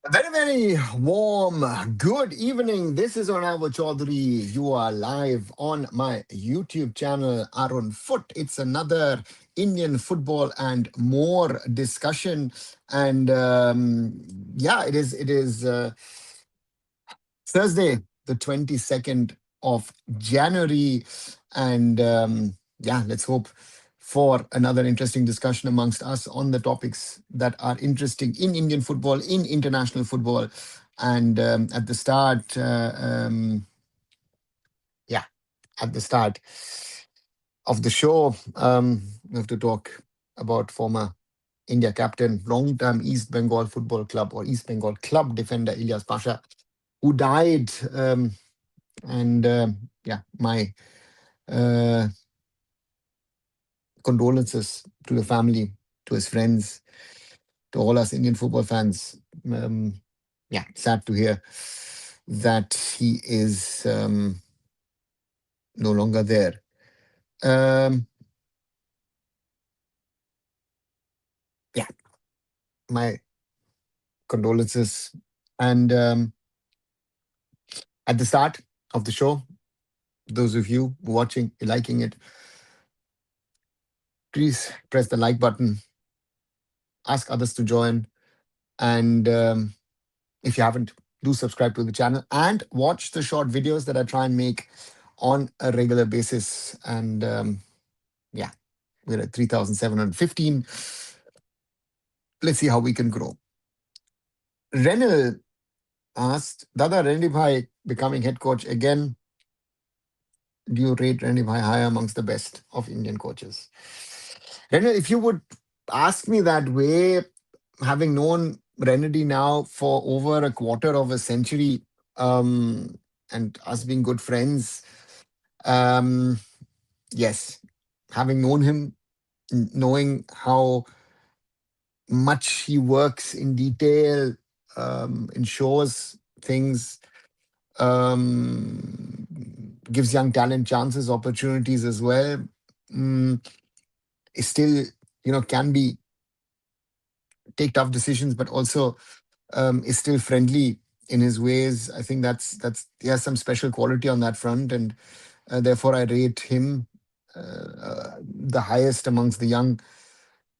A very, very warm good evening. This is Arunava Chaudhuri. You are live on my YouTube channel, Arun Foot. It's another Indian football and more discussion. And yeah, it is Thursday, the 22nd of January. And yeah, let's hope for another interesting discussion amongst us on the topics that are interesting in Indian football, in international football. And at the start, yeah, at the start of the show, we have to talk about former India captain, long-time East Bengal Football Club or East Bengal club defender Ilyas Pasha, who died. And yeah, my uh, condolences to the family, to his friends, to all us Indian football fans. Um, yeah, sad to hear that he is no longer there. Um, yeah, my condolences. And at the start of the show, those of you watching, liking it, please press the like button, ask others to join. And if you haven't, do subscribe to the channel and watch the short videos that I try and make on a regular basis. And yeah, we're at 3,715. Let's see how we can grow. Renil asked, Dada, Randy Bhai becoming head coach again. Do you rate Randy Bhai high amongst the best of Indian coaches? Renil, if you would ask me that way, having known Renedy now for over a quarter of a century, um, and us being good friends, um, yes, having known him, knowing how much he works in detail, ensures things, um, gives young talent chances, opportunities as well. Mm, is still, can be take tough decisions, but also is still friendly in his ways. I think he has some special quality on that front, and therefore I rate him the highest amongst the young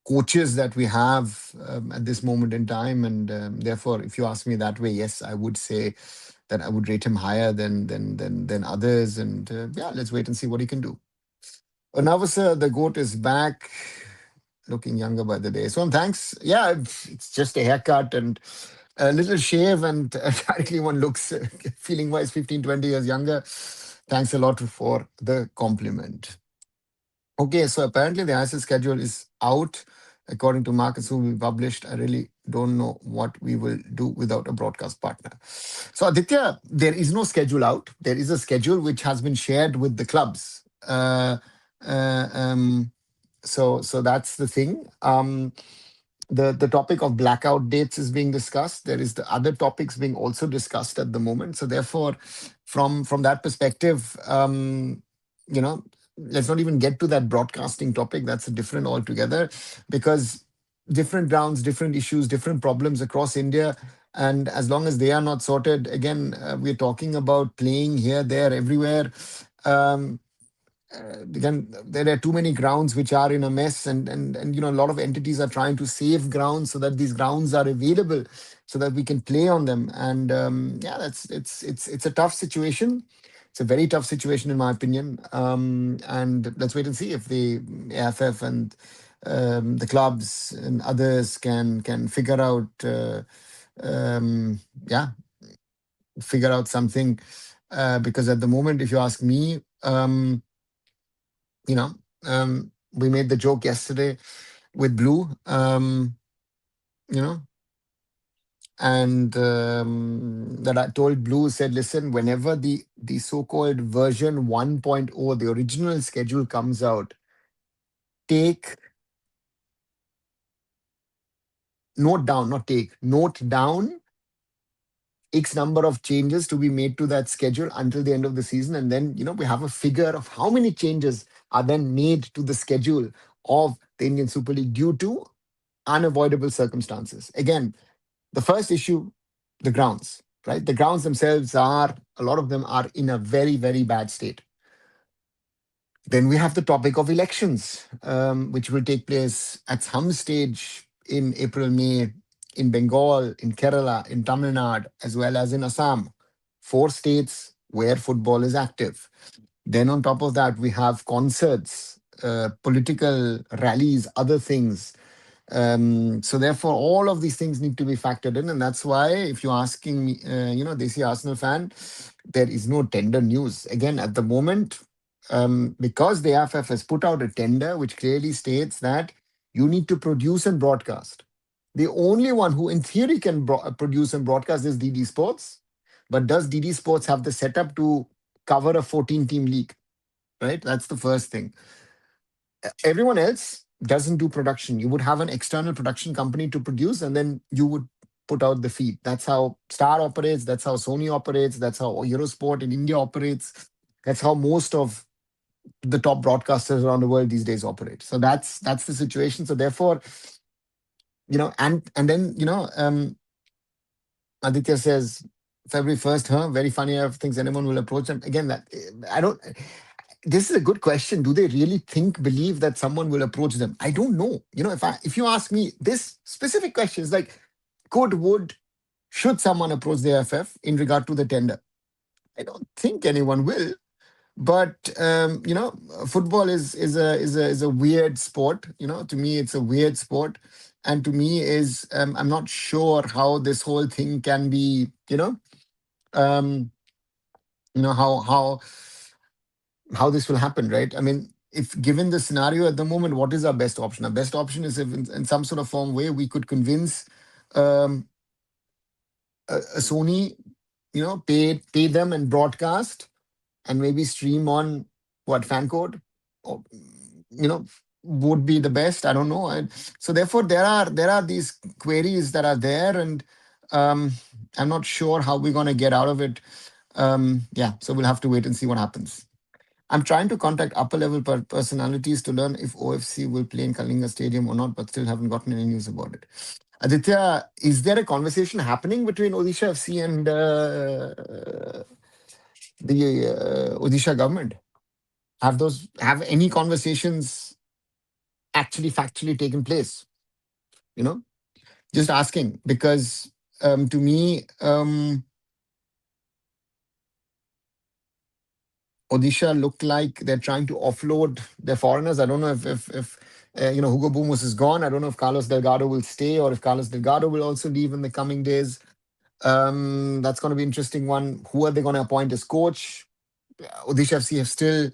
coaches that we have at this moment in time. And therefore, if you ask me that way, yes, I would say that I would rate him higher than others. And yeah, let's wait and see what he can do. Arunava, the goat is back, looking younger by the day. So thanks. Yeah, it's just a haircut and a little shave, and directly one looks, feeling wise, 15, 20 years younger. Thanks a lot for the compliment. Okay, so apparently the ISL schedule is out. According to Marcus, who we published, I really don't know what we will do without a broadcast partner. So, Aditya, there is no schedule out. There is a schedule which has been shared with the clubs. Uh, um, so that's the thing. The topic of blackout dates is being discussed. There is the other topics being also discussed at the moment. So therefore, from that perspective, you know, let's not even get to that broadcasting topic. That's a different altogether, because different grounds, different issues, different problems across India. And as long as they are not sorted, again, we're talking about playing here, there, everywhere. Um, again, there are too many grounds which are in a mess, and a lot of entities are trying to save grounds so that these grounds are available, so that we can play on them. And yeah, that's it's a tough situation. It's a very tough situation in my opinion. And let's wait and see if the AIFF and the clubs and others can figure out yeah, figure out something, because at the moment, if you ask me, you know, we made the joke yesterday with Blue, you know, and that I told Blue, said, listen, whenever the so-called version 1.0, the original schedule comes out, take note down, not take, note down X number of changes to be made to that schedule until the end of the season. And then, we have a figure of how many changes are then made to the schedule of the Indian Super League due to unavoidable circumstances. Again, the first issue, the grounds, right? The grounds themselves are, a lot of them are in a very, very bad state. Then we have the topic of elections, which will take place at some stage in April, May, in Bengal, in Kerala, in Tamil Nadu, as well as in Assam. Four states where football is active. Then on top of that, we have concerts, political rallies, other things. So therefore, all of these things need to be factored in, and that's why, if you're asking me, Desi Arsenal fan, there is no tender news again at the moment, because the AIFF has put out a tender which clearly states that you need to produce and broadcast. The only one who, in theory, can produce and broadcast is DD Sports, but does DD Sports have the setup to cover a 14-team league? Right, that's the first thing. Everyone else doesn't do production. You would have an external production company to produce, and then you would put out the feed. That's how Star operates. That's how Sony operates. That's how Eurosport in India operates. That's how most of the top broadcasters around the world these days operate. So that's the situation. So therefore, and then Aditya says February 1st, huh? Very funny. I thinks anyone will approach them again. That I don't. This is a good question. Do they really believe that someone will approach them? I don't know. If you ask me this specific question, is like, should someone approach the AFF in regard to the tender? I don't think anyone will. But football is a weird sport. To me, it's a weird sport, and to me is I'm not sure how this whole thing can be. Um, how this will happen, right? I mean, if given the scenario at the moment, what is our best option? Our best option is if in some sort of form way we could convince um, a Sony, pay them and broadcast and maybe stream on what fan code, or, you know, would be the best. I don't know. So therefore, there are these queries that are there, and um, I'm not sure how we're going to get out of it. Yeah, so we'll have to wait and see what happens. I'm trying to contact upper level personalities to learn if OFC will play in Kalinga Stadium or not, but still haven't gotten any news about it. Aditya, is there a conversation happening between Odisha FC and the Odisha government? Have any conversations actually factually taken place? You know, just asking because to me, Odisha look like they're trying to offload their foreigners. I don't know if Hugo Boumous is gone. I don't know if Carlos Delgado will stay or if Carlos Delgado will also leave in the coming days. That's going to be an interesting one. Who are they going to appoint as coach? Odisha FC have still,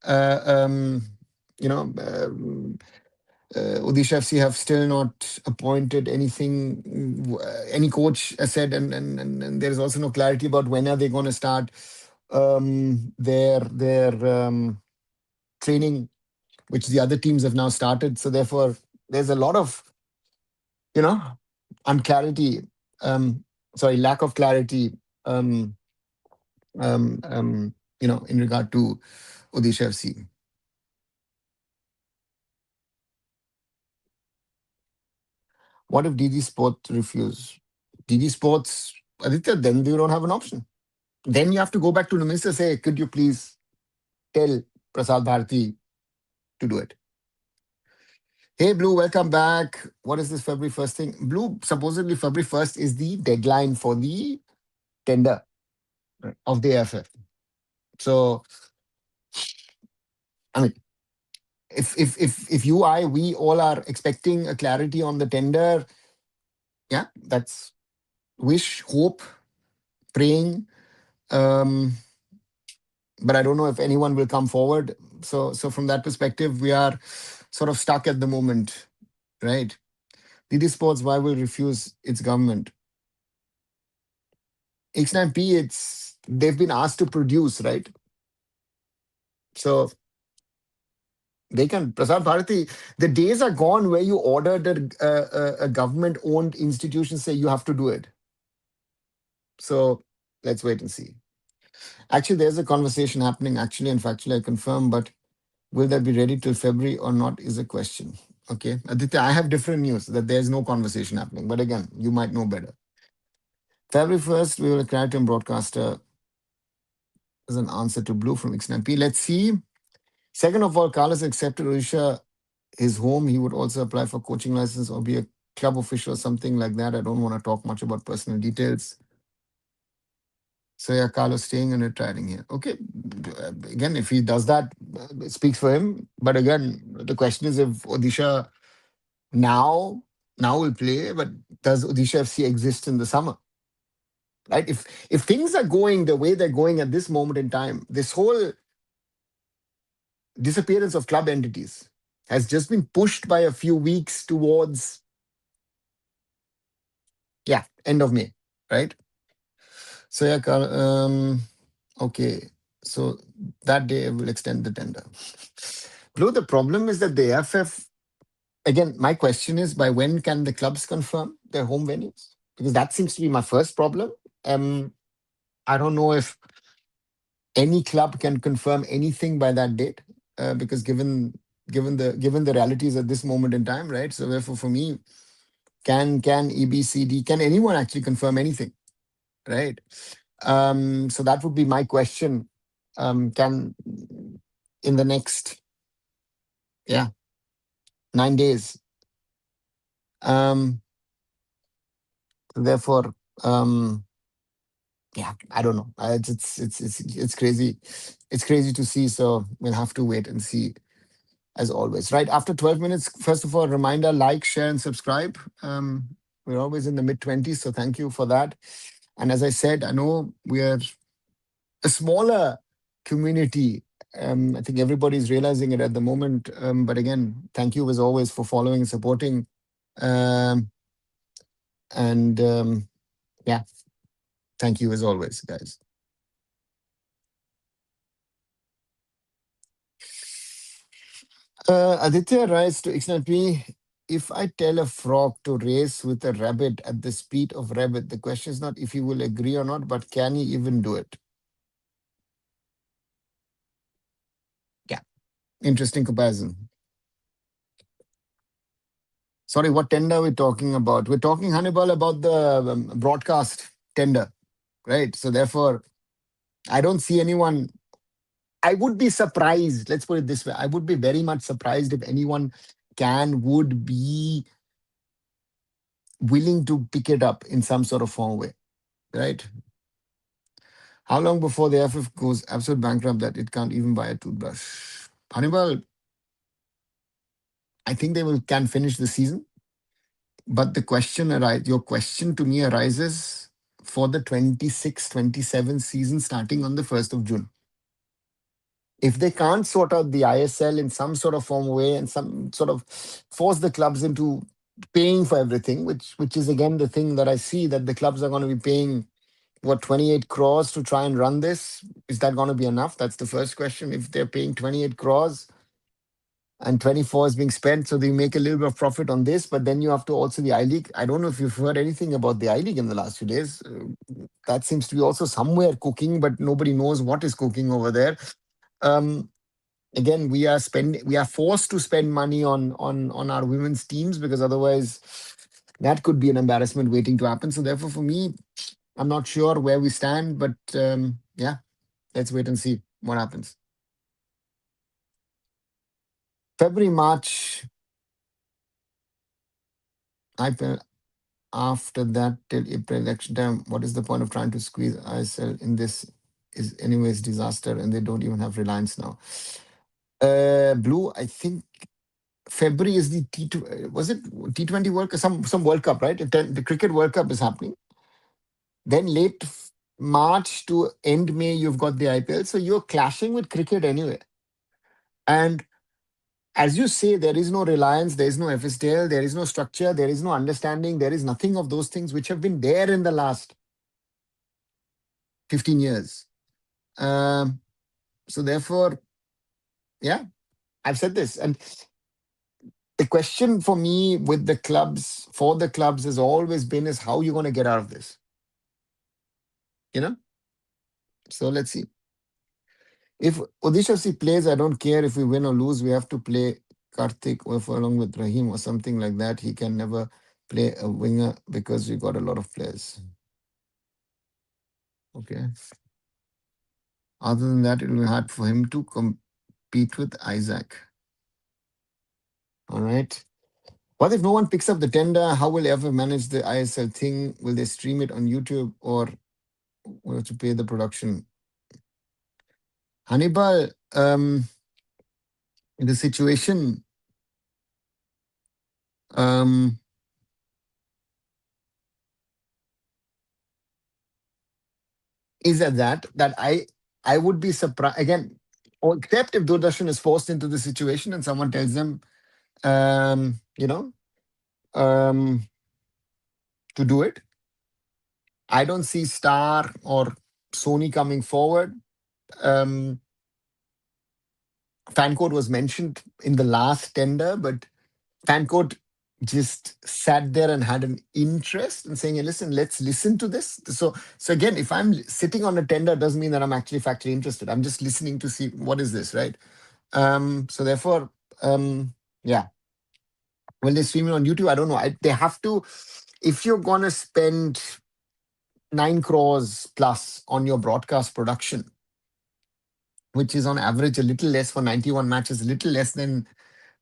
uh, um, you know, Odisha FC have still not appointed any coach, as said, and there is also no clarity about when are they going to start their training, which the other teams have now started. So therefore, there's a lot of you know unclarity. Lack of clarity. Um, in regard to Odisha FC. What if DD Sports refuse? DD Sports, Aditya, then you don't have an option. Then you have to go back to the minister, say, could you please tell Prasad Bharati to do it? Hey, Blue, welcome back. What is this February 1st thing? Blue, supposedly February 1st is the deadline for the tender of the AFF. So, I mean, if we all are expecting a clarity on the tender, yeah, that's wish, hope, praying. Um, but I don't know if anyone will come forward. So from that perspective, we are sort of stuck at the moment, right? DD Sports, why will refuse its government? X9P, they've been asked to produce, right? So they can, Prasad Bharati, the days are gone where you ordered a government-owned institution say you have to do it. So let's wait and see. Actually, there's a conversation happening, actually and factually, I confirm, but will that be ready till February or not is a question. Okay. Aditya, I have different news that there's no conversation happening. But again, you might know better. February 1st, we will create a broadcaster as an answer to Blue from XNP. Let's see. Second of all, Carlos accepted Odisha his home. He would also apply for coaching license or be a club official or something like that. I don't want to talk much about personal details. So yeah, Carlos staying and retiring here. Okay, again, if he does that, it speaks for him. But again, the question is if Odisha now now will play, but does Odisha FC exist in the summer? Right? If things are going the way they're going at this moment in time, this whole disappearance of club entities has just been pushed by a few weeks towards, yeah, end of May, right? So yeah, okay. So that day will extend the tender. Blue, the problem is that the AFF, again, my question is by when can the clubs confirm their home venues? Because that seems to be my first problem. Um, I don't know if any club can confirm anything by that date, because given the realities at this moment in time, right? So therefore, for me, can EBCD, can anyone actually confirm anything, right? So that would be my question. Can in the next, yeah, 9 days. Um, therefore, yeah, I don't know. It's crazy. It's crazy to see. So we'll have to wait and see as always. Right after 12 minutes. First of all, reminder: like, share, and subscribe. We're always in the mid 20s, so thank you for that. And as I said, I know we're a smaller community. I think everybody's realizing it at the moment. But again, thank you as always for following and supporting. Um, and yeah, thank you as always, guys. Aditya writes to XNP, if I tell a frog to race with a rabbit at the speed of rabbit, the question is not if he will agree or not, but can he even do it? Yeah, interesting comparison. Sorry, what tender are we talking about? We're talking, Hannibal, about the broadcast tender, right? So therefore, I don't see anyone. I would be surprised. Let's put it this way: I would be very much surprised if anyone would be willing to pick it up in some sort of form way, right? How long before the AIFF goes absolute bankrupt that it can't even buy a toothbrush? Hannibal, I think they will can finish the season, but your question to me arises for the 26-27 season starting on the 1st of June. If they can't sort out the ISL in some sort of form way and some sort of force the clubs into paying for everything, which is again the thing that I see, that the clubs are going to be paying what, 28 crores to try and run this. Is that going to be enough? That's the first question. If they're paying 28 crores and 24 is being spent, so they make a little bit of profit on this, but then you have to also the I League. I don't know if you've heard anything about the I League in the last few days. That seems to be also somewhere cooking, but nobody knows what is cooking over there. Um, Again, we are forced to spend money on our women's teams, because otherwise that could be an embarrassment waiting to happen. So therefore, for me, I'm not sure where we stand, but yeah, let's wait and see what happens. February, March, after that till April election time. What is the point of trying to squeeze ISL in this? Is anyways disaster, and they don't even have Reliance now. Blue, I think February is the T2. Was it T20 World Cup? Some World Cup, right? The Cricket World Cup is happening. Then late March to end May, you've got the IPL. So you're clashing with cricket anyway. And as you say, there is no Reliance, there is no FSTL, there is no structure, there is no understanding, there is nothing of those things which have been there in the last 15 years. Um, so therefore, yeah, I've said this. And the question for me with the clubs, for the clubs, has always been is how you're going to get out of this. You know? So let's see. If Odisha FC plays, I don't care if we win or lose. We have to play Karthik or along with Rahim or something like that. He can never play a winger because we got a lot of players. Okay. Other than that, it will be hard for him to compete with Isaac. All right. What if no one picks up the tender? How will they ever manage the ISL thing? Will they stream it on YouTube or will have to pay the production? Hannibal, the situation um, is at that I would be surprised again, or except if Doordarshan is forced into the situation and someone tells them, um, you know, um, to do it. I don't see Star or Sony coming forward. Um, Fancode was mentioned in the last tender, but Fancode just sat there and had an interest in saying, hey, listen, let's listen to this. So again, if I'm sitting on a tender, it doesn't mean that I'm actually factually interested. I'm just listening to see what is this, right? So therefore, yeah. Will they stream it on YouTube? I don't know. They have to, if you're gonna spend 9 crores plus on your broadcast production, which is on average a little less for 91 matches, a little less than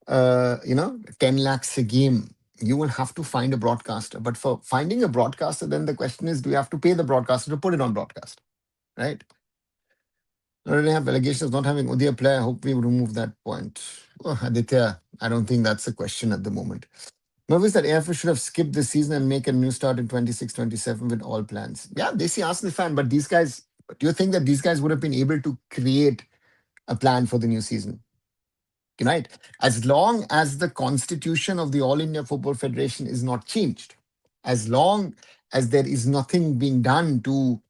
10 lakhs a game, you will have to find a broadcaster. But for finding a broadcaster, then the question is, do you have to pay the broadcaster to put it on broadcast? Right? I already have allegations of not having Udia player. I hope we remove that point. Oh, Aditya, I don't think that's a question at the moment. Nervous that AIFF should have skipped this season and make a new start in 26-27 with all plans. Yeah, they see Arsenal fan, but these guys, do you think that these guys would have been able to create a plan for the new season? Right? As long as the constitution of the All India Football Federation is not changed, as long as there is nothing being done to,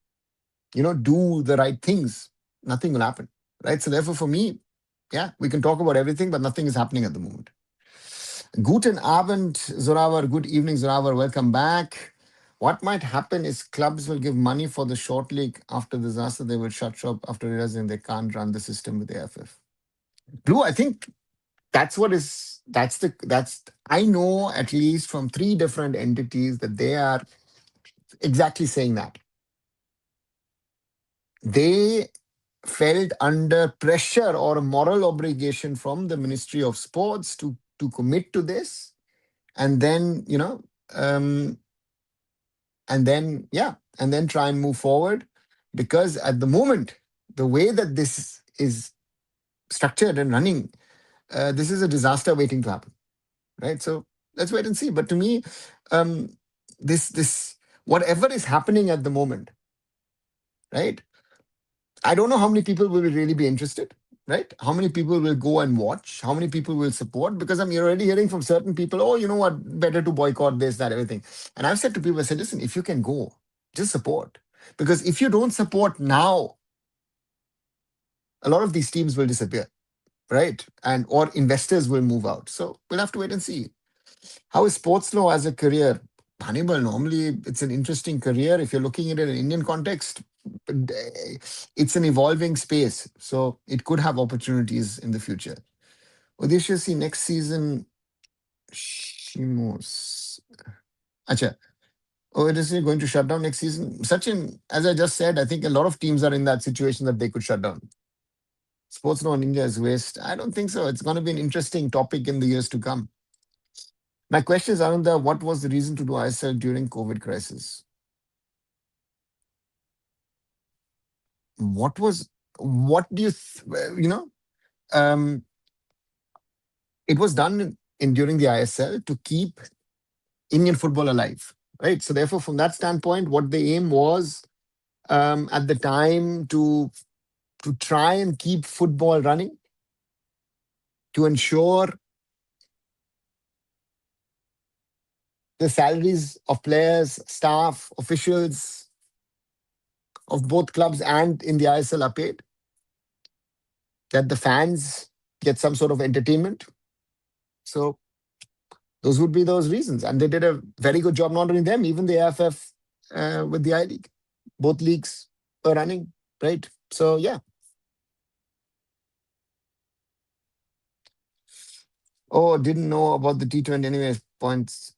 do the right things, nothing will happen. Right? So therefore, for me, yeah, we can talk about everything, but nothing is happening at the moment. Guten Abend, Zoravar. Good evening, Zoravar. Welcome back. What might happen is clubs will give money for the short league after disaster. They will shut shop after realizing they can't run the system with the AIFF. Blue, I think that's I know at least from 3 different entities that they are exactly saying that. They felt under pressure or a moral obligation from the Ministry of Sports to commit to this and then, um, and then try and move forward. Because at the moment, the way that this is structured and running, this is a disaster waiting to happen. Right? So let's wait and see. But to me, um, this whatever is happening at the moment, right? I don't know how many people will really be interested, right? How many people will go and watch? How many people will support? Because I'm already hearing from certain people, oh, you know what, better to boycott this, that, everything. And I've said to people, I said, listen, if you can go, just support. Because if you don't support now, a lot of these teams will disappear, right? And or investors will move out. So we'll have to wait and see. How is sports law as a career? Hannibal, normally it's an interesting career. If you're looking at it in an Indian context, it's an evolving space. So it could have opportunities in the future. Odisha, see next season, Shimos. Acha. Oh, it is going to shut down next season. Sachin, as I just said, I think a lot of teams are in that situation that they could shut down. Sports law in India is waste. I don't think so. It's going to be an interesting topic in the years to come. My question is, Ananda, what was the reason to do ISL during COVID crisis? What was, what do you, um, it was done in during the ISL to keep Indian football alive, right? So therefore, from that standpoint, what the aim was at the time to try and keep football running, to ensure the salaries of players, staff, officials of both clubs and in the ISL are paid, that the fans get some sort of entertainment. So those would be those reasons. And they did a very good job, not only them, even the AFF with the I League. Both leagues were running, right? So, yeah. Oh, didn't know about the T20 anyway. Points.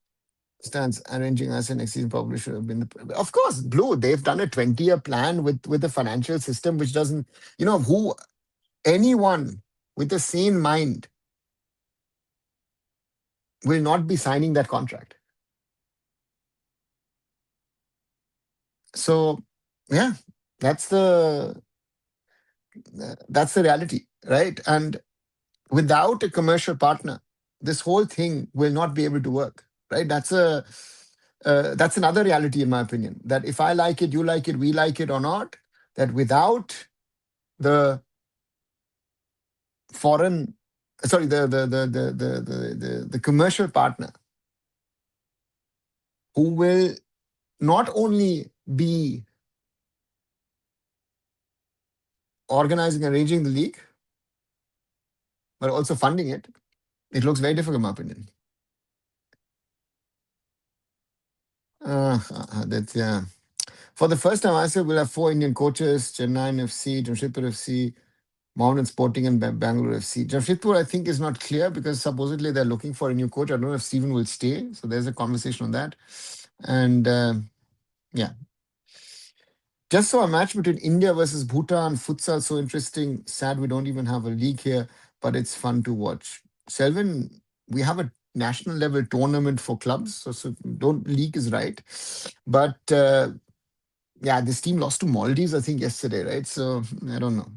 Stands arranging us next season probably should have been of course, Blue. They've done a 20-year plan with a financial system which doesn't, who anyone with a sane mind will not be signing that contract. So yeah, that's the that's the reality, right? And without a commercial partner, this whole thing will not be able to work, right? That's another reality, in my opinion. That if I like it, you like it, we like it or not, that without the foreign, sorry, the commercial partner who will not only be organizing and arranging the league, but also funding it, it looks very difficult, in my opinion. That's yeah. For the first time, I said we'll have four Indian coaches: Chennai FC, Jamshedpur FC, Mountain Sporting, and Bangalore FC. Jamshedpur, I think, is not clear because supposedly they're looking for a new coach. I don't know if Stephen will stay. So there's a conversation on that. And yeah, just saw a match between India versus Bhutan. Futsal, so interesting. Sad we don't even have a league here, but it's fun to watch. Selvin, we have a national level tournament for clubs. So don't league is right. But yeah, this team lost to Maldives, I think, yesterday, right? So I don't know.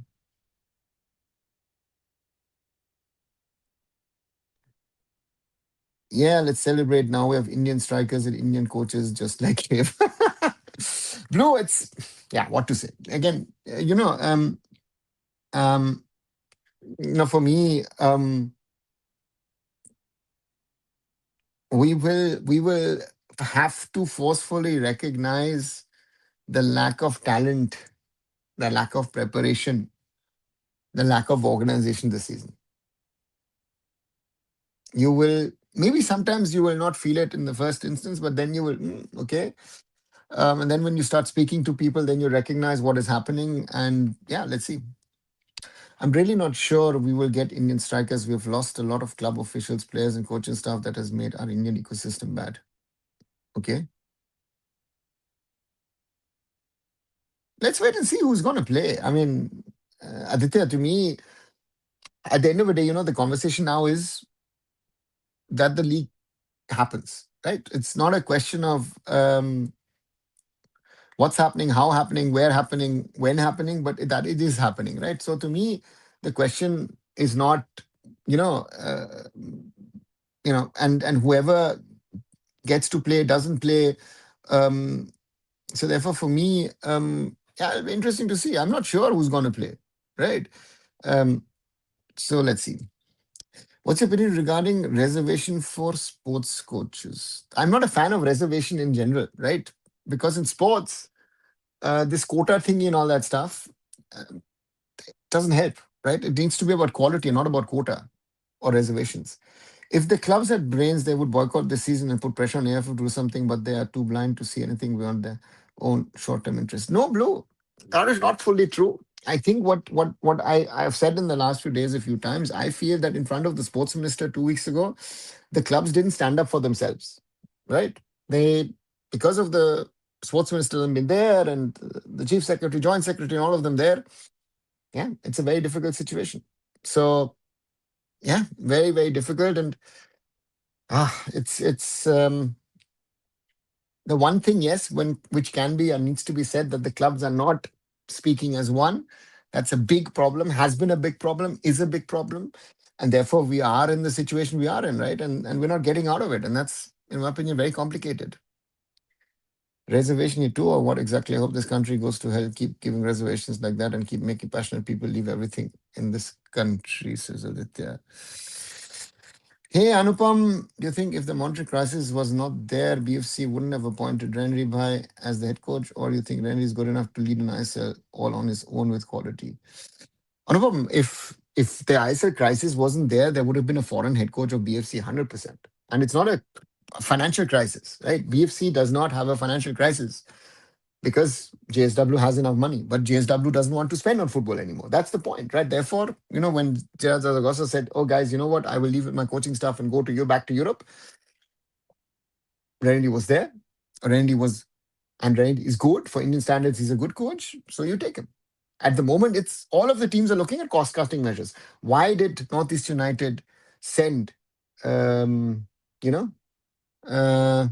Yeah, let's celebrate. Now we have Indian strikers and Indian coaches just like him. Blue, it's yeah, what to say? Again, um, for me, we will have to forcefully recognize the lack of talent, the lack of preparation, the lack of organization this season. You will maybe sometimes you will not feel it in the first instance, but then you will okay. And then when you start speaking to people, then you recognize what is happening. And yeah, let's see. I'm really not sure we will get Indian strikers. We've lost a lot of club officials, players, and coaching staff that has made our Indian ecosystem bad. Okay. Let's wait and see who's going to play. I mean, Aditya, to me, at the end of the day, the conversation now is that the league happens, right? It's not a question of what's happening, how happening, where happening, when happening, but that it is happening, right? So to me, the question is not, you know, uh, and whoever gets to play doesn't play. Um, so therefore, for me, yeah, it'll be interesting to see. I'm not sure who's going to play, right? Um, so let's see. What's your opinion regarding reservation for sports coaches? I'm not a fan of reservation in general, right? Because in sports, this quota thingy and all that stuff uh, doesn't help, right? It needs to be about quality, not about quota or reservations. If the clubs had brains, they would boycott this season and put pressure on AIFF to do something, but they are too blind to see anything beyond their own short-term interest. No, Blue, that is not fully true. I think what I've said in the last few days a few times, I feel that in front of the sports minister 2 weeks ago, the clubs didn't stand up for themselves, right? They, because of the sports minister having been there and the chief secretary, joint secretary, all of them there, yeah, it's a very difficult situation. So yeah, very, very difficult. And it's the one thing, yes, when which can be and needs to be said that the clubs are not speaking as one. That's a big problem, has been a big problem, is a big problem. And therefore we are in the situation we are in, right? And we're not getting out of it. And that's, in my opinion, very complicated. Reservation too, or what exactly? I hope this country goes to hell. Keep giving reservations like that and keep making passionate people leave everything in this country, says Aditya. Hey Anupam, do you think if the monetary crisis was not there, BFC wouldn't have appointed Renry Bhai as the head coach, or do you think Renry is good enough to lead an ISL all on his own with quality? Anupam, if the ISL crisis wasn't there, there would have been a foreign head coach of BFC 100%. And it's not a financial crisis, right? BFC does not have a financial crisis because JSW has enough money, but JSW doesn't want to spend on football anymore. That's the point, right? Therefore, when Gerard Zaragoza said, "Oh, guys, you know what? I will leave with my coaching staff and go to you back to Europe," Randy was there. Randy was, and Randy is good for Indian standards. He's a good coach, so you take him. At the moment, it's all of the teams are looking at cost cutting measures. Why did Northeast United send, um, you know, uh,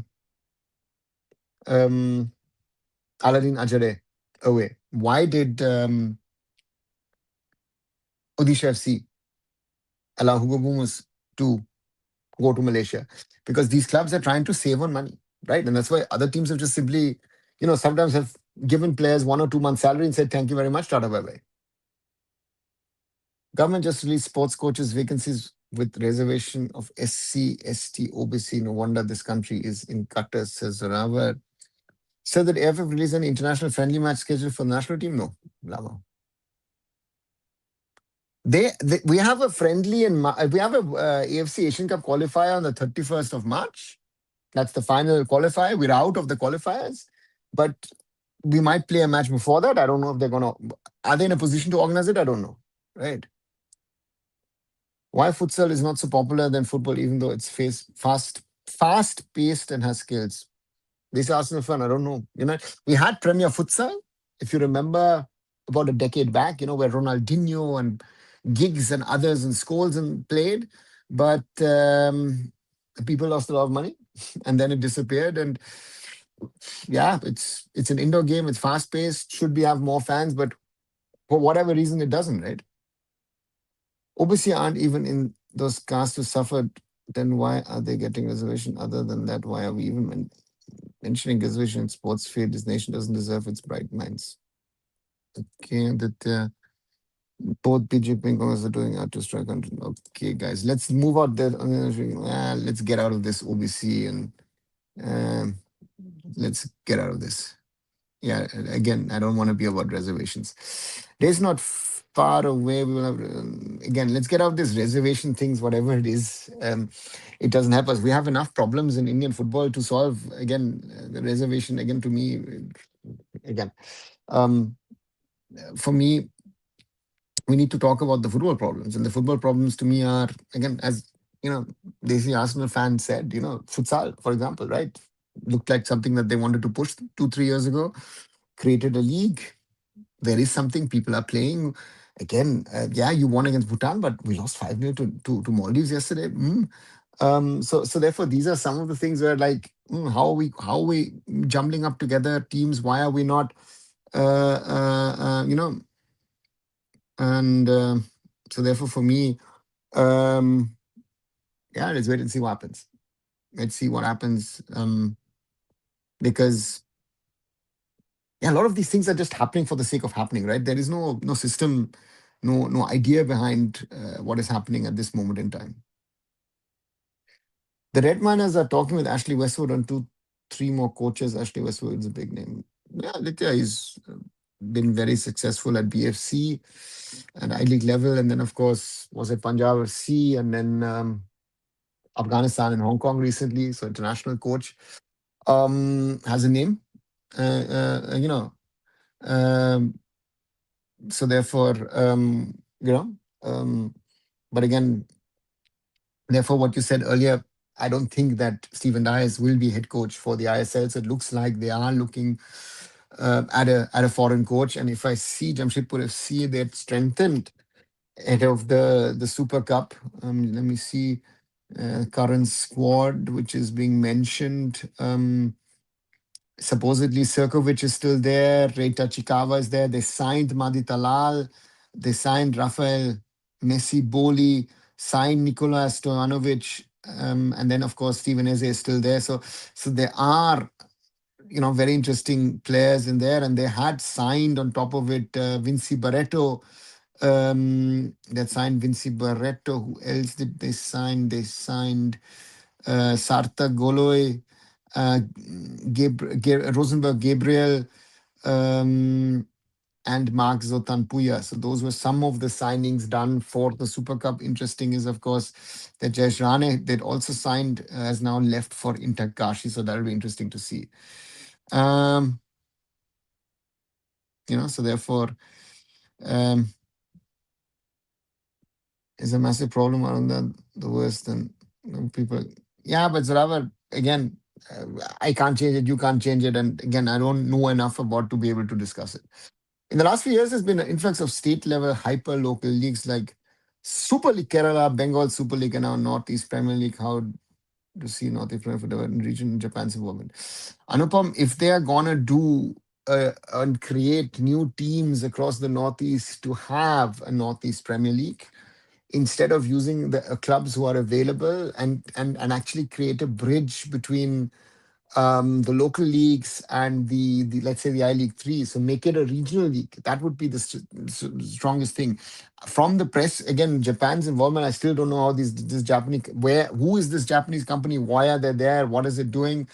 um, Aladdin Ajare away? Why did Odisha FC allow Hugo Bumus to go to Malaysia? Because these clubs are trying to save on money, right? And that's why other teams have just simply, sometimes have given players 1 or 2 months' salary and said, thank you very much, Tata, bye bye. Government just released sports coaches vacancies with reservation of SC, ST, OBC. No wonder this country is in Qatar, says Arunava. Said that AIFF released an international friendly match schedule for the national team? No, Lava. We have a friendly and we have a AFC Asian Cup qualifier on the 31st of March. That's the final qualifier. We're out of the qualifiers, but we might play a match before that. I don't know if they're gonna. Are they in a position to organize it? I don't know. Right? Why futsal is not so popular than football, even though it's fast paced and has skills. This Arsenal fan, I don't know. We had Premier Futsal, if you remember, about a decade back. Where Ronaldinho and Giggs and others and Scholes and played, but people lost a lot of money, and then it disappeared. And yeah, it's an indoor game. It's fast paced. Should be have more fans, but for whatever reason, it doesn't. Right? OBC aren't even in those castes who suffered. Then why are they getting reservation? Other than that, why are we even mentioning reservation in sports field? This nation doesn't deserve its bright minds. Okay, that both BJP and Congress are doing out to strike country. Okay, guys, let's move out there. Let's get out of this OBC and um, let's get out of this. Yeah, again, I don't want to be about reservations. Days not far away. We will have, again, let's get out this reservation things, whatever it is. It doesn't help us. We have enough problems in Indian football to solve. Again, the reservation, again, to me, again, um, for me, we need to talk about the football problems. And the football problems to me are, again, as Desi Arsenal fans said, futsal, for example, right? Looked like something that they wanted to push 2, 3 years ago, created a league. There is something people are playing. Again, yeah, you won against Bhutan, but we lost 5-0 to Maldives yesterday. So therefore, these are some of the things where like, how are we jumbling up together teams? Why are we not, and so therefore for me, um, yeah, let's wait and see what happens. Let's see what happens, because yeah, a lot of these things are just happening for the sake of happening, right? There is no system, no idea behind what is happening at this moment in time. The Red Miners are talking with Ashley Westwood on 2, 3 more coaches. Ashley Westwood is a big name. Yeah, Litya is been very successful at BFC and I League level, and then of course was at Punjab FC, and then Afghanistan and Hong Kong recently. So international coach, has a name, uh, you know. Um, so therefore, but again, therefore, what you said earlier, I don't think that Stephen Dyers will be head coach for the ISL. So it looks like they are looking at a foreign coach. And if I see Jamshedpur FC, they're strengthened ahead of the Super Cup. Let me see current squad, which is being mentioned. Supposedly Sirkovic is still there. Reita Chikawa is there. They signed Madi Talal. They signed Rafael Messi Boli, signed Nikola Stojanovic, and then of course Steven Eze is still there. So there are very interesting players in there, and they had signed on top of it Vinci Barreto. That signed Vinci Barreto. Who else did they sign? They signed Sarta Goloi, Rosenberg Gabriel, um, and Mark Zotanpuya. So those were some of the signings done for the Super Cup. Interesting is, of course, that Jayesh Rane, they'd also signed, has now left for Inter Kashi. So that'll be interesting to see. So therefore, um, is a massive problem around the worst and people. Yeah, but Zoravar, again, I can't change it, you can't change it. And again, I don't know enough about to be able to discuss it. In the last few years, there's been an influx of state level hyper local leagues like Super League Kerala, Bengal Super League, and now Northeast Premier League. How to see Northeast Premier for the region in Japan's involvement. Anupam, if they are gonna do and create new teams across the Northeast to have a Northeast Premier League, instead of using the clubs who are available, and actually create a bridge between the local leagues and the let's say the I League Three. So make it a regional league. That would be the strongest thing. From the press, again, Japan's involvement. I still don't know how this Japanese who is this Japanese company? Why are they there? What is it doing?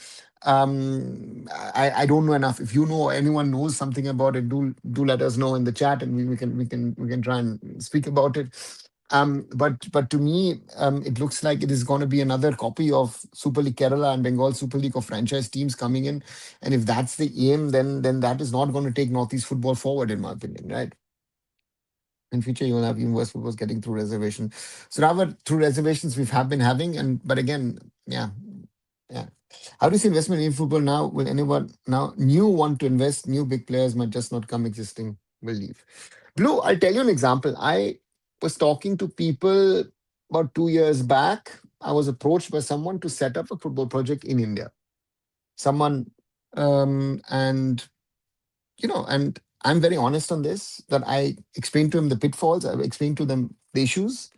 I don't know enough. If you know anyone knows something about it, do let us know in the chat, and we can try and speak about it. But to me, it looks like it is going to be another copy of Super League Kerala and Bengal Super League of franchise teams coming in. And if that's the aim, then that is not going to take Northeast football forward, in my opinion, right? In future, you will have universe footballs getting through reservation. So now through reservations we've have been having, and but again, yeah, yeah. How do you see investment in football now? Will anyone now new want to invest? New big players might just not come existing. Will leave. Blue, I'll tell you an example. I was talking to people about 2 years back. I was approached by someone to set up a football project in India. Someone, and and I'm very honest on this, that I explained to him the pitfalls. I explained to them the issues,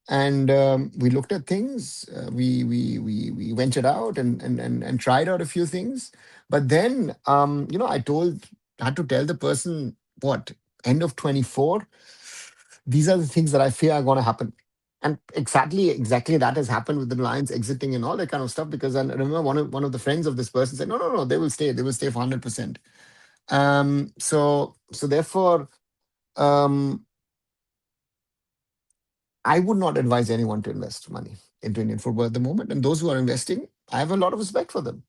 and we looked at things. We ventured out and tried out a few things. But then, had to tell the person what end of 24. These are the things that I fear are going to happen. And exactly that has happened with the Lions exiting and all that kind of stuff. Because I remember one of the friends of this person said, no, they will stay. They will stay for 100%. So therefore, um, I would not advise anyone to invest money into Indian football at the moment. And those who are investing, I have a lot of respect for them.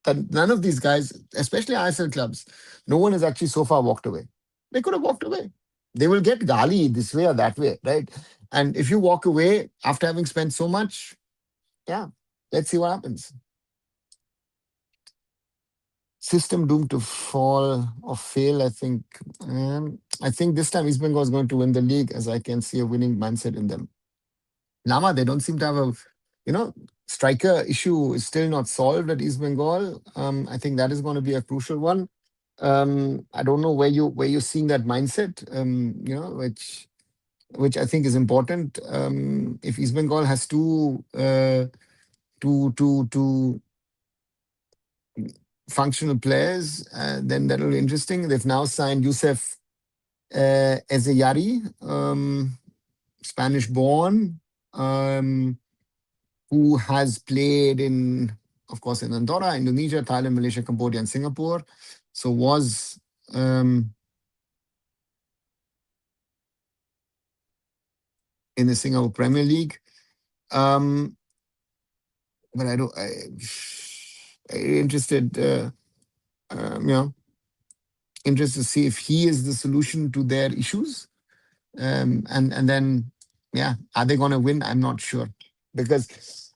That none of these guys, especially ISL clubs, no one has actually so far walked away. They could have walked away. They will get gali this way or that way, right? And if you walk away after having spent so much, yeah, let's see what happens. System doomed to fall or fail, I think. I think this time East Bengal is going to win the league, as I can see a winning mindset in them. Lama, they don't seem to have a, striker issue is still not solved at East Bengal. I think that is going to be a crucial one. I don't know where you're seeing that mindset, which I think is important. If East Bengal has two functional players, then that'll be interesting. They've now signed Youssef Ezeyari, Spanish born, who has played of course, in Andorra, Indonesia, Thailand, Malaysia, Cambodia, and Singapore. So was in the Singapore Premier League. But interested, interested to see if he is the solution to their issues. And then, yeah, are they going to win? I'm not sure, because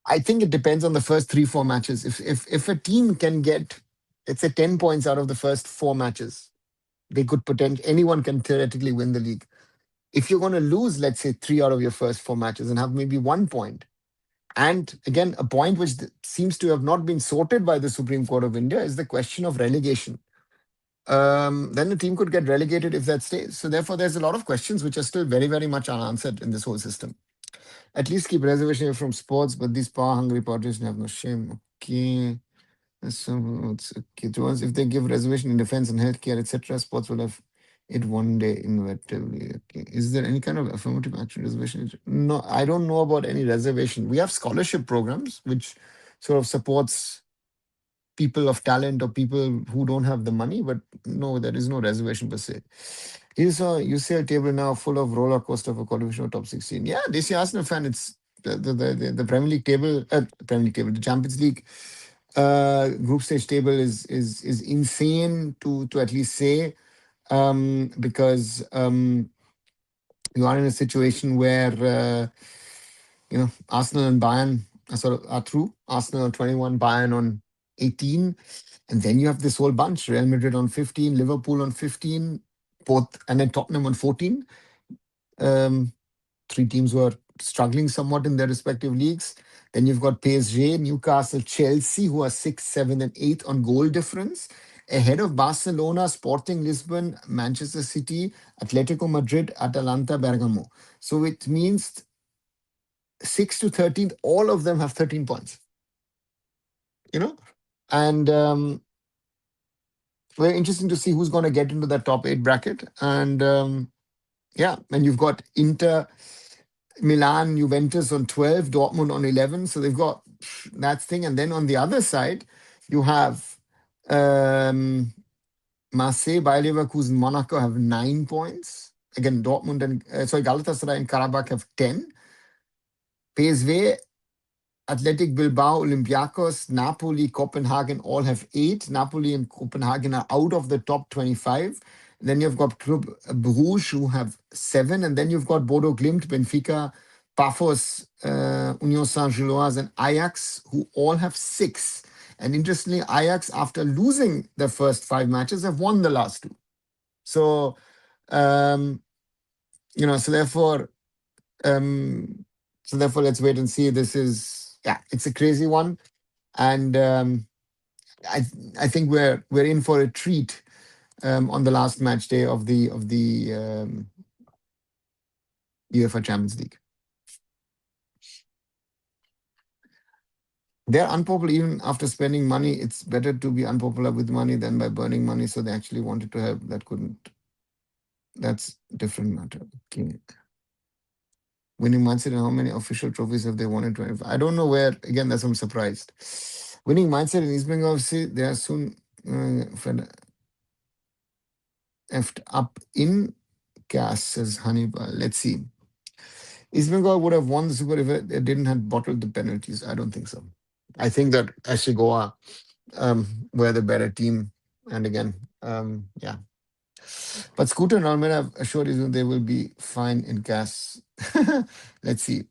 I think it depends on the first 3-4 matches. If a team can get, let's say, 10 points out of the first 4 matches, they could anyone can theoretically win the league. If you're going to lose, let's say, 3 out of your first 4 matches and have maybe 1 point, and again, a point which seems to have not been sorted by the Supreme Court of India, is the question of relegation. Then the team could get relegated if that stays. So therefore, there's a lot of questions which are still very, very much unanswered in this whole system. At least keep reservation away from sports, but these power-hungry politicians have no shame. Okay. So it's okay. If they give reservation in defense and healthcare, etc., sports will have it one day inevitably. Okay. Is there any kind of affirmative action reservation? No, I don't know about any reservation. We have scholarship programs which sort of supports people of talent or people who don't have the money, but no, there is no reservation per se. Is a UCL table now full of roller coaster for qualification of top 16? Yeah, this year Arsenal fan, it's the Premier League table, the Champions League group stage table is insane to at least say, because you are in a situation where Arsenal and Bayern are through. Arsenal on 21, Bayern on 18. And then you have this whole bunch: Real Madrid on 15, Liverpool on 15, both, and then Tottenham on 14. Um, Three teams who are struggling somewhat in their respective leagues. Then you've got PSG, Newcastle, Chelsea, who are 6, 7, and 8 on goal difference. Ahead of Barcelona, Sporting Lisbon, Manchester City, Atletico Madrid, Atalanta, Bergamo. So it means 6 to 13th, all of them have 13 points, you know? And very interesting to see who's going to get into that top eight bracket. And yeah, and you've got Inter, Milan, Juventus on 12, Dortmund on 11. So they've got that thing. And then on the other side, you have um, Marseille, Bayer Leverkusen, Monaco have 9 points. Again, Dortmund and, Galatasaray and Karabakh have 10. PSV, Athletic Bilbao, Olympiacos, Napoli, Copenhagen all have 8. Napoli and Copenhagen are out of the top 25. Then you've got Club Bruges who have 7. And then you've got Bodo Glimt, Benfica, Pafos, Union Saint-Gilloise, and Ajax who all have 6. And interestingly, Ajax, after losing their first 5 matches, have won the last 2. So, um, so therefore, um, let's wait and see. This is, yeah, it's a crazy one, and I I think we're in for a treat on the last match day of the UEFA Champions League. They're unpopular even after spending money. It's better to be unpopular with money than by burning money. So they actually wanted to help. That couldn't. That's different matter. Okay. Winning mindset and how many official trophies have they won in 25? I don't know where. Again, that's I'm surprised. Winning mindset in East Bengal, obviously, they are soon effed up in gas, says Hannibal. Let's see. East Bengal would have won the Super if they didn't have bottled the penalties. I don't think so. I think that SC Goa were the better team. And again, yeah. But Scooter and Almeida have assured you they will be fine in gas. Let's see.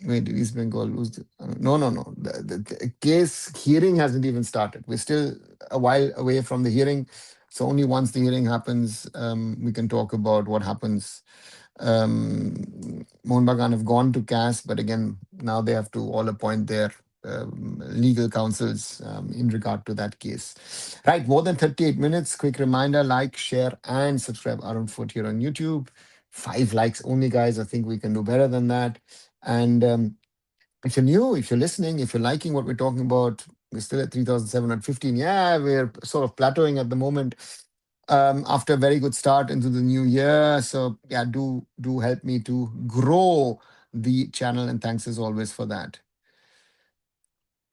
Wait, did East Bengal lose? No, no, no. The case hearing hasn't even started. We're still a while away from the hearing. So only once the hearing happens, we can talk about what happens. Mohun Bagan have gone to CAS, but again, now they have to all appoint their legal counsels in regard to that case. Right, more than 38 minutes. Quick reminder, like, share, and subscribe Arun Foot here on YouTube. 5 likes only, guys. I think we can do better than that. And if you're new, if you're listening, if you're liking what we're talking about, we're still at 3,715. Yeah, we're sort of plateauing at the moment after a very good start into the new year. So yeah, do help me to grow the channel, and thanks as always for that.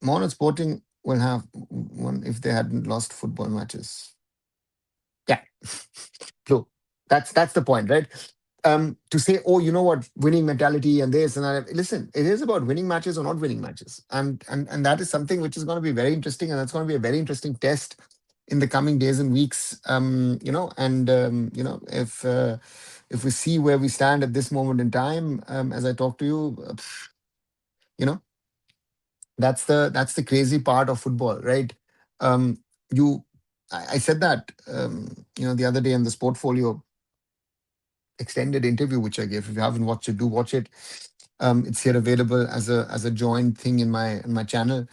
Mono Sporting will have one if they hadn't lost football matches. Yeah. So that's the point, right? To say, oh, you know what, winning mentality and this and that. Listen, it is about winning matches or not winning matches, and that is something which is going to be very interesting, and that's going to be a very interesting test in the coming days and weeks. If we see where we stand at this moment in time, as I talk to you, you know, that's the crazy part of football, right? Um, you, I said that the other day in this portfolio extended interview which I gave. If you haven't watched it, do watch it. It's here available as a joint thing in my channel.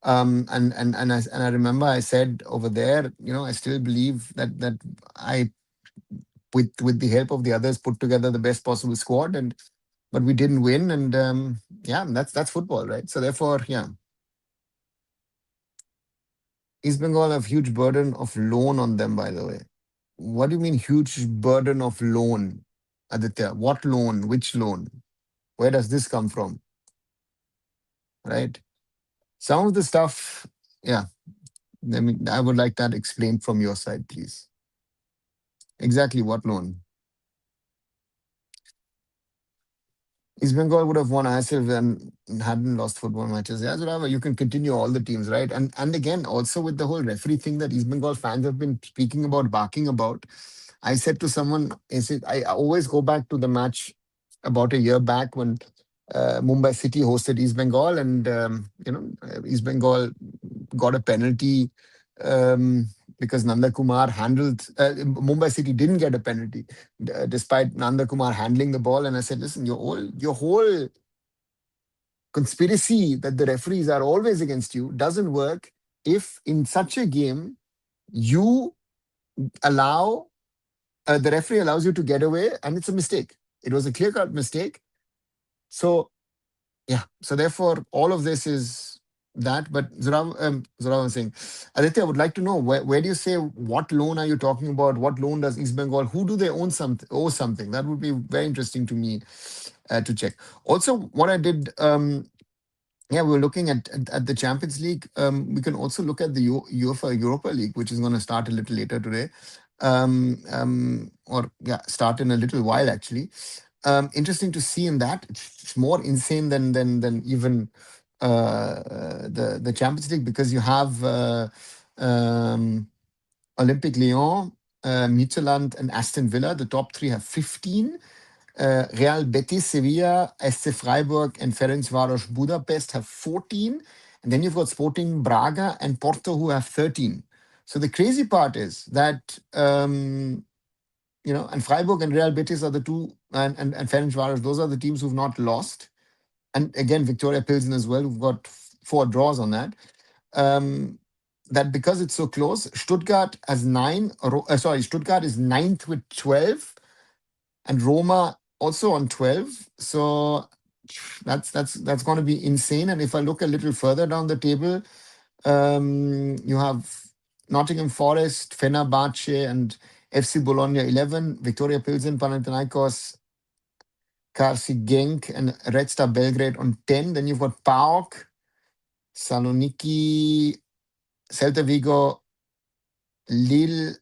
And I remember I said over there, I still believe that I with the help of the others put together the best possible squad, and but we didn't win, and yeah, that's football, right? So therefore, yeah. East Bengal have huge burden of loan on them, by the way. What do you mean huge burden of loan, Aditya? What loan? Which loan? Where does this come from? Right? Some of the stuff, yeah. I would like that explained from your side, please. Exactly what loan? East Bengal would have won ISL and hadn't lost football matches. Yeah, so you can continue all the teams, right? And again, also with the whole referee thing that East Bengal fans have been speaking about, barking about. I said to someone, I always go back to the match about a year back when Mumbai City hosted East Bengal, and East Bengal got a penalty um, because Nanda Kumar handled. Mumbai City didn't get a penalty despite Nanda Kumar handling the ball. And I said, listen, your whole conspiracy that the referees are always against you doesn't work if in such a game you allow the referee allows you to get away, and it's a mistake. It was a clear cut mistake. So yeah. So therefore, all of this is that. But Zorav was saying, Aditya, I would like to know where do you say what loan are you talking about? What loan does East Bengal? Who do they owe something? That would be very interesting to me to check. Also, what I did. Yeah, we were looking at the Champions League. We can also look at the UEFA Europa League, which is going to start a little later today, or yeah, start in a little while actually. Interesting to see in that. It's more insane than even the Champions League, because you have um, Olympique Lyon, Midtjylland, and Aston Villa. The top three have 15. Real Betis, Sevilla, SC Freiburg, and Ferencváros Budapest have 14. And then you've got Sporting Braga and Porto, who have 13. So the crazy part is that, and Freiburg and Real Betis are the two, and Ferencváros, those are the teams who've not lost. And again, Victoria Pilsen as well, who've got 4 draws on that. That because it's so close, Stuttgart has 9. Stuttgart is ninth with 12, and Roma also on 12. So that's going to be insane. And if I look a little further down the table, you have Nottingham Forest, Fenerbahce, and FC Bologna 11, Victoria Pilsen, Panathinaikos, KFC Genk, and Red Star Belgrade on 10. Then you've got PAOK, Saloniki, Celta Vigo, Lille,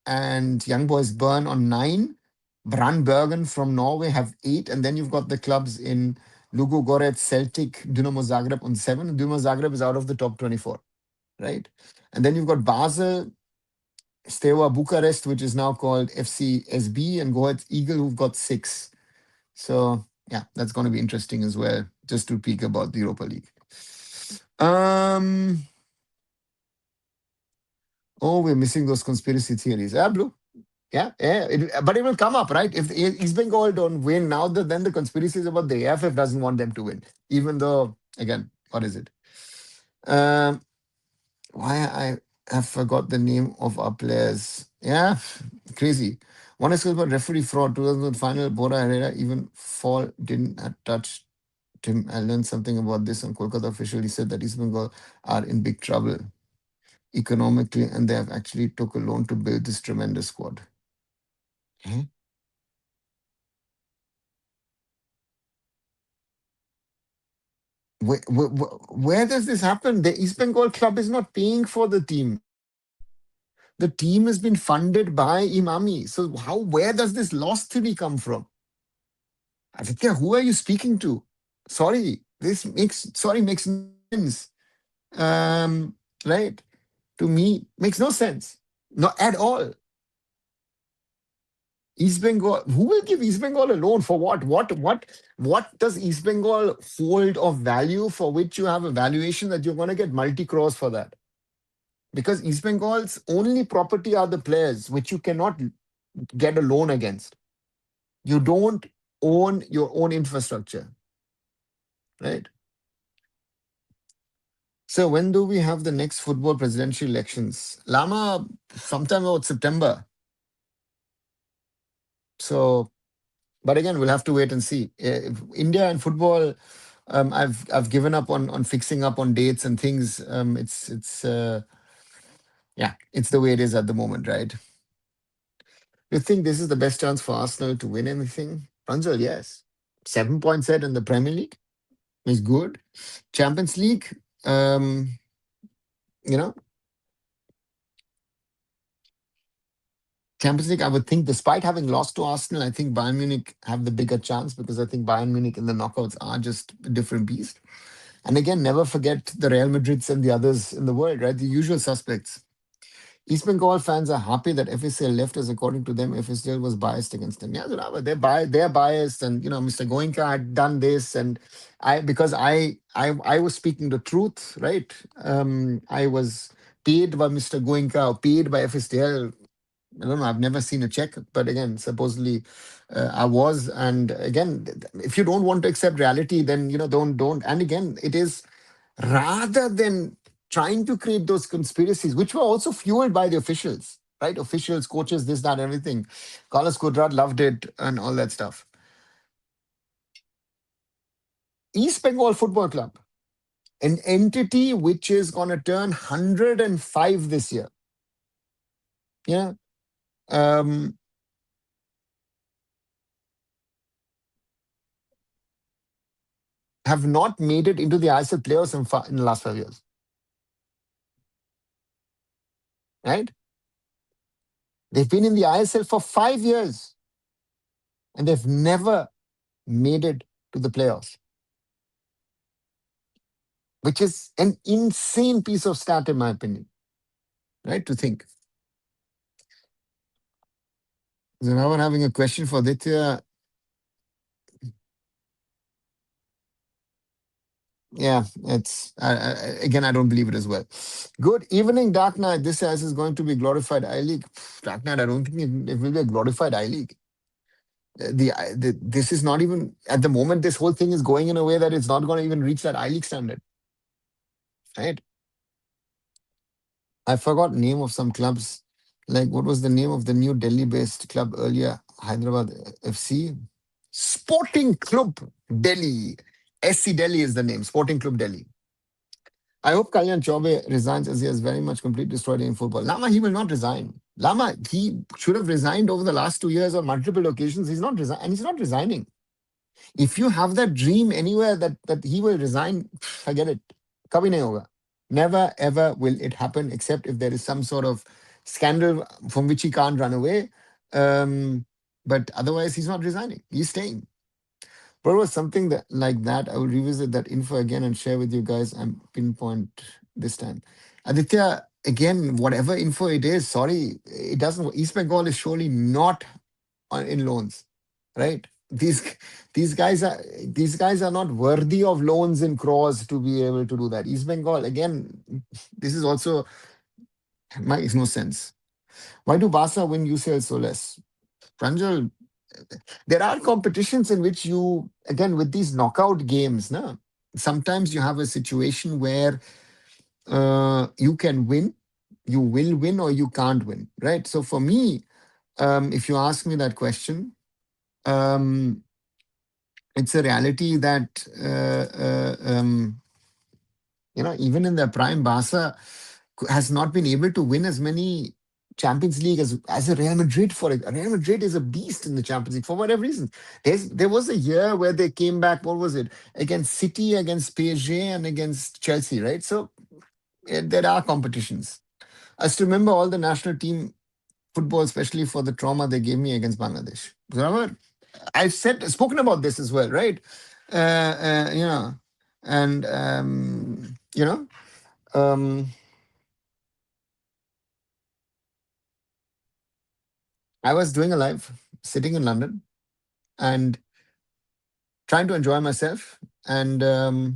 and Young Boys Bern on 9. Brandbergen from Norway have 8. And then you've got the clubs in Lugo Goretz, Celtic, Dinamo Zagreb on 7. Dinamo Zagreb is out of the top 24, right? And then you've got Basel, Steaua Bucharest, which is now called FCSB, and Goetz Eagle, who've got 6. So yeah, that's going to be interesting as well, just to peek about the Europa League. Oh, we're missing those conspiracy theories. Blue. Yeah, but it will come up, right? If East Bengal don't win now, then the conspiracy is about the AIFF doesn't want them to win. Even though, again, what is it? Why I have forgot the name of our players. Yeah, crazy. One is about referee fraud. 2000 final, Bora Herrera even fall didn't touch him. I learned something about this on Kolkata official. He said that East Bengal are in big trouble economically, and they have actually took a loan to build this tremendous squad. Hmm? Where does this happen? The East Bengal club is not paying for the team. The team has been funded by Imami. So where does this loss theory come from? Aditya, who are you speaking to? Sorry, makes no sense. Right? To me, makes no sense. Not at all. East Bengal, who will give East Bengal a loan for what? What does East Bengal hold of value for which you have a valuation that you're going to get multi-crores for that? Because East Bengal's only property are the players, which you cannot get a loan against. You don't own your own infrastructure, right? So when do we have the next football presidential elections? Lama, sometime about September. So, but again, we'll have to wait and see. India and football, I've given up on fixing up on dates and things. It's the way it is at the moment, right? You think this is the best chance for Arsenal to win anything? Pranjal, yes. 7 points ahead in the Premier League is good. Champions League, you know, Champions League, I would think, despite having lost to Arsenal, I think Bayern Munich have the bigger chance, because I think Bayern Munich in the knockouts are just a different beast. And again, never forget the Real Madrids and the others in the world, right? The usual suspects. East Bengal fans are happy that FSL left as according to them, FSL was biased against them. Yeah, Zurab, they're biased, and Mr. Goenka had done this, and because I was speaking the truth, right? I was paid by Mr. Goenka or paid by FSL. I don't know. I've never seen a check, but again, supposedly I was. And again, if you don't want to accept reality, then don't. And again, it is rather than trying to create those conspiracies, which were also fueled by the officials, right? Officials, coaches, this, that, everything. Carlos Cuadrat loved it and all that stuff. East Bengal Football Club, an entity which is going to turn 105 this year. Yeah. Um, have not made it into the ISL playoffs in the last 5 years, right? They've been in the ISL for 5 years and they've never made it to the playoffs, which is an insane piece of stat, in my opinion, right? To think. So now I'm having a question for Aditya. Yeah, it's again, I don't believe it as well. Good evening, Dark Knight. This as is going to be glorified I League. Dark Knight, I don't think it will be a glorified I League. This is not even at the moment. This whole thing is going in a way that it's not going to even reach that I League standard, right? I forgot name of some clubs. Like what was the name of the new Delhi-based club earlier? Hyderabad FC, Sporting Club Delhi. SC Delhi is the name. Sporting Club Delhi. I hope Kalyan Chaube resigns as he has very much completely destroyed in football. Lama, he will not resign. Lama, he should have resigned over the last 2 years on multiple occasions. He's not resign, and he's not resigning. If you have that dream anywhere that he will resign, forget it. Kabhi nahi hoga. Never ever will it happen, except if there is some sort of scandal from which he can't run away. But otherwise, he's not resigning. He's staying. But it was something that like that. I will revisit that info again and share with you guys and pinpoint this time. Aditya, again, whatever info it is, sorry, it doesn't. East Bengal is surely not in loans, right? These guys are not worthy of loans in crores to be able to do that. East Bengal, again, this is also makes no sense. Why do Barca win UCL so less? Pranjal, there are competitions in which you, again, with these knockout games, no, sometimes you have a situation where you can win, you will win, or you can't win, right? So for me, if you ask me that question, um, it's a reality that even in their prime, Barca has not been able to win as many Champions League as a Real Madrid. For it, Real Madrid is a beast in the Champions League for whatever reason. There was a year where they came back. What was it, against City, against PSG, and against Chelsea? Right. So there are competitions. I still remember all the national team football, especially for the trauma they gave me against Bangladesh. Remember, I've spoken about this as well, right? Uh, you know, and um, I was doing a live sitting in London and trying to enjoy myself, and de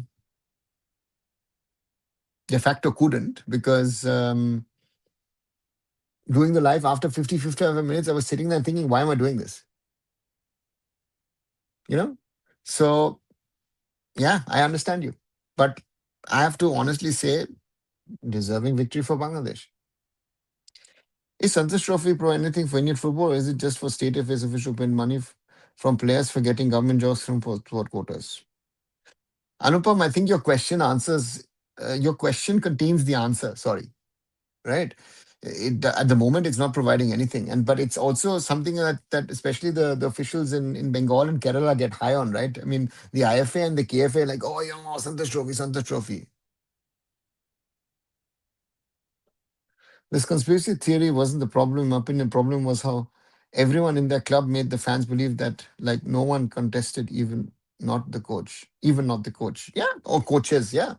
facto couldn't because doing the live after 55 minutes, I was sitting there thinking, why am I doing this? You know, so yeah, I understand you, but I have to honestly say, deserving victory for Bangladesh. Is Santosh Trophy Pro anything for Indian football, or is it just for state affairs officials who pay money from players for getting government jobs from sport quotas? Anupam, I think your question contains the answer. Sorry, right? At the moment, it's not providing anything, but it's also something that especially the officials in Bengal and Kerala get high on, right? I mean, the IFA and the KFA like, oh yeah, Santosh Trophy, Santosh Trophy. This conspiracy theory wasn't the problem. In my opinion, the problem was how everyone in their club made the fans believe that like no one contested, even not the coach. Yeah, or coaches. Yeah,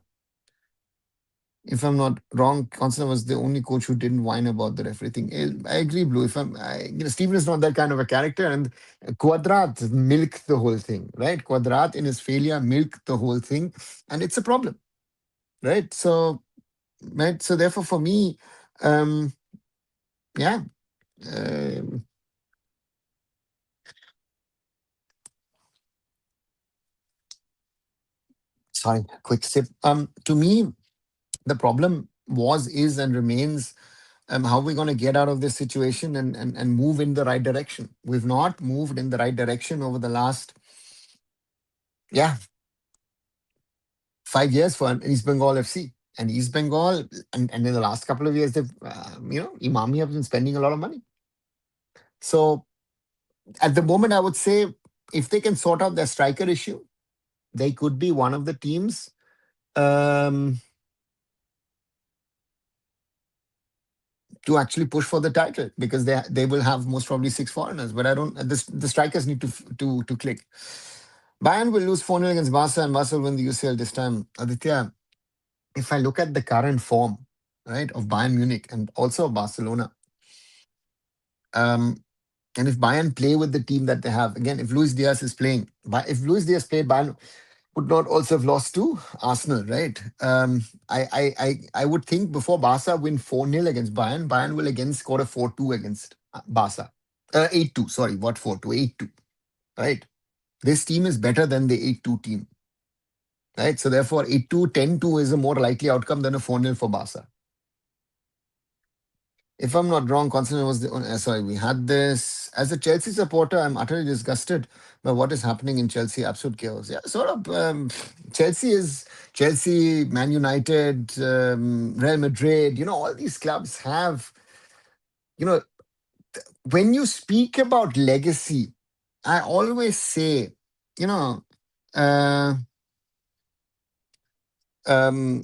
If I'm not wrong, Constantine was the only coach who didn't whine about the referee thing. I agree, Blue. Steven is not that kind of a character, and Quadrat milked the whole thing, right? Quadrat in his failure milked the whole thing, and it's a problem, right? So, right. So therefore, for me, um, yeah. Um Sorry, quick sip. To me, the problem was, is, and remains how we're going to get out of this situation and move in the right direction. We've not moved in the right direction over the last, yeah, 5 years for East Bengal FC. And East Bengal, and in the last couple of years, they've, Imami have been spending a lot of money. So at the moment, I would say if they can sort out their striker issue, they could be one of the teams um, to actually push for the title because they will have most probably six foreigners. But I don't. The strikers need to click. Bayern will lose 4-0 against Barca and Barca will win the UCL this time. Aditya, if I look at the current form, right, of Bayern Munich and also of Barcelona, um, and if Bayern play with the team that they have, again, if Luis Diaz is playing, if Luis Diaz played, Bayern would not also have lost to Arsenal, right? I would think before Barca win 4-0 against Bayern, Bayern will again score a 4-2 against Barca. 8-2, sorry, what 4-2? 8-2, right? This team is better than the 8-2 team. Right? So therefore, 8-2, 10-2 is a more likely outcome than a 4-0 for Barca. If I'm not wrong, Constantine was the sorry, we had this. As a Chelsea supporter, I'm utterly disgusted by what is happening in Chelsea. Absolute chaos. Yeah, sort of. Chelsea is Chelsea, Man United, Real Madrid. All these clubs have. You know, when you speak about legacy, I always say, you know, uh, um,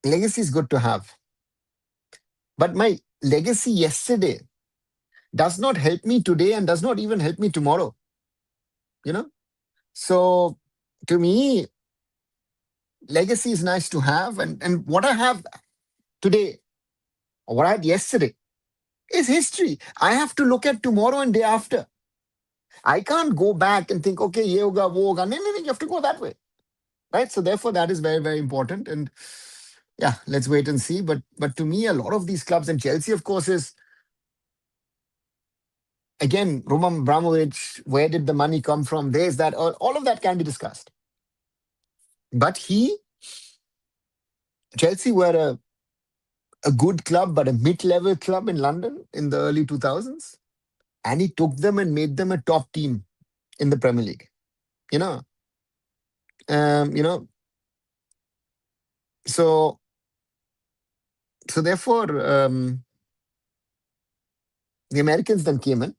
legacy is good to have, but my legacy yesterday does not help me today and does not even help me tomorrow. You know, so to me, legacy is nice to have, and what I have today or what I had yesterday is history. I have to look at tomorrow and day after. I can't go back and think, okay, ye hoga, wo hoga. No, no, no, you have to go that way, right? So therefore, that is very, very important. And yeah, let's wait and see. But to me, a lot of these clubs, and Chelsea, of course, is again Roman Abramovich. Where did the money come from? There's that. All of that can be discussed. But Chelsea were a good club, but a mid-level club in London in the early 2000s. And he took them and made them a top team in the Premier League. You know, um, you know. So therefore, the Americans then came in,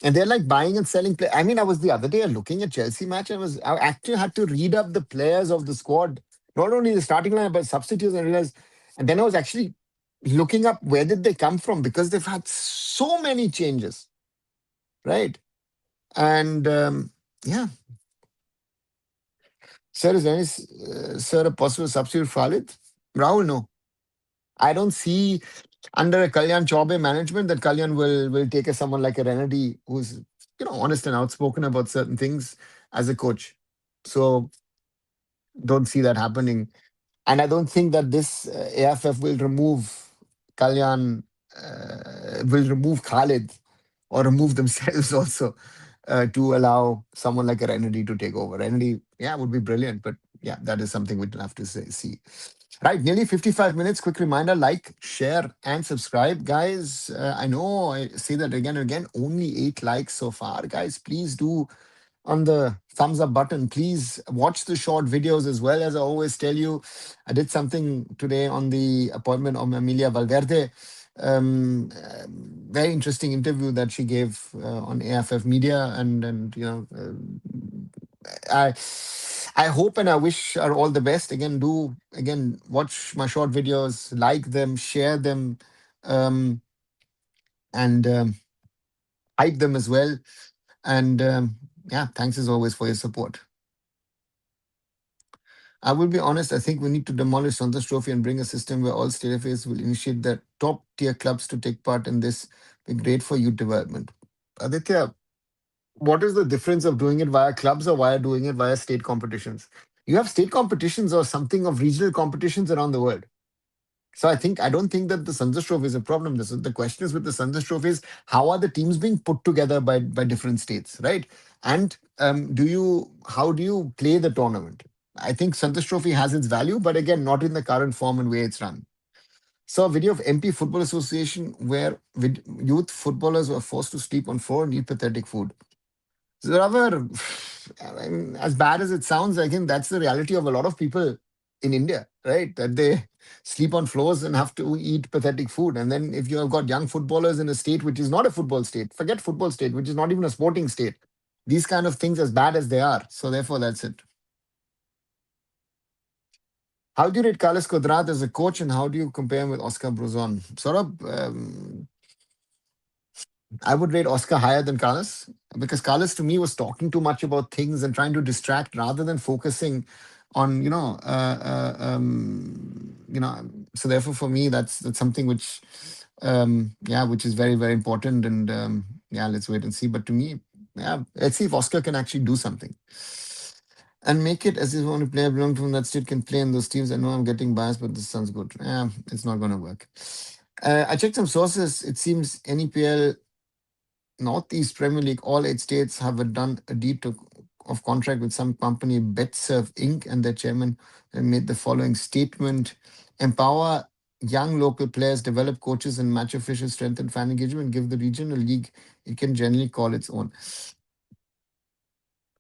and they're like buying and selling play. I mean, I was the other day looking at Chelsea match. I actually had to read up the players of the squad, not only the starting line but substitutes, and realized. And then I was actually looking up where did they come from because they've had so many changes, right? And yeah, sir, is any sir a possible substitute for Khalid? Rahul, no. I don't see under a Kalyan Chaube management that Kalyan will take as someone like a Renedy who's honest and outspoken about certain things as a coach. So don't see that happening. And I don't think that this AFF will remove Kalyan, will remove Khalid or remove themselves also to allow someone like a Renedy to take over. Renedy, yeah, would be brilliant, but yeah, that is something we'd have to see. Right, nearly 55 minutes. Quick reminder, like, share, and subscribe. Guys, I know I say that again and again, only 8 likes so far. Guys, please do on the thumbs up button. Please watch the short videos as well. As I always tell you, I did something today on the appointment of Amelia Valverde. Very interesting interview that she gave on AFF Media, and I I hope and I wish her all the best. Again, watch my short videos, like them, share them, um, and hype them as well. And Yeah, thanks as always for your support. I will be honest, I think we need to demolish Santosh Trophy and bring a system where all state affairs will initiate the top tier clubs to take part in this. Be great for youth development. Aditya, what is the difference of doing it via clubs or via doing it via state competitions? You have state competitions or something of regional competitions around the world. So I don't think that the Santosh Trophy is a problem. The question is with the Santosh Trophy is how are the teams being put together by different states, right? And how do you play the tournament? I think Santosh Trophy has its value, but again, not in the current form and way it's run. Saw a video of MP Football Association where youth footballers were forced to sleep on floor and eat pathetic food. So rather, I mean, as bad as it sounds, I think that's the reality of a lot of people in India, right? That they sleep on floors and have to eat pathetic food. And then if you have got young footballers in a state which is not a football state, forget football state, which is not even a sporting state, these kind of things as bad as they are. So therefore, that's it. How do you rate Carlos Quadrat as a coach, and how do you compare him with Oscar Bruzon? I would rate Oscar higher than Carlos because Carlos to me was talking too much about things and trying to distract rather than focusing on So therefore, for me, that's something which which is very very important. And let's wait and see. But to me, let's see if Oscar can actually do something and make it as if only player belonging from that state can play in those teams. I know I'm getting biased, but this sounds good. Yeah, it's not going to work. I checked some sources. It seems NEPL Northeast Premier League, all 8 states have done a of contract with some company, BetServe Inc., and their chairman made the following statement: empower young local players, develop coaches and match officials, strengthen fan engagement, give the region a league it can generally call its own.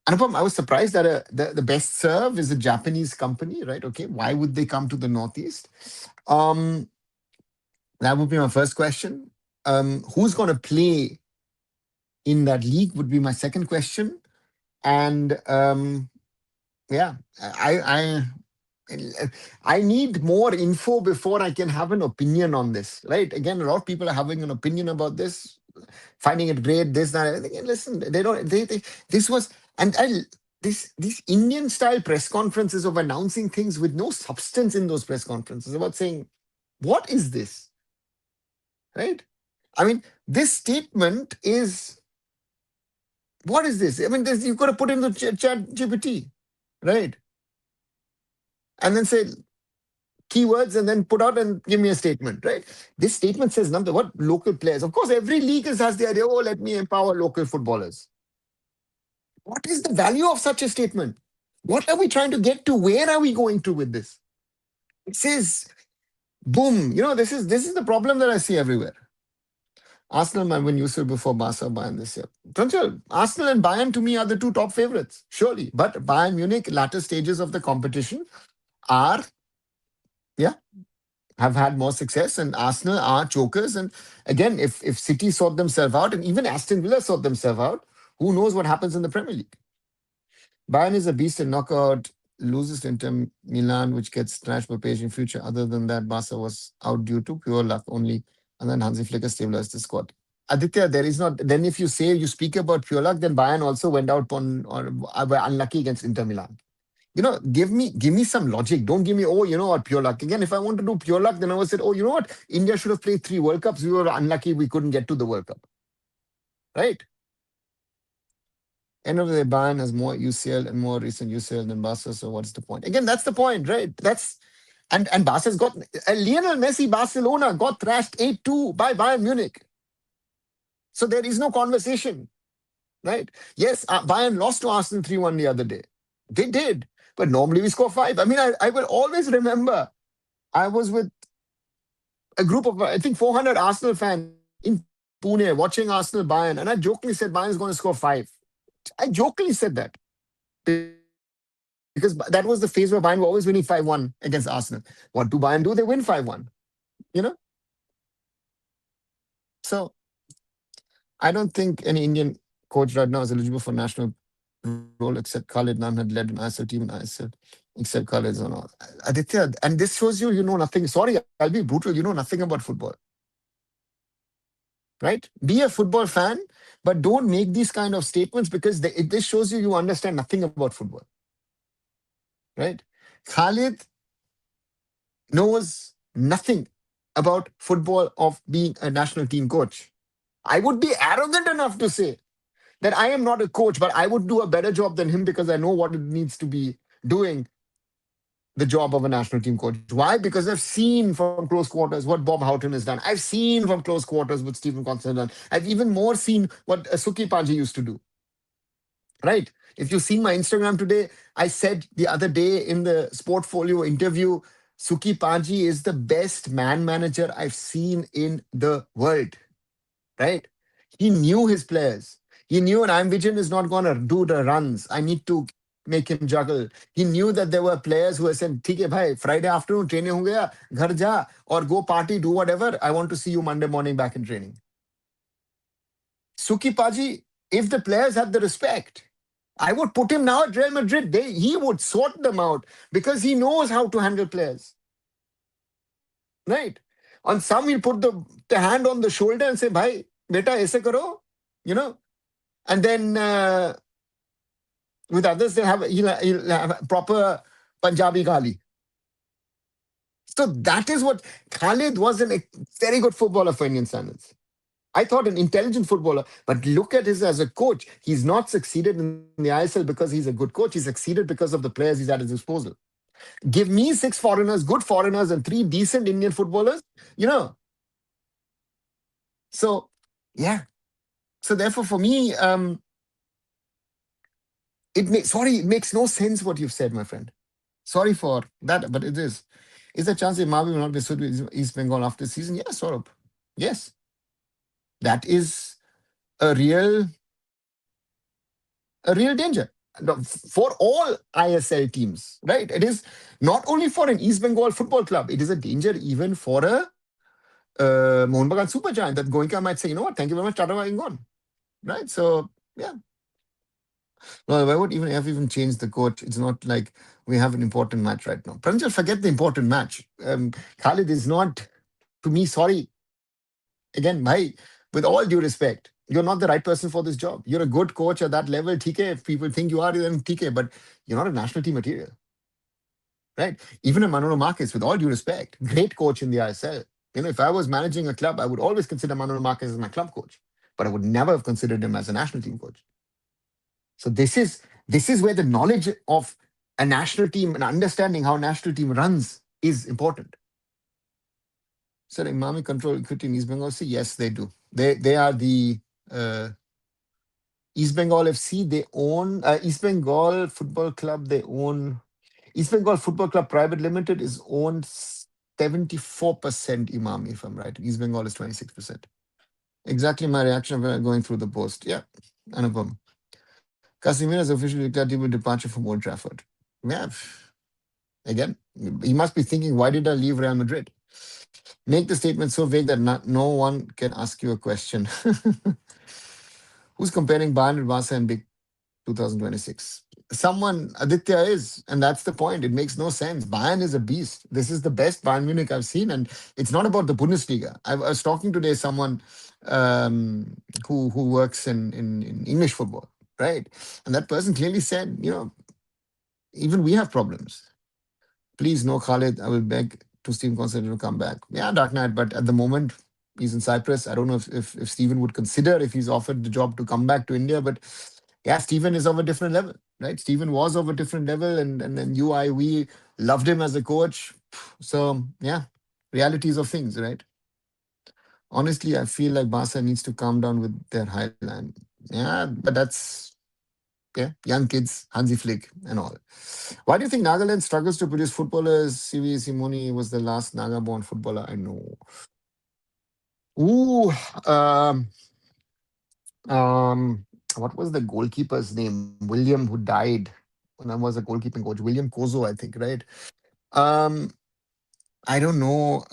Anupam, I was surprised that the Best Serve is a Japanese company, right? Okay, why would they come to the Northeast? Um, that would be my first question. Who's going to play in that league would be my second question. And yeah, I need more info before I can have an opinion on this, right? Again, a lot of people are having an opinion about this, finding it great, this, that. Again, listen, they don't. They this was and I these Indian style press conferences of announcing things with no substance in those press conferences about saying, what is this, right? I mean, this statement is what is this? I mean, this you've got to put in the chat GPT, right? And then say keywords and then put out and give me a statement, right? This statement says nothing. What local players? Of course, every league has the idea, oh, let me empower local footballers. What is the value of such a statement? What are we trying to get to? Where are we going to with this? It says, boom. This is the problem that I see everywhere. Arsenal might win UCL before Barca Bayern this year. Pranchal, Arsenal and Bayern to me are the two top favorites, surely. But Bayern Munich, latter stages of the competition, are, yeah, have had more success, and Arsenal are chokers. And again, if City sort themselves out, and even Aston Villa sort themselves out, who knows what happens in the Premier League? Bayern is a beast in knockout, loses to Inter Milan, which gets trashed by page in future. Other than that, Barca was out due to pure luck only, and then Hansi Flick has stabilized the squad. Aditya, there is not. Then if you say you speak about pure luck, then Bayern also went out on or were unlucky against Inter Milan. Give me some logic. Don't give me, oh, what, pure luck. Again, if I want to do pure luck, then I would say, oh, you know what? India should have played 3 World Cups. We were unlucky we couldn't get to the World Cup. Right? End of the day, Bayern has more UCL and more recent UCL than Barca. So what's the point? Again, that's the point, right? And Barca's got Lionel Messi, Barcelona got thrashed 8-2 by Bayern Munich. So there is no conversation, right? Yes, Bayern lost to Arsenal 3-1 the other day. They did. But normally we score 5. I mean, I will always remember I was with a group of, I think, 400 Arsenal fans in Pune watching Arsenal Bayern, and I jokingly said Bayern is going to score 5. I jokingly said that because that was the phase where Bayern were always winning 5-1 against Arsenal. What do Bayern do? They win 5-1. You know? So I don't think any Indian coach right now is eligible for national role except Khalid. None had led an ISL team in ISL except Khalid. No. Aditya, and this shows you know nothing. Sorry, I'll be brutal. You know nothing about football. right? Be a football fan, but don't make these kind of statements because this shows you understand nothing about football, right? Khalid knows nothing about football of being a national team coach. I would be arrogant enough to say that I am not a coach, but I would do a better job than him because I know what it needs to be doing the job of a national team coach. Why? Because I've seen from close quarters what Bob Houghton has done. I've seen from close quarters what Stephen Constant has done. I've even more seen what Suki Paji used to do. Right? If you've seen my Instagram today, I said the other day in the Sportfolio interview, Suki Paji is the best man manager I've seen in the world. Right? He knew his players. He knew an I'm Vision is not going to do the runs. I need to make him juggle. He knew that there were players who were saying, "ठीक है भाई, Friday afternoon training हो गया, घर जा or go party, do whatever. I want to see you Monday morning back in training." Suki Paji, if the players had the respect, I would put him now at Real Madrid. He would sort them out because he knows how to handle players. Right? On some, he'll put the hand on the shoulder and say, "Bhai, beta, aise karo," you know. And then with others, he'll have proper Punjabi Gali. So that is what Khalid was a very good footballer for Indian standards. I thought an intelligent footballer, but look at his as a coach. He's not succeeded in the ISL because he's a good coach. He succeeded because of the players he's at his disposal. Give me six foreigners, good foreigners, and three decent Indian footballers, you know. So, yeah. So therefore, for me, it makes no sense what you've said, my friend. Sorry for that, but it is. Is there a chance that Mavi will not be suited with East Bengal after the season? Yes, Saurabh. Yes. That is a real danger. No, for all ISL teams, right? It is not only for an East Bengal football club, it is a danger even for a Mohun Bagan super giant that Goenka might say, you know what, thank you very much, Tata, I'm gone. Right? So, yeah. No, I would even have even changed the coach. It's not like we have an important match right now. Pranjal, forget the important match. Khalid is not, to me, sorry. Again, bhai, with all due respect, you're not the right person for this job. You're a good coach at that level, TK. If people think you are, then TK, but you're not a national team material, right? Even a Manolo Marquez, with all due respect, great coach in the ISL. If I was managing a club, I would always consider Manolo Marquez as my club coach, but I would never have considered him as a national team coach. So this is where the knowledge of a national team and understanding how a national team runs is important. So Imami control equity in East Bengal. Yes, they do. They are the uh, East Bengal FC. They own East Bengal Football Club. They own East Bengal Football Club Private Limited is owned 74% Imami, if I'm right. East Bengal is 26%. Exactly my reaction when going through the post. Yeah, Anupam. Casemiro has officially declared his departure from Old Trafford. Yeah, again, he must be thinking, why did I leave Real Madrid? Make the statement so vague that no one can ask you a question. Who's comparing Bayern with Barca in Big 2026? Someone, Aditya is, and that's the point. It makes no sense. Bayern is a beast. This is the best Bayern Munich I've seen, and it's not about the Bundesliga. I was talking today someone who works in English football, right? And that person clearly said, even we have problems. Please, no Khalid. I will beg to Stephen Constantine to come back. Yeah, Dark Knight, but at the moment, he's in Cyprus. I don't know if Stephen would consider if he's offered the job to come back to India, but yeah, Stephen is of a different level, right? Stephen was of a different level, and then we loved him as a coach. So yeah, realities of things, right? Honestly, I feel like Barca needs to calm down with their highline. Yeah, but that's young kids, Hansi Flick and all. Why do you think Nagaland struggles to produce footballers? CV Simoni was the last Naga-born footballer I know. Ooh, um, what was the goalkeeper's name? William, who died when I was a goalkeeping coach. William Kozo, I think, right? Um, I don't know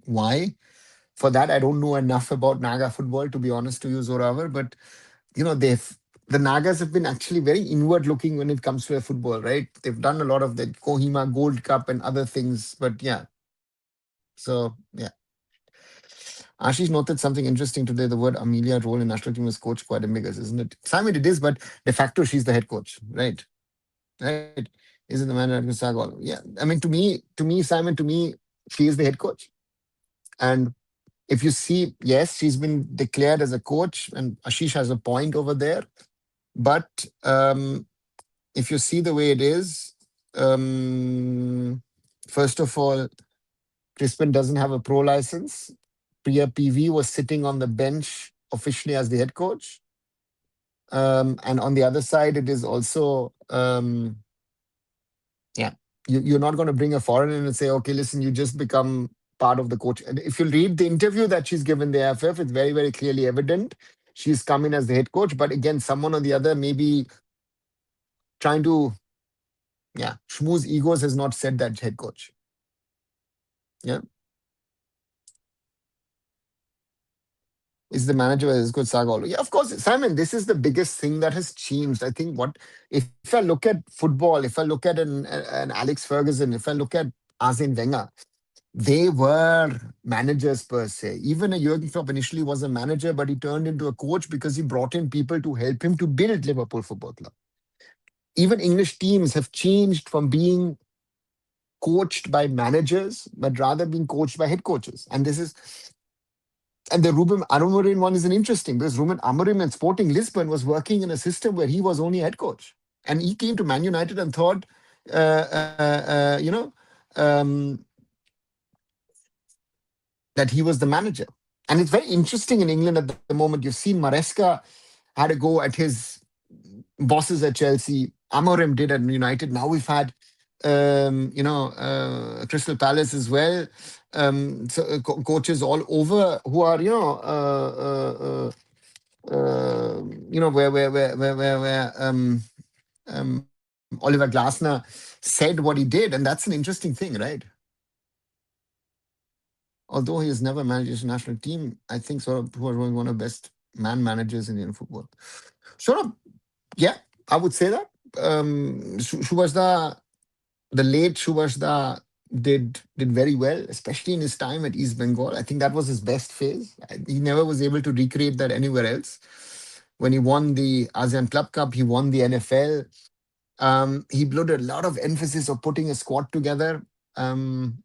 why. For that, I don't know enough about Naga football, to be honest to you, Zoravar. But the Nagas have been actually very inward looking when it comes to their football, right? They've done a lot of the Kohima Gold Cup and other things, but yeah. So yeah. Ashish noted something interesting today. The word Amelia role in national team is coach quite ambiguous, isn't it? Simon, it is, but de facto she's the head coach, right? Right? Isn't the man at Sagol? Yeah. I mean, Simon, to me, she is the head coach. And if you see, yes, she's been declared as a coach, and Ashish has a point over there. But if you see the way it is, um, first of all, Crispin doesn't have a pro license. Priya PV was sitting on the bench officially as the head coach. And on the other side, it is also, yeah, you're not going to bring a foreigner in and say, okay, listen, you just become part of the coach. And if you read the interview that she's given the AIFF, it's very, very clearly evident she's come in as the head coach. But again, someone on the other maybe trying to, yeah, schmooze egos has not said that head coach. Yeah. Is the manager as good Sagalo? Yeah, of course, Simon. This is the biggest thing that has changed. I think what if I look at football, if I look at an Alex Ferguson, if I look at Arsene Wenger, they were managers per se. Even a Jurgen Klopp initially was a manager, but he turned into a coach because he brought in people to help him to build Liverpool Football Club. Even English teams have changed from being coached by managers, but rather being coached by head coaches. And the Ruben Amorim one is an interesting because Ruben Amorim and Sporting Lisbon was working in a system where he was only head coach, and he came to Man United and thought, uh, you know, um, that he was the manager. And it's very interesting in England at the moment. You've seen Maresca had a go at his bosses at Chelsea. Amorim did at United. Now we've had, Crystal Palace as well. Coaches all over who are, where Oliver Glasner said what he did, and that's an interesting thing, right? Although he has never managed a national team, I think sort of who are one of the best man managers in Indian football. Sort of, yeah, I would say that. Shubhashda, the late Shubhashda did very well, especially in his time at East Bengal. I think that was his best phase. He never was able to recreate that anywhere else. When he won the ASEAN Club Cup, he won the NFL. He put a lot of emphasis of putting a squad together. And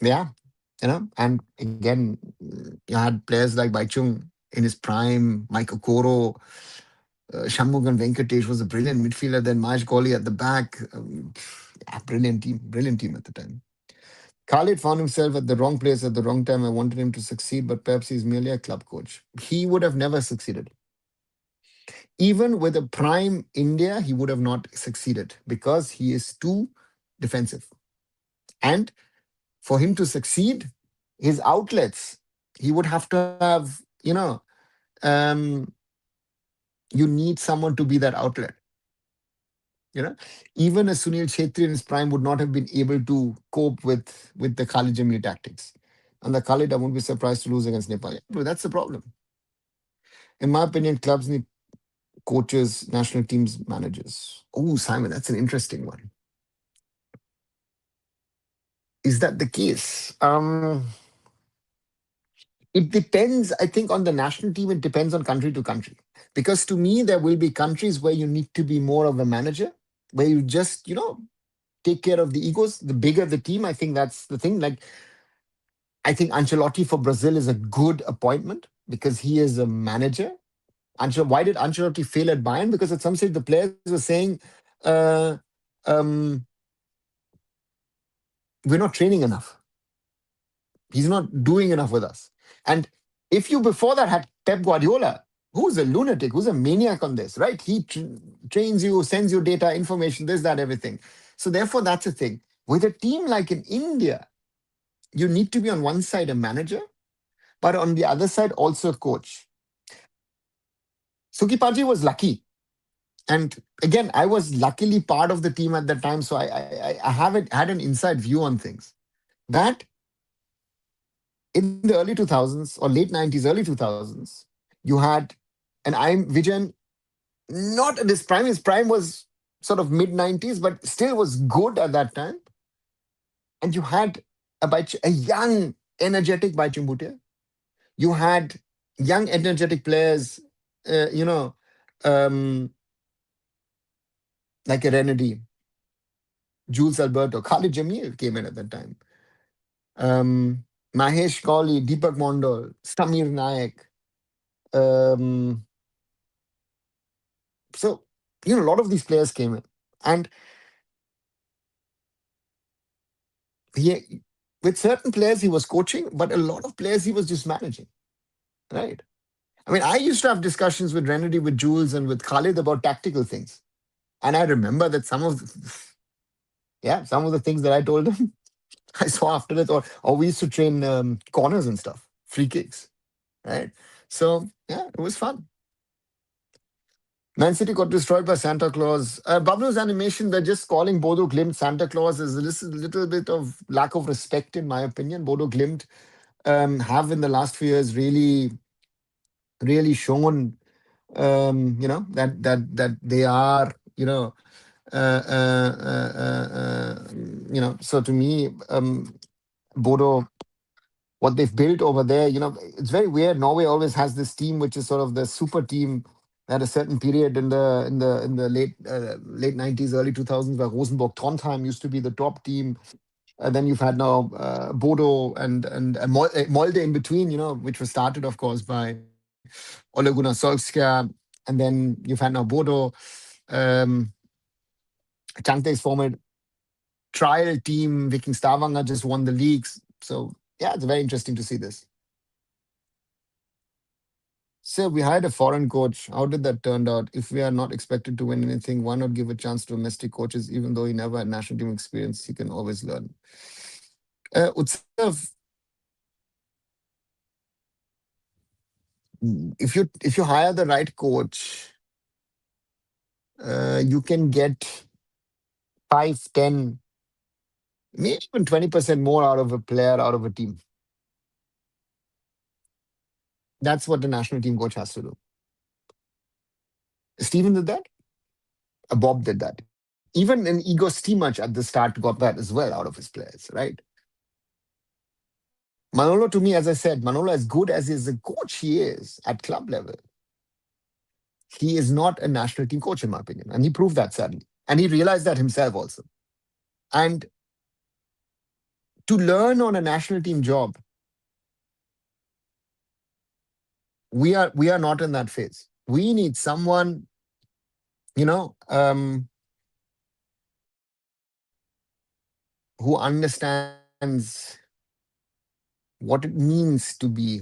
yeah, and again, you had players like Baichung in his prime, Mike Okoro, Shanmugan Venkatesh was a brilliant midfielder. Then Mahesh Kohli at the back. Yeah, brilliant team at the time. Khalid found himself at the wrong place at the wrong time. I wanted him to succeed, but perhaps he's merely a club coach. He would have never succeeded. Even with a prime India, he would have not succeeded because he is too defensive. And for him to succeed, his outlets, he would have to have, um, you need someone to be that outlet. You know, even a Sunil Chhetri in his prime would not have been able to cope with the Khalid Jamili tactics. And the Khalid, I won't be surprised to lose against Nepal. But that's the problem. In my opinion, clubs need coaches, national teams, managers. Oh, Simon, that's an interesting one. Is that the case? It depends, I think, on the national team. It depends on country to country. Because to me, there will be countries where you need to be more of a manager, where you just, take care of the egos. The bigger the team, I think that's the thing. Like, I think Ancelotti for Brazil is a good appointment because he is a manager. Why did Ancelotti fail at Bayern? Because at some stage the players were saying, uh, um, we're not training enough. He's not doing enough with us. And if you before that had Pep Guardiola, who's a lunatic, who's a maniac on this, right? He trains you, sends you data, information, this, that, everything. So therefore, that's a thing. With a team like in India, you need to be on one side a manager, but on the other side also a coach. Suki Paji was lucky. And again, I was luckily part of the team at that time, so I haven't had an inside view on things. That in the early 2000s or late 90s, early 2000s, you had an I'm Vijayan, not at his prime. His prime was sort of mid 90s, but still was good at that time. And you had a young, energetic Baichung Bhutia. You had young, energetic players, uh, you know, um, like a Renedy, Jules Alberto, Khalid Jamil came in at that time. Um, Mahesh Kohli, Deepak Mondal, Samir Nayak. Um, so, a lot of these players came in. And he, with certain players, he was coaching, but a lot of players he was just managing, right? I mean, I used to have discussions with Renedy, with Jules, and with Khalid about tactical things. And I remember that some of the things that I told him, I saw after that, or we used to train corners and stuff, free kicks, right? So, yeah, it was fun. Man City got destroyed by Santa Claus. Bablu's animation, they're just calling Bodo Glimt Santa Claus is a little bit of lack of respect, in my opinion. Bodo Glimt have in the last few years really shown, that they are, uh, uh, uh, uh, so to me, Bodo, what they've built over there, it's very weird. Norway always has this team, which is sort of the super team at a certain period in the late 90s, early 2000s, where Rosenborg Trondheim used to be the top team. Then you've had now Bodo and Molde in between, which was started, of course, by Ole Gunnar Solskjaer. And then you've had now Bodo. Um, Changte's former trial team, Viking Stavanger, just won the leagues. So, yeah, it's very interesting to see this. So we hired a foreign coach. How did that turn out? If we are not expected to win anything, why not give a chance to domestic coaches? Even though he never had national team experience, he can always learn. Utsav, if you hire the right coach, you can get 5, 10, maybe even 20% more out of a player, out of a team. That's what the national team coach has to do. Steven did that. Bob did that. Even an Igor Stimac at the start got that as well out of his players, right? Manolo, to me, as I said, Manolo, as good as is a coach he is at club level, he is not a national team coach, in my opinion. And he proved that sadly. And he realized that himself also. And to learn on a national team job, we are not in that phase. We need someone, you know, um, who understands what it means to be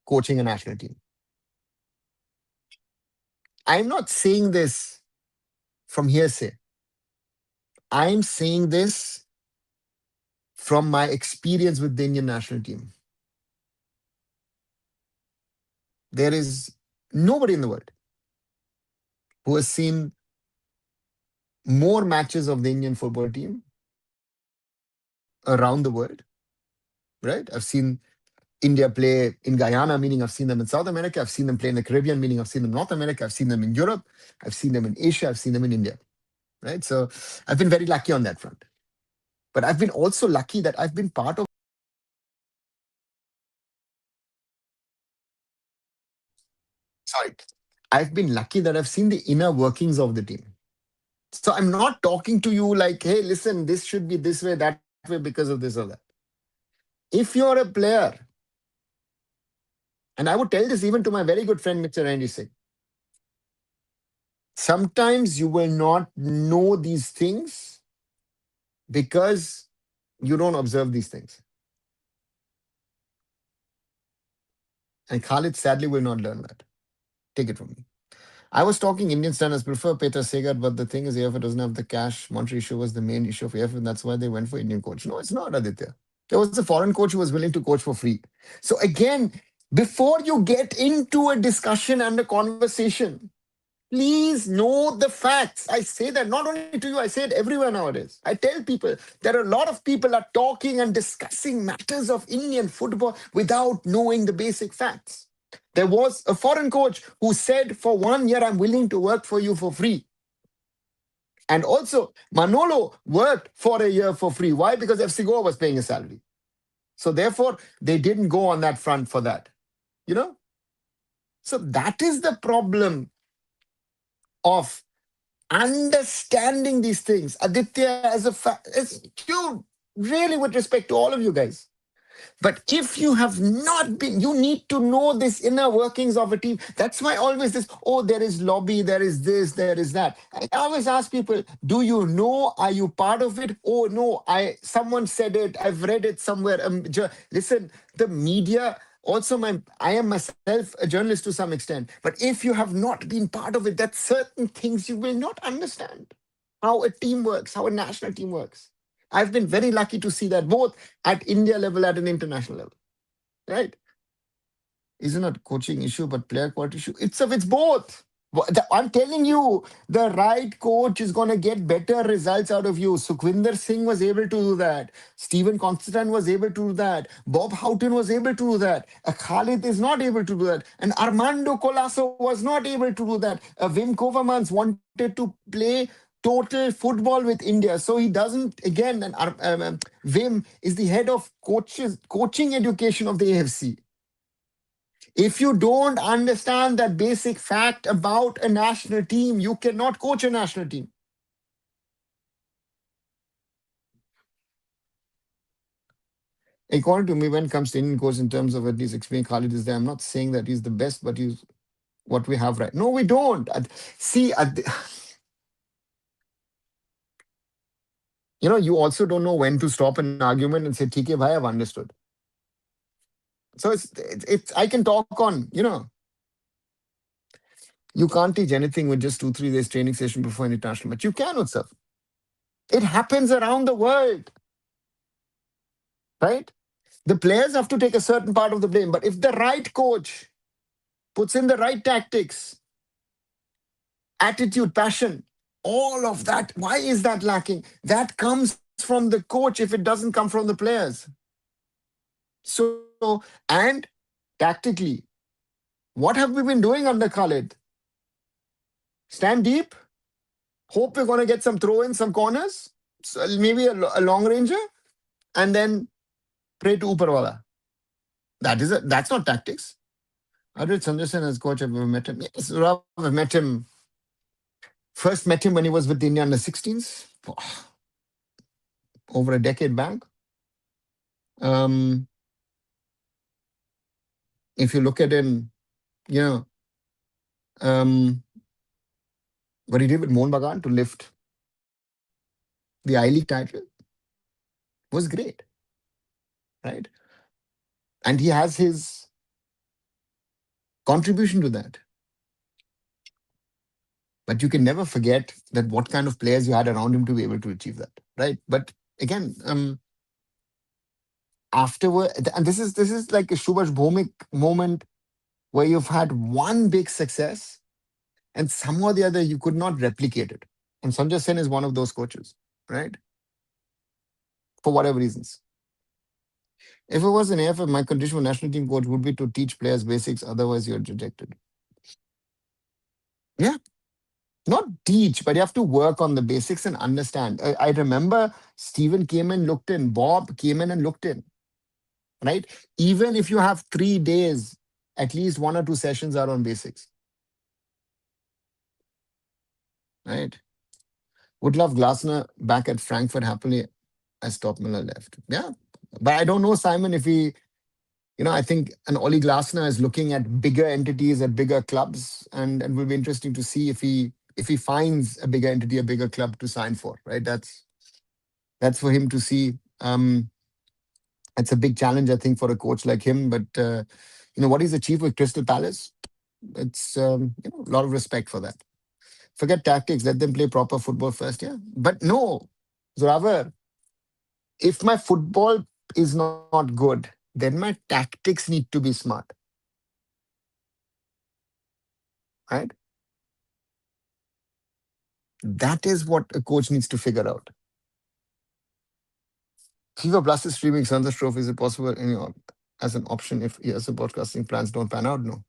coaching a national team. I'm not saying this from hearsay. I'm saying this from my experience with the Indian national team. There is nobody in the world who has seen more matches of the Indian football team around the world, right? I've seen India play in Guyana, meaning I've seen them in South America. I've seen them play in the Caribbean, meaning I've seen them in North America. I've seen them in Europe. I've seen them in Asia. I've seen them in India, right? So I've been very lucky on that front. But I've been also lucky that I've been part of, sorry, I've been lucky that I've seen the inner workings of the team. So I'm not talking to you like, hey, listen, this should be this way, that way because of this or that. If you're a player, and I would tell this even to my very good friend, Mr. Randy Singh, sometimes you will not know these things because you don't observe these things. And Khalid sadly will not learn that. Take it from me. I was talking Indian standards prefer Peter Sagat, but the thing is, AIFF doesn't have the cash. Monetary issue was the main issue of AIFF, and that's why they went for Indian coach. No, it's not, Aditya. There was a foreign coach who was willing to coach for free. So again, before you get into a discussion and a conversation, please know the facts. I say that not only to you, I say it everywhere nowadays. I tell people there are a lot of people are talking and discussing matters of Indian football without knowing the basic facts. There was a foreign coach who said, for 1 year, I'm willing to work for you for free. And also, Manolo worked for a year for free. Why? Because FC Goa was paying his salary. So therefore, they didn't go on that front for that. You know? So that is the problem of understanding these things. Aditya, as a it's you really with respect to all of you guys. But if you have not been, you need to know this inner workings of a team. That's why always this, oh, there is lobby, there is this, there is that. I always ask people, do you know? Are you part of it? Oh no, someone said it, I've read it somewhere. Listen, the media, also I am myself a journalist to some extent. But if you have not been part of it, that's certain things you will not understand. How a team works, how a national team works. I've been very lucky to see that both at India level, at an international level, right? Isn't a coaching issue, but player quality issue. It's both. I'm telling you, the right coach is going to get better results out of you. Sukhwinder Singh was able to do that. Stephen Constantine was able to do that. Bob Houghton was able to do that. Khalid is not able to do that. And Armando Colasso was not able to do that. Wim Kovermans wanted to play total football with India. So he doesn't, again, and Wim is the head of coaching education of the AFC. If you don't understand that basic fact about a national team, you cannot coach a national team. According to me, when it comes to Indian coach in terms of at least explaining Khalid is there, I'm not saying that he's the best, but he's what we have right. No, we don't. See, you also don't know when to stop an argument and say, "TK, bhai, I've understood." So I can talk on, you can't teach anything with just 2-3 days training session before an international match. You can, Utsav. It happens around the world, right? The players have to take a certain part of the blame. But if the right coach puts in the right tactics, attitude, passion, all of that, why is that lacking? That comes from the coach if it doesn't come from the players. So, and tactically, what have we been doing under Khalid? Stand deep, hope we're going to get some throw in, some corners, so maybe a long ranger, and then pray to Uparwala. That's not tactics. How did Sanjay Sen as coach? I've ever met him. Yes, Rav, I've met him. First met him when he was with the India under 16s, over a decade back. Um, if you look at him, you know, um, what he did with Mohun Bagan to lift the I League title was great, right? And he has his contribution to that. But you can never forget that what kind of players you had around him to be able to achieve that, right? But again, afterward, and this is like a Subhash Bhomik moment where you've had one big success and somehow or the other you could not replicate it. And Sanjay Sen is one of those coaches, right? For whatever reasons. If it was an AFF, my condition for national team coach would be to teach players basics, otherwise you're rejected. Yeah, not teach, but you have to work on the basics and understand. I remember Stephen came and looked in, Bob came in and looked in, right? Even if you have 3 days, at least 1 or 2 sessions are on basics, right? Would love Glasner back at Frankfurt happily as Top Miller left. Yeah. But I don't know, Simon, if I think an Ollie Glasner is looking at bigger entities at bigger clubs, and will be interesting to see if he finds a bigger entity, a bigger club to sign for, right? That's for him to see. It's a big challenge, I think, for a coach like him. But what he's achieved with Crystal Palace, it's a lot of respect for that. Forget tactics, let them play proper football first, yeah. But no, Zoravar, if my football is not good, then my tactics need to be smart, right? That is what a coach needs to figure out. FIFA Plus is streaming Santosh Trophy. Is it possible as an option if ESL broadcasting plans don't pan out? No.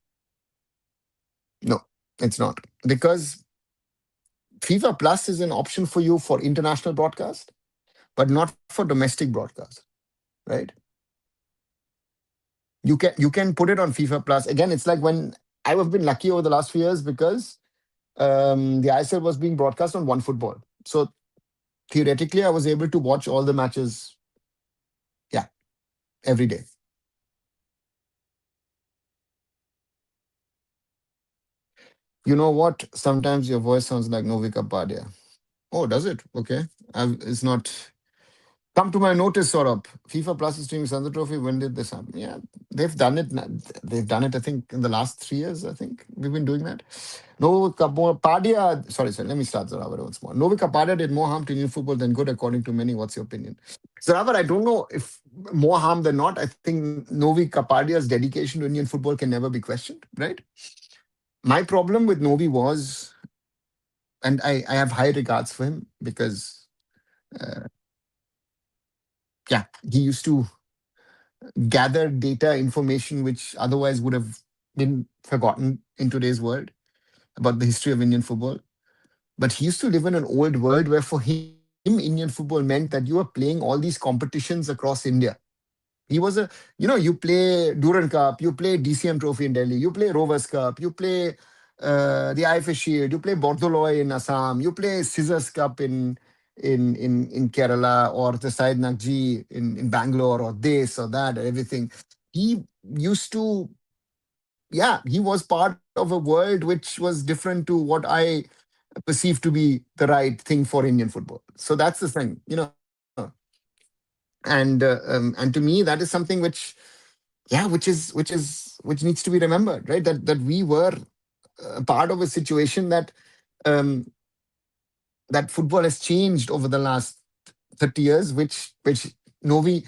No, it's not. Because FIFA Plus is an option for you for international broadcast, but not for domestic broadcast, right? You can put it on FIFA Plus. Again, it's like when I have been lucky over the last few years because the ISL was being broadcast on One Football. So theoretically, I was able to watch all the matches, yeah, every day. You know what? Sometimes your voice sounds like Novi Kapadia. Oh, does it? Okay. It's not come to my notice, sort of. FIFA Plus is streaming Santa Trophy. When did this happen? Yeah, they've done it. They've done it, I think, in the last 3 years. I think we've been doing that. Novi Kapadia, sorry, let me start Zoravar once more. Novi Kapadia did more harm to Indian football than good, according to many. What's your opinion? Zoravar, I don't know if more harm than not. I think Novi Kapadia's dedication to Indian football can never be questioned, right? My problem with Novi was, and I have high regards for him because, uh, yeah, he used to gather data information which otherwise would have been forgotten in today's world about the history of Indian football. But he used to live in an old world where for him, Indian football meant that you were playing all these competitions across India. He was you play Duran Cup, you play DCM Trophy in Delhi, you play Rovers Cup, you play the IFF Shield, you play Bordoloi in Assam, you play Scissors Cup in Kerala, or the Syed Naqji in Bangalore, or this or that, or everything. He used to, yeah, he was part of a world which was different to what I perceive to be the right thing for Indian football. So that's the thing. And to me, that is something which, yeah, which needs to be remembered, right? That we were part of a situation um, that football has changed over the last 30 years, which Novi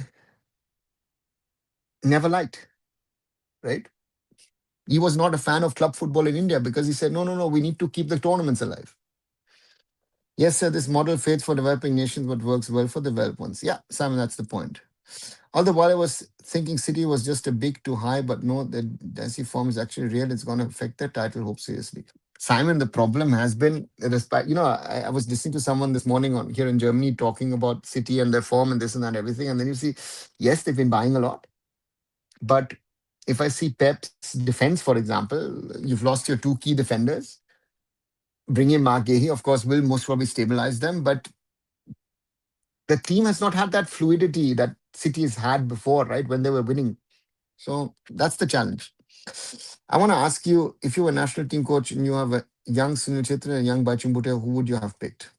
never liked, right? He was not a fan of club football in India because he said, no, we need to keep the tournaments alive. Yes, sir, this model fades for developing nations but works well for developed ones. Yeah, Simon, that's the point. All the while I was thinking City was just a big too high, but no, the Dynasty form is actually real. It's going to affect their title hope seriously. Simon, the problem has been respect. I was listening to someone this morning on here in Germany talking about City and their form and this and that, everything. And then you see, yes, they've been buying a lot. But if I see Pep's defense, for example, you've lost your two key defenders. Bring in Mark Gahey, of course, will most probably stabilize them. But the team has not had that fluidity that City has had before, right? When they were winning. So that's the challenge. I want to ask you, if you were a national team coach and you have a young Sunil Chhetri and a young Baichung Bhutia, who would you have picked?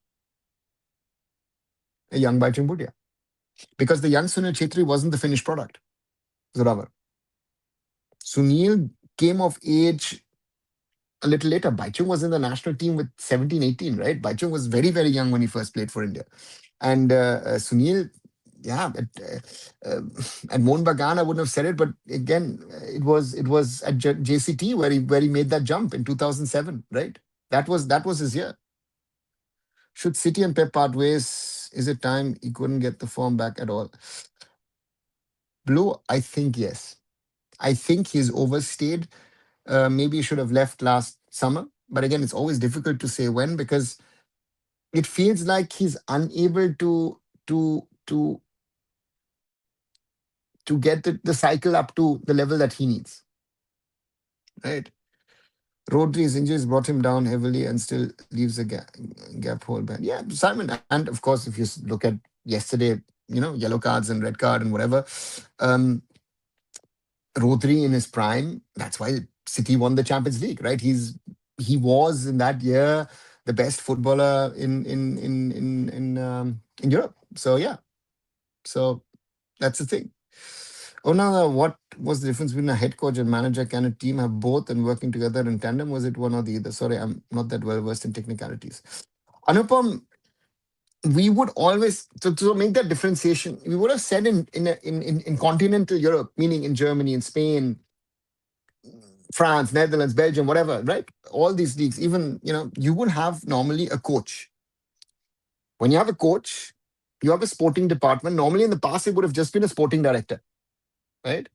A young Baichung Bhutia. Because the young Sunil Chhetri wasn't the finished product, Zoravar. Sunil came of age a little later. Baichung was in the national team with 17, 18, right? Baichung was very, very young when he first played for India. And Sunil, yeah, at Mohun Bagan, I wouldn't have said it, but again, it was at JCT where he made that jump in 2007, right? That was his year. Should City and Pep part ways? Is it time he couldn't get the form back at all? Blue, I think yes. I think he's overstayed. Maybe he should have left last summer. But again, it's always difficult to say when because it feels like he's unable to to to get the cycle up to the level that he needs. Right. Rodri's injuries brought him down heavily and still leaves a gap hole behind. Yeah, Simon. And of course, if you look at yesterday, yellow cards and red card and whatever, um, Rodri in his prime, that's why City won the Champions League, right? He was in that year the best footballer in Europe. So yeah, so that's the thing. Oh no, what was the difference between a head coach and manager? Can a team have both and working together in tandem? Was it one or the other? Sorry, I'm not that well versed in technicalities. Anupam, we would always to make that differentiation. We would have said in continental Europe, meaning in Germany, in Spain, France, Netherlands, Belgium, whatever, right? All these leagues, even you would have normally a coach. When you have a coach, you have a sporting department. Normally, in the past, it would have just been a sporting director, right?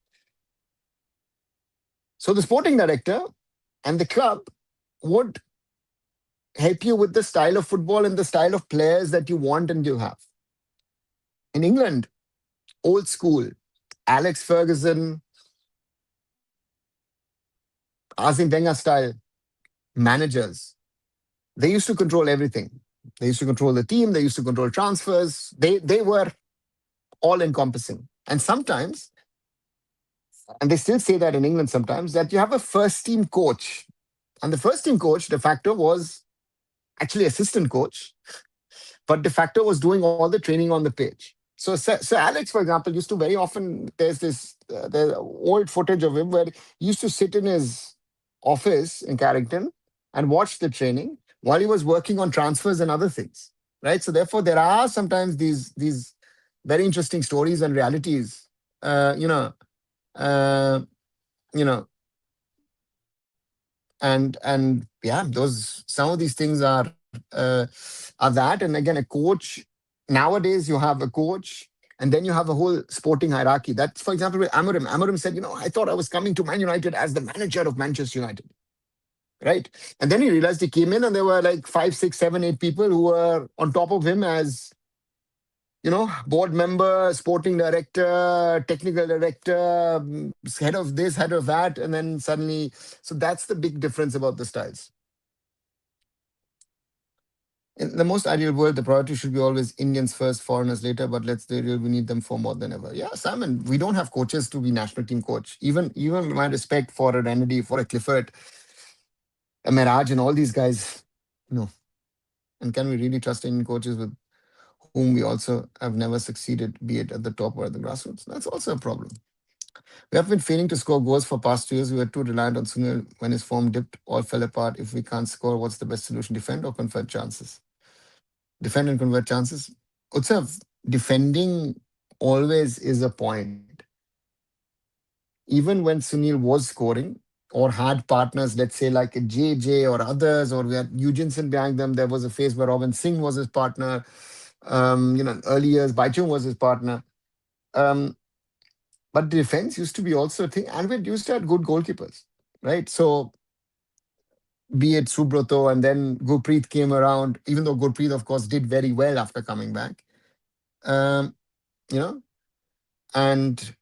So the sporting director and the club would help you with the style of football and the style of players that you want and you have. In England, old school, Alex Ferguson, Arsene Wenger style managers, they used to control everything. They used to control the team. They used to control transfers. They were all encompassing. And sometimes, and they still say that in England sometimes, that you have a first team coach. And the first team coach, de facto, was actually assistant coach, but de facto was doing all the training on the pitch. So Alex, for example, used to very often, there's old footage of him where he used to sit in his office in Carrington and watch the training while he was working on transfers and other things, right? So therefore, there are sometimes these very interesting stories and realities, uh, you know, uh, you know, and yeah, those some of these things are that. And again, a coach, nowadays you have a coach, and then you have a whole sporting hierarchy. That's, for example, with Amorim said, I thought I was coming to Man United as the manager of Manchester United, right? And then he realized he came in and there were like five, six, seven, eight people who were on top of him as, board member, sporting director, technical director, head of this, head of that. And then suddenly, so that's the big difference about the styles. In the most ideal world, the priority should be always Indians first, foreigners later. But let's be real, we need them for more than ever. Yeah, Simon, we don't have coaches to be national team coach. Even my respect for a Renedy, for a Clifford, a Miraj, and all these guys. No. And can we really trust Indian coaches with whom we also have never succeeded, be it at the top or at the grassroots? That's also a problem. We have been failing to score goals for past 2 years. We were too reliant on Sunil when his form dipped, all fell apart. If we can't score, what's the best solution? Defend or convert chances? Defend and convert chances. Utsav, defending always is a point. Even when Sunil was scoring or had partners, let's say like a JJ or others, or we had Eugenson behind them, there was a phase where Robin Singh was his partner. Early years, Baichung was his partner. Um, but defense used to be also a thing, and we used to have good goalkeepers, right? So be it Subroto, and then Gurpreet came around, even though Gurpreet, of course, did very well after coming back. Um, you know, and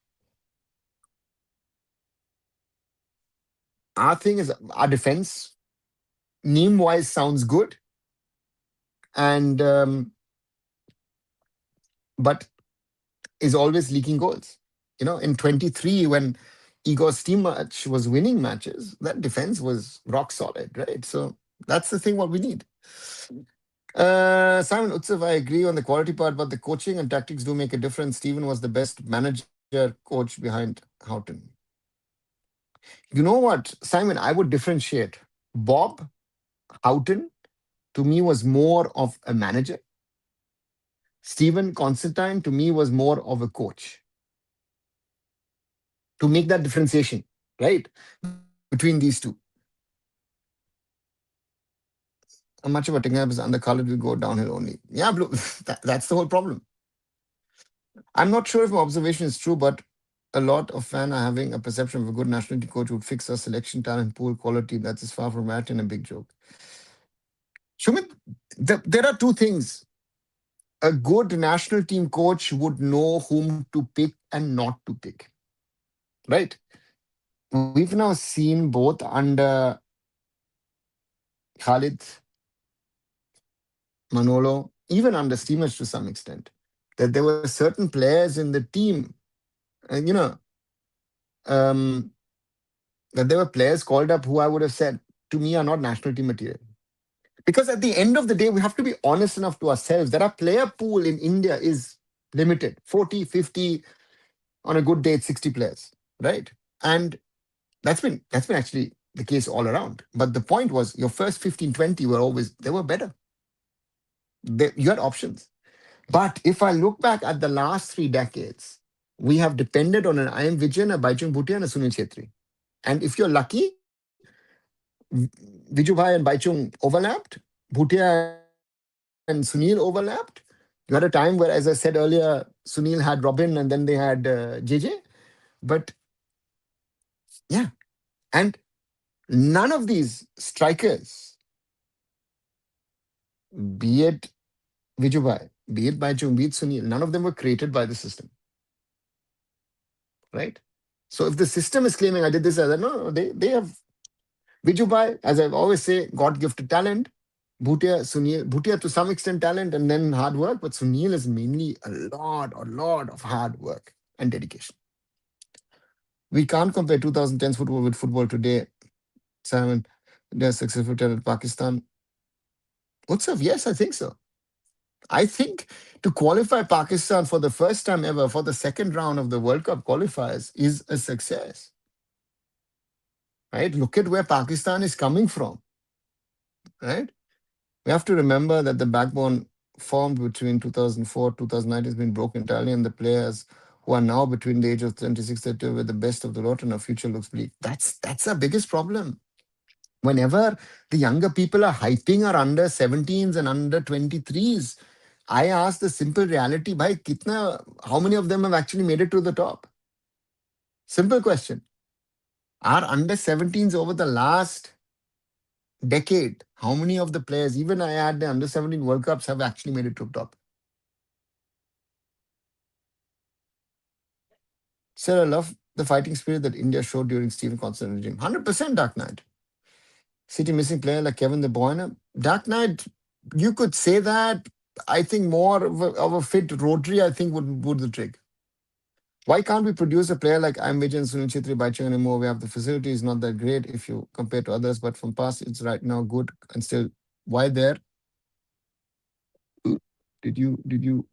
our thing is our defense, name wise, sounds good, and but is always leaking goals. In 23, when Igor's team match was winning matches, that defense was rock solid, right? So that's the thing what we need. Simon Utsav, I agree on the quality part, but the coaching and tactics do make a difference. Steven was the best manager coach behind Houghton. You know what, Simon? I would differentiate. Bob Houghton, to me, was more of a manager. Stephen Constantine, to me, was more of a coach. To make that differentiation, right, between these two. How much of a Tingham is undercolored will go downhill only. Yeah, Blue, that's the whole problem. I'm not sure if my observation is true, but a lot of fans are having a perception of a good nationality coach would fix our selection talent pool quality. That's as far from that and a big joke. Shumit, there are two things. A good national team coach would know whom to pick and not to pick, right? We've now seen both under Khalid, Manolo, even under Steamers to some extent, that there were certain players in the team, and um, that there were players called up who I would have said to me are not national team material. Because at the end of the day, we have to be honest enough to ourselves that our player pool in India is limited 40, 50, on a good day, it's 60 players, right? And that's been actually the case all around. But the point was your first 15, 20 were always, they were better. You had options. But if I look back at the last 3 decades, we have depended on an I am Vijayan, a Baichung Bhutia, and a Sunil Chetri. And if you're lucky, Vijubhai and Baichung overlapped, Bhutia and Sunil overlapped. You had a time where, as I said earlier, Sunil had Robin and then they had JJ. But yeah, and none of these strikers be it Vijubai, be it Baichung, be it Sunil, none of them were created by the system, right? So if the system is claiming I did this, no, they have Vijubai, as I always say, God gifted talent. Bhutia to some extent talent and then hard work, but Sunil is mainly a lot of hard work and dedication. We can't compare 2010s football with football today. Simon, their successful talent Pakistan. What's up? Yes, I think so. I think to qualify Pakistan for the first time ever for the second round of the World Cup qualifiers is a success, right? Look at where Pakistan is coming from, right? We have to remember that the backbone formed between 2004 2009 has been broken entirely, and the players who are now between the age of 26 32 were the best of the lot, and our future looks bleak. That's our biggest problem. Whenever the younger people are hyping our under 17s and under 23s, I ask the simple reality, bhai, how many of them have actually made it to the top? Simple question. Our under 17s over the last decade, how many of the players, even I had the under 17 World Cups, have actually made it to top? Sir, I love the fighting spirit that India showed during Stephen Constant regime. 100% Dark Knight. City missing player like Kevin De Bruyne. Dark Knight, you could say that. I think more of a fit Rodri, I think, would the trick. Why can't we produce a player like I'm Vijay and Sunil Chhetri by Chang anymore? We have the facilities, not that great if you compare to others, but from past, it's right now good and still. Why there? Did you?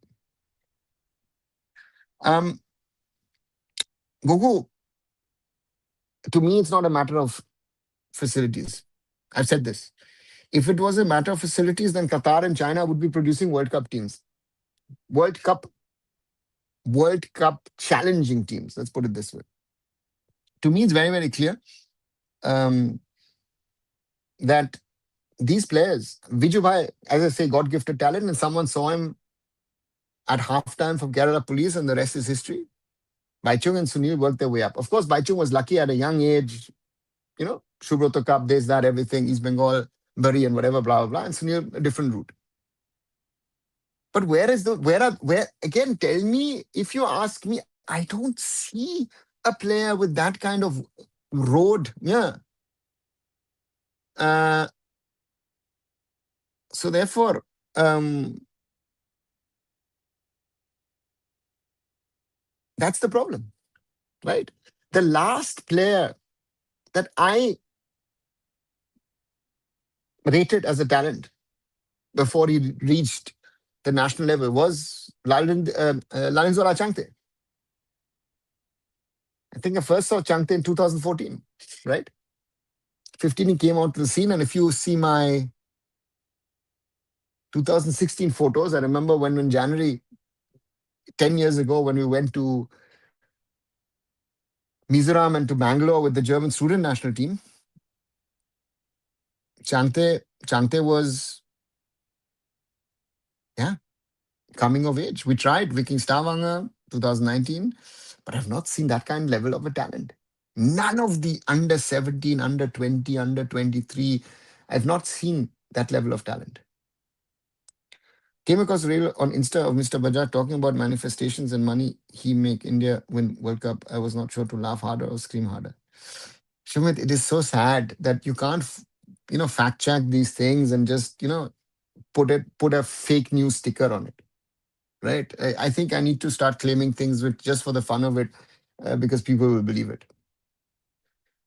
Um, Gogo, to me, it's not a matter of facilities. I've said this. If it was a matter of facilities, then Qatar and China would be producing World Cup teams. World Cup, World Cup challenging teams. Let's put it this way. To me, it's very, very clear um, that these players, Viju Bhai, as I say, God gifted talent, and someone saw him at halftime from Kerala Police, and the rest is history. Baichung and Sunil worked their way up. Of course, Baichung was lucky at a young age, Shubroto Cup, this, that, everything, East Bengal, Bari, and whatever, blah, blah, blah. And Sunil, a different route. But where again, tell me, if you ask me, I don't see a player with that kind of road. Yeah. Uh, so therefore, that's the problem, right? The last player that I rated as a talent before he reached the national level was Lalinzola Changte. I think I first saw Changte in 2014, right? 15, he came out to the scene. And if you see my 2016 photos, I remember when in January, 10 years ago, when we went to Mizoram and to Bangalore with the German student national team, Changte was, yeah, coming of age. We tried Viking Stavanger 2019, but I've not seen that kind of level of a talent. None of the under 17, under 20, under 23, I've not seen that level of talent. Came across a reel on Insta of Mr. Bajaj talking about manifestations and money he make India win World Cup. I was not sure to laugh harder or scream harder. Shumit, it is so sad that you can't, fact check these things and just, put a fake news sticker on it, right? I think I need to start claiming things with just for the fun of it, because people will believe it.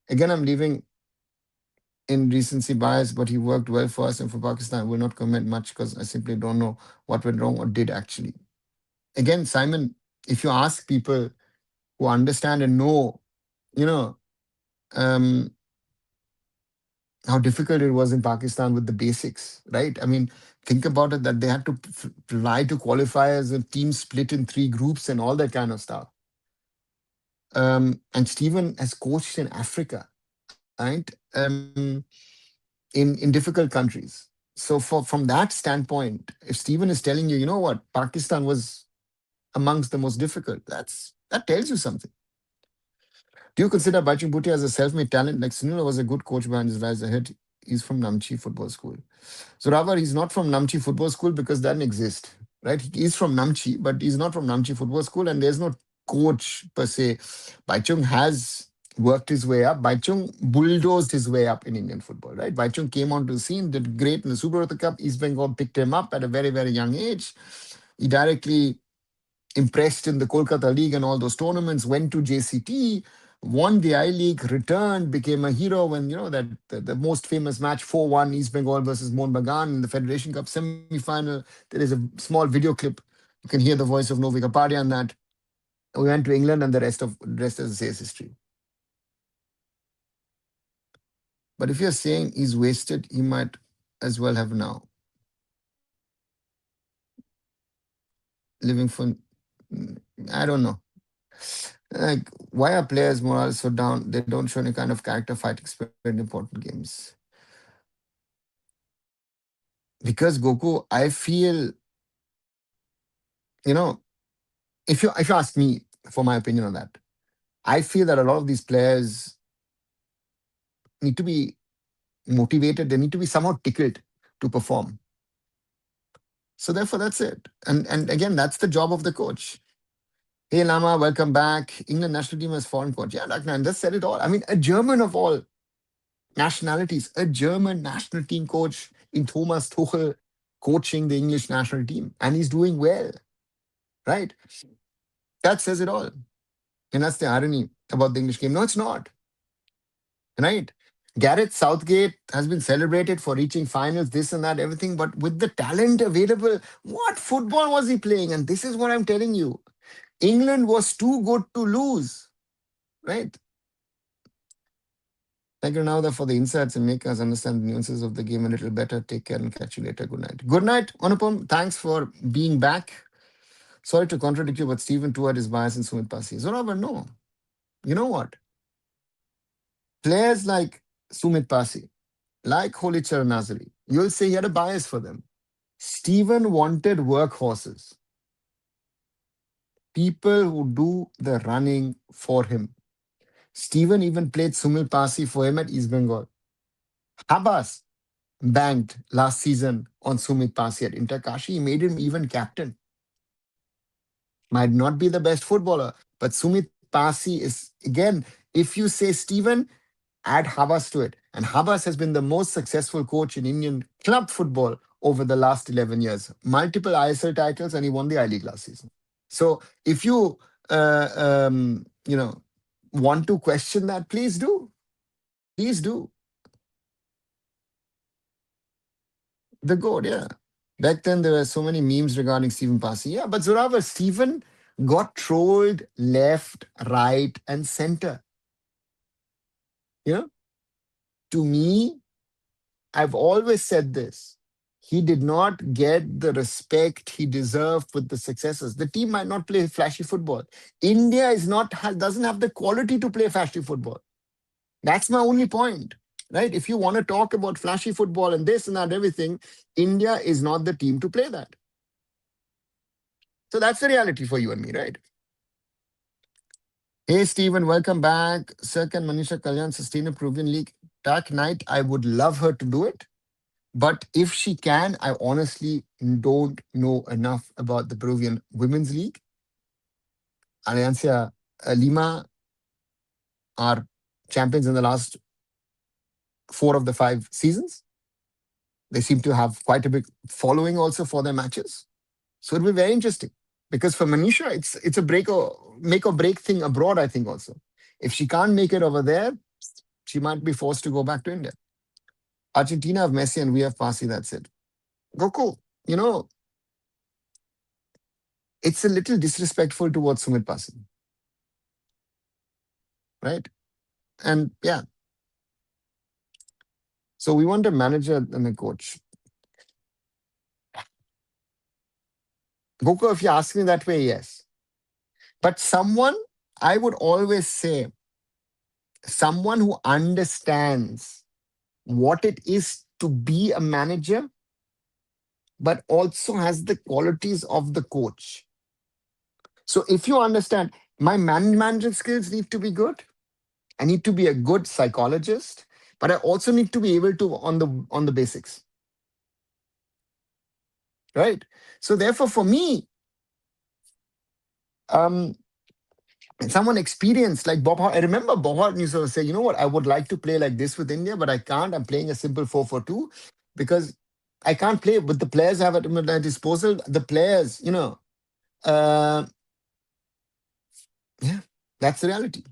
Again, I'm leaving in recency bias, but he worked well for us and for Pakistan. I will not comment much because I simply don't know what went wrong or did actually. Again, Simon, if you ask people who understand and know, you know, um, how difficult it was in Pakistan with the basics, right? I mean, think about it that they had to fly to qualifiers and teams split in three groups and all that kind of stuff. And Stephen has coached in Africa, right? In difficult countries. So from that standpoint, if Stephen is telling you, you know what, Pakistan was amongst the most difficult, that tells you something. Do you consider Baichung Bhutia as a self-made talent? Like Sunil was a good coach behind his rise ahead. He's from Namchi Football School. So Ravar, he's not from Namchi Football School because that doesn't exist, right? He is from Namchi, but he's not from Namchi Football School, and there's no coach per se. Baichung has worked his way up. Baichung bulldozed his way up in Indian football, right? Baichung came onto the scene, did great in the Super Rota Cup. East Bengal picked him up at a very, very young age. He directly impressed in the Kolkata League and all those tournaments, went to JCT, won the I League, returned, became a hero when, that the most famous match 4-1 East Bengal versus Mohun Bagan in the Federation Cup semi-final. There is a small video clip. You can hear the voice of Novi Kapadia on that. We went to England and the rest, as I say, is history. But if you're saying he's wasted, he might as well have now. Living for, I don't know. Like, why are players' morale so down? They don't show any kind of character fighting spirit in important games. Because Goku, I feel, you know, if you ask me for my opinion on that, I feel that a lot of these players need to be motivated. They need to be somehow tickled to perform. So therefore, that's it. And again, that's the job of the coach. Hey Lama, welcome back. England national team has foreign coach. Yeah, Laknan just said it all. I mean, a German of all nationalities, a German national team coach in Thomas Tuchel coaching the English national team, and he's doing well, right? That says it all. And that's the irony about the English game. No, it's not, right? Gareth Southgate has been celebrated for reaching finals, this and that, everything, but with the talent available, what football was he playing? And this is what I'm telling you. England was too good to lose, right? Thank you, Arunava, for the insights and make us understand the nuances of the game a little better. Take care and catch you later. Good night. Good night, Anupam. Thanks for being back. Sorry to contradict you, but Stephen too had his bias in Sumit Pasi. Zoraba, no. You know what? Players like Sumit Pasi, like Holy Charanazari, you'll say he had a bias for them. Stephen wanted workhorses, people who do the running for him. Stephen even played Sumit Pasi for him at East Bengal. Habas banked last season on Sumit Pasi at Inter Kashi. He made him even captain. Might not be the best footballer, but Sumit Pasi is, again, if you say Stephen, add Habas to it. And Habas has been the most successful coach in Indian club football over the last 11 years. Multiple ISL titles, and he won the I League last season. So if you, want to question that, please do. Please do. The goat, yeah. Back then, there were so many memes regarding Stephen Pasi. Yeah, but Zoravar, Stephen got trolled left, right, and center. You know, to me, I've always said this. He did not get the respect he deserved with the successes. The team might not play flashy football. India is not doesn't have the quality to play flashy football. That's my only point, right? If you want to talk about flashy football and this and that, everything, India is not the team to play that. So that's the reality for you and me, right? Hey, Stephen, welcome back. Sir, can Manisha Kalyan sustain a Peruvian league back night? I would love her to do it. But if she can, I honestly don't know enough about the Peruvian Women's League. Alianza Lima are champions in the last 4 of the 5 seasons. They seem to have quite a big following also for their matches. So it'll be very interesting. Because for Manisha, it's a make or break thing abroad, I think also. If she can't make it over there, she might be forced to go back to India. Argentina have Messi and we have Pasi, that's it. Goku, it's a little disrespectful towards Sumit Pasi. Right? And yeah. So we want a manager and a coach. Goku, if you ask me that way, yes. But someone, I would always say, someone who understands what it is to be a manager, but also has the qualities of the coach. So if you understand, my management skills need to be good. I need to be a good psychologist, but I also need to be able to on the basics, right? So therefore, for me, um, someone experienced like Bob Hart, I remember Bob Hart used to say, you know what, I would like to play like this with India, but I can't. I'm playing a simple 4-4-2 because I can't play with the players I have at my disposal. The players, uh, yeah, that's the reality.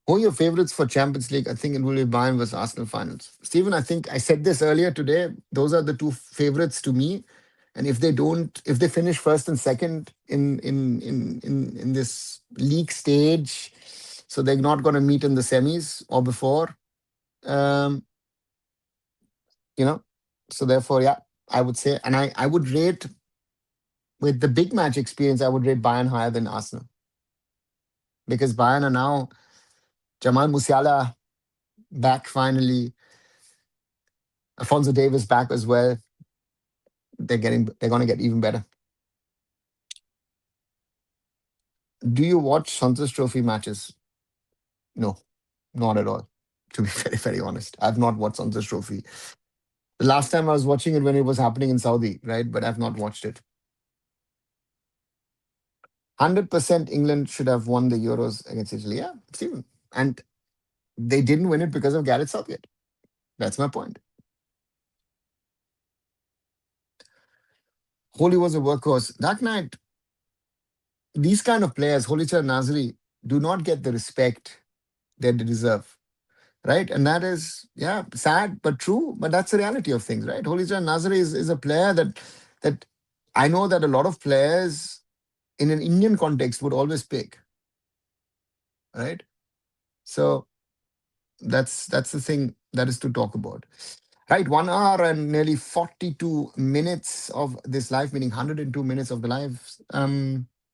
Who are your favorites for Champions League? I think it will be Bayern versus Arsenal finals. Stephen, I think I said this earlier today. Those are the two favorites to me. And if they finish first and second in this league stage, so they're not going to meet in the semis or before, um, you know. So therefore, yeah, I would say, and I would rate with the big match experience, I would rate Bayern higher than Arsenal because Bayern are now Jamal Musiala back finally. Alfonso Davis back as well. They're going to get even better. Do you watch Santos Trophy matches? No, not at all. To be very, very honest, I've not watched Santos Trophy. The last time I was watching it when it was happening in Saudi, right? But I've not watched it. 100% England should have won the Euros against Italy. Yeah, Stephen. And they didn't win it because of Gareth Southgate. That's my point. Kohli was a workhorse. That night, these kind of players, Holicha and Nasri, do not get the respect that they deserve. Right? And that is, yeah, sad but true. But that's the reality of things, right? Holijan Nazari is a player that I know that a lot of players in an Indian context would always pick, right? So that's the thing that is to talk about. Right, 1 hour and nearly 42 minutes of this live, meaning 102 minutes of the live.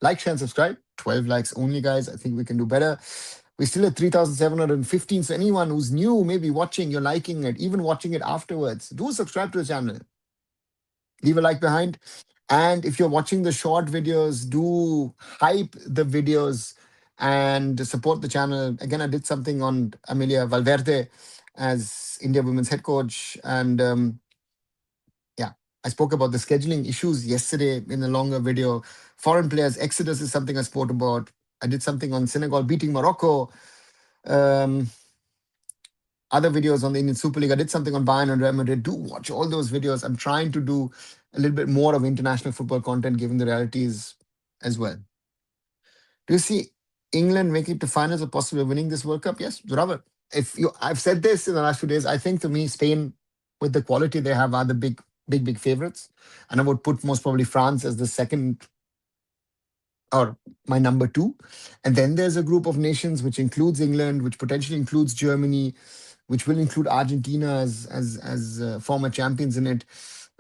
Like, share, and subscribe. 12 likes only, guys. I think we can do better. We're still at 3,715. So anyone who's new, maybe watching, you're liking it, even watching it afterwards, do subscribe to the channel. Leave a like behind. And if you're watching the short videos, do hype the videos and support the channel. Again, I did something on Amelia Valverde as India women's head coach. And yeah, I spoke about the scheduling issues yesterday in a longer video. Foreign players, Exodus is something I spoke about. I did something on Senegal beating Morocco. Um, Other videos on the Indian Super League. I did something on Bayern and Real Madrid. Do watch all those videos. I'm trying to do a little bit more of international football content given the realities as well. Do you see England making it to finals or possibly winning this World Cup? Yes, Robert. I've said this in the last few days. I think to me, Spain, with the quality they have, are the big favorites. And I would put most probably France as the second or my number two. And then there's a group of nations which includes England, which potentially includes Germany, which will include Argentina as former champions in it,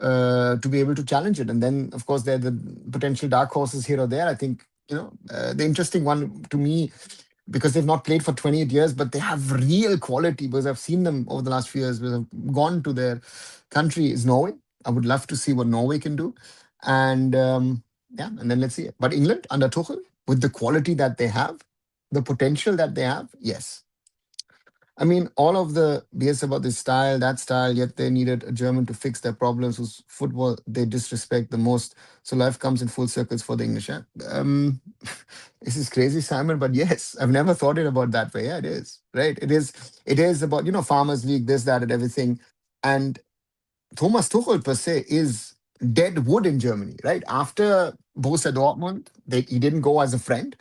to be able to challenge it. And then, of course, there are the potential dark horses here or there. I think the interesting one to me, because they've not played for 28 years, but they have real quality. Because I've seen them over the last few years, because I've gone to their country, is Norway. I would love to see what Norway can do, and yeah, and then let's see. But England under Tuchel, with the quality that they have, the potential that they have, yes, I mean, all of the BS about this style, that style, yet they needed a German to fix their problems whose football they disrespect the most. So life comes in full circles for the English. Yeah? This is crazy, Simon, but yes, I've never thought it about that way. Yeah, it is. Right. It is about, Farmers League, this, that, and everything. And Thomas Tuchel per se is dead wood in Germany, right? After Borussia Dortmund, he didn't go as a friend.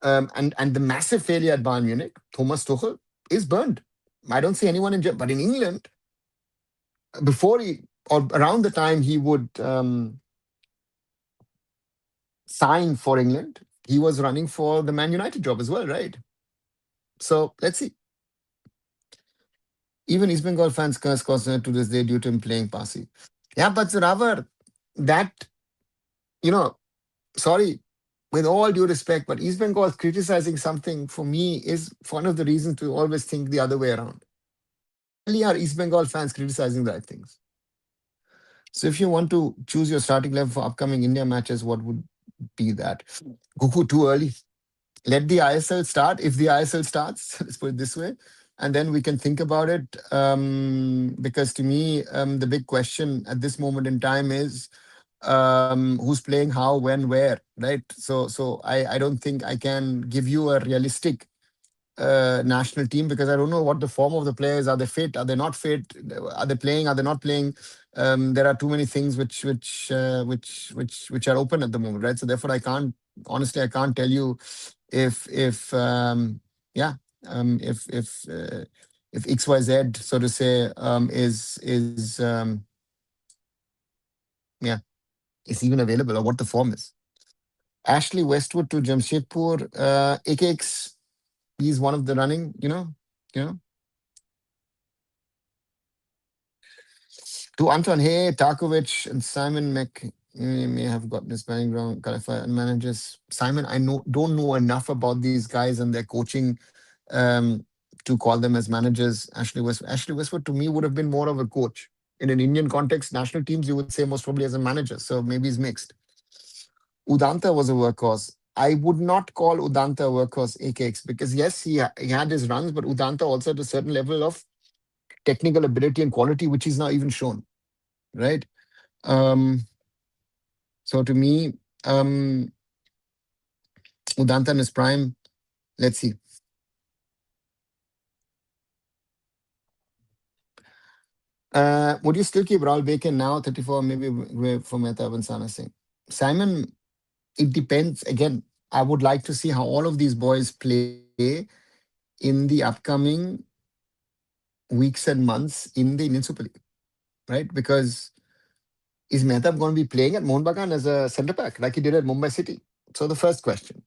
And the massive failure at Bayern Munich, Thomas Tuchel is burned. I don't see anyone in Germany, but in England, before he or around the time he would sign for England, he was running for the Man United job as well, right? So let's see. Even East Bengal fans curse Costner to this day due to him playing Pasi. Yeah, but Ravar, that, sorry, with all due respect, but East Bengal criticizing something for me is one of the reasons to always think the other way around. Rarely are East Bengal fans criticizing the right things. So if you want to choose your starting 11 for upcoming India matches, what would be that? Gugu, too early. Let the ISL start. If the ISL starts, let's put it this way, and then we can think about it. Because to me, the big question at this moment in time is who's playing how, when, where, right? So I don't think I can give you a realistic national team because I don't know what the form of the players. Are they fit? Are they not fit? Are they playing? Are they not playing? There are too many things which are open at the moment, right? So therefore, I can't honestly I can't tell you if yeah if XYZ, so to say, is yeah is even available or what the form is. Ashley Westwood to Jamshedpur, AKX. He's one of the running. You know. To Anton, hey, Tarkovic and Simon may have gotten his playing ground qualifier and managers. Simon, I don't know enough about these guys and their coaching um, to call them as managers. Ashley Westwood to me would have been more of a coach. In an Indian context, national teams, you would say most probably as a manager. So maybe he's mixed. Udanta was a workhorse. I would not call Udanta a workhorse AKX because yes, he had his runs, but Udanta also had a certain level of technical ability and quality, which he's now even shown, right? Um, so to me, um, Udanta in his prime, let's see. Would you still keep Raul Bacon now, 34, maybe for Mehta Avansana Singh? Simon, it depends. Again, I would like to see how all of these boys play in the upcoming weeks and months in the Indian Super League, right? Because is Mehtab going to be playing at Mohun Bagan as a centre back like he did at Mumbai City? So the first question.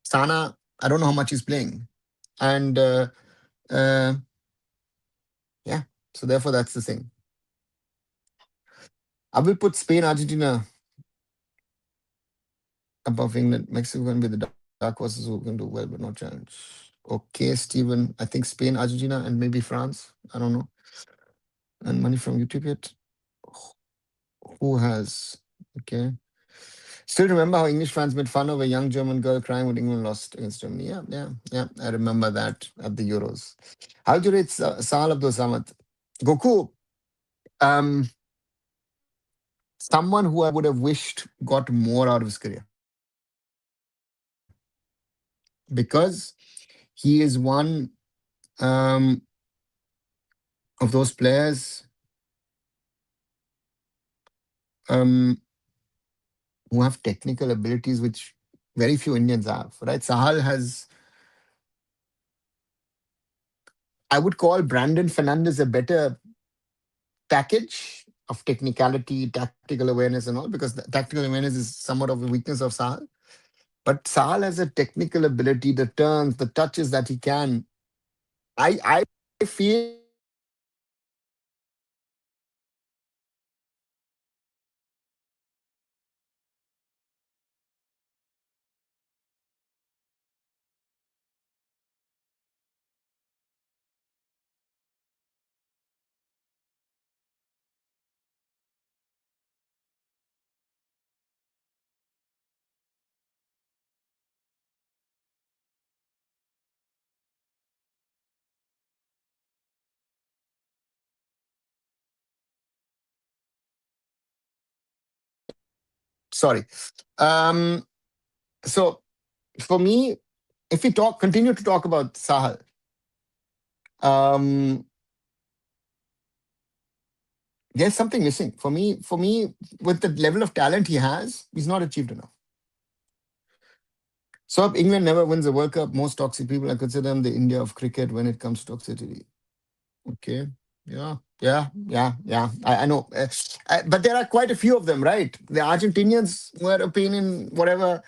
Sana, I don't know how much he's playing. And uh, yeah, so therefore that's the thing. I will put Spain, Argentina above England. Mexico going to be the dark horses who can do well but not challenge. Okay, Stephen. I think Spain, Argentina, and maybe France. I don't know. And money from YouTube yet? Who has? Okay. Still remember how English fans made fun of a young German girl crying when England lost against Germany. Yeah, yeah, yeah. I remember that at the Euros. How do you rate Sahal Abdul Samad? Goku, um, someone who I would have wished got more out of his career because he is one um, of those players um, who have technical abilities which very few Indians have. Right? Sahal has. I would call Brandon Fernandez a better package of technicality, tactical awareness, and all, because the tactical awareness is somewhat of a weakness of Sahal. But Sahal has a technical ability, the turns, the touches that he can. I feel sorry. Um, so for me, if we continue to talk about Sahal, um, there's something missing for me. For me, with the level of talent he has, he's not achieved enough. So if England never wins a World Cup, most toxic people I consider them the India of cricket when it comes to toxicity. Okay. Yeah. Yeah. Yeah. Yeah. I know. But there are quite a few of them, right? The Argentinians were a pain in whatever.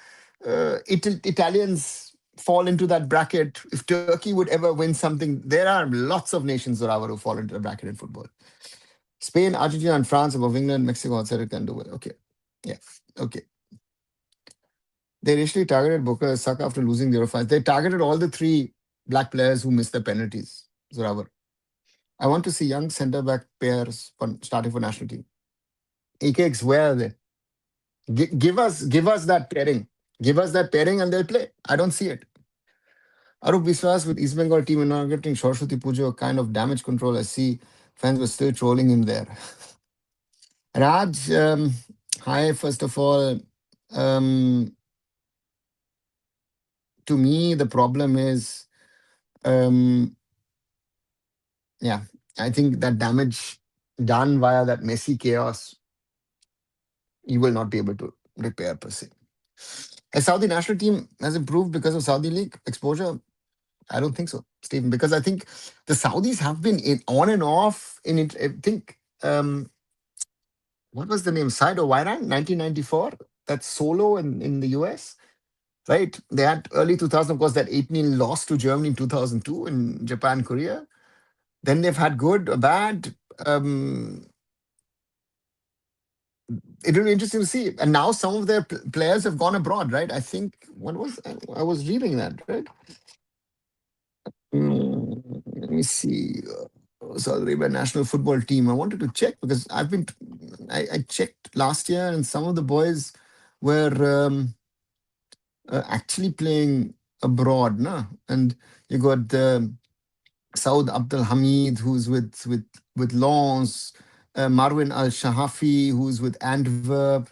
Italians fall into that bracket. If Turkey would ever win something, there are lots of nations, Zoravar, who fall into the bracket in football. Spain, Argentina, and France above England, Mexico, etc. can do it. Okay. Yeah. Okay. They initially targeted Booker Saka after losing 0-5. They targeted all the three black players who missed their penalties, Zoravar. I want to see young centre back pairs starting for national team. EKX, where are they? Give us that pairing. Give us that pairing and they'll play. I don't see it. Arup Biswas with East Bengal team inaugurating Saraswati Puja, a kind of damage control. I see fans were still trolling him there. Raj, hi, first of all. Um, to me, the problem is, um, yeah, I think that damage done via that messy chaos, you will not be able to repair per se. A Saudi national team has improved because of Saudi League exposure. I don't think so, Stephen, because I think the Saudis have been on and off in it. I think, what was the name? Saido Wairan, 1994, that solo in the US, right? They had early 2000, of course, that 8-0 loss to Germany in 2002 in Japan, Korea. Then they've had good or bad. Um, it will be interesting to see. And now some of their players have gone abroad, right? I think, what was, I was reading that, right? Let me see. Saudi Arabia national football team. I wanted to check because I checked last year and some of the boys were actually playing abroad, no? And you got Saud Abdul Hamid, who's with Lens, Marwin Al Shahafi, who's with Antwerp,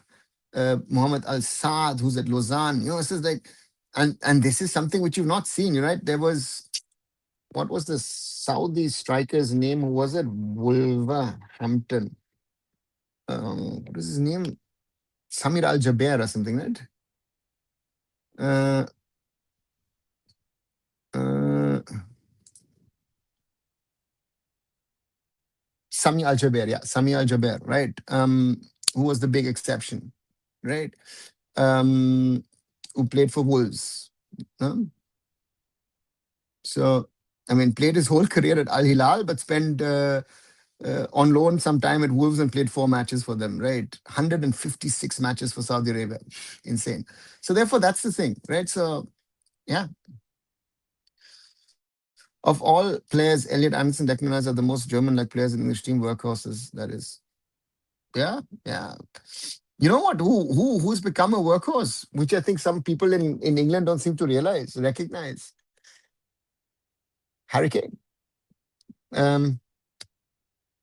Mohammed Al Saad, who's at Lausanne. This is like, and this is something which you've not seen, right? There was, what was the Saudi striker's name? Who was it? Wolverhampton. What was his name? Samir Al Jaber or something, right? Uh, uh, Sami Al Jaber, yeah, Sami Al Jaber, right? Who was the big exception, right? Um, who played for Wolves. no? So, I mean, played his whole career at Al Hilal, but spent on loan some time at Wolves and played 4 matches for them, right? 156 matches for Saudi Arabia. Insane. So, therefore, that's the thing, right? So, yeah. Of all players, Elliot Anderson, Declan Rice are the most German-like players in English team workhorses. That is, yeah, yeah. You know what? Who's become a workhorse, which I think some people in England don't seem to recognize. Harry Kane. Um,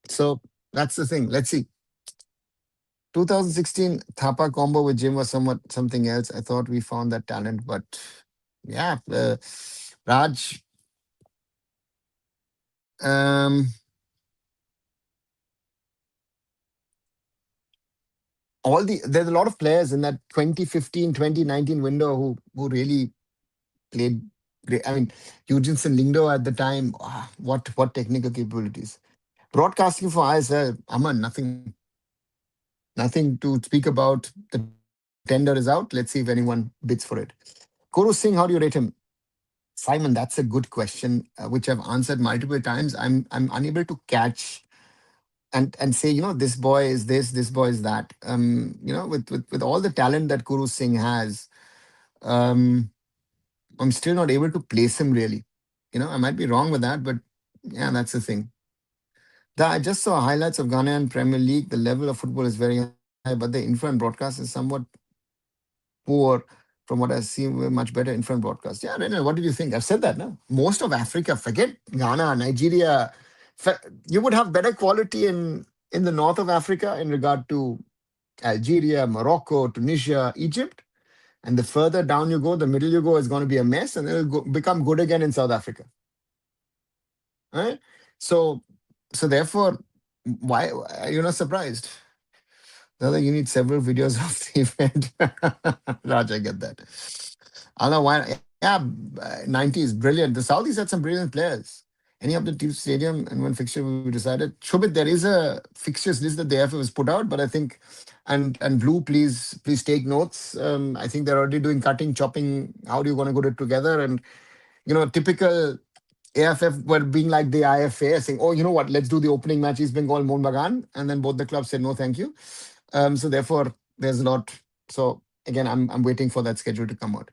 so that's the thing. Let's see. 2016 Thapa combo with Jim was somewhat something else. I thought we found that talent, but yeah, Raj. Um, there's a lot of players in that 2015 2019 window who really played great. I mean, Eugenson Lindo at the time. What technical capabilities? Broadcasting for ISL, Aman, nothing to speak about. The tender is out. Let's see if anyone bids for it. Kuru Singh, how do you rate him? Simon, that's a good question, which I've answered multiple times. I'm unable to catch and say, this boy is this boy is that. With all the talent that Kuru Singh has, um, I'm still not able to place him really. I might be wrong with that, but yeah, that's the thing. I just saw highlights of Ghanaian Premier League. The level of football is very high, but the infra and broadcast is somewhat poor from what I see. Much better infra and broadcast. Yeah, Renal, what did you think? I've said that, no? Most of Africa, forget Ghana, Nigeria. You would have better quality in the north of Africa in regard to Algeria, Morocco, Tunisia, Egypt. And the further down you go, the middle you go is going to be a mess, and it'll become good again in South Africa. Right? So, so therefore, why are you not surprised? You need several videos of the event. Raj, I get that. I don't know why. Yeah, 90s, brilliant. The Saudis had some brilliant players. Any of the team stadium and when fixture will be decided. Shobit, there is a fixtures list that the AIFF has put out, but I think, and Blue, please take notes. I think they're already doing cutting, chopping. How do you want to put it together? And typical AFF were being like the IFA, saying, "Oh, you know what? Let's do the opening match East Bengal, Mohun Bagan," and then both the clubs said, "No, thank you." So therefore, there's a lot. So again, I'm waiting for that schedule to come out.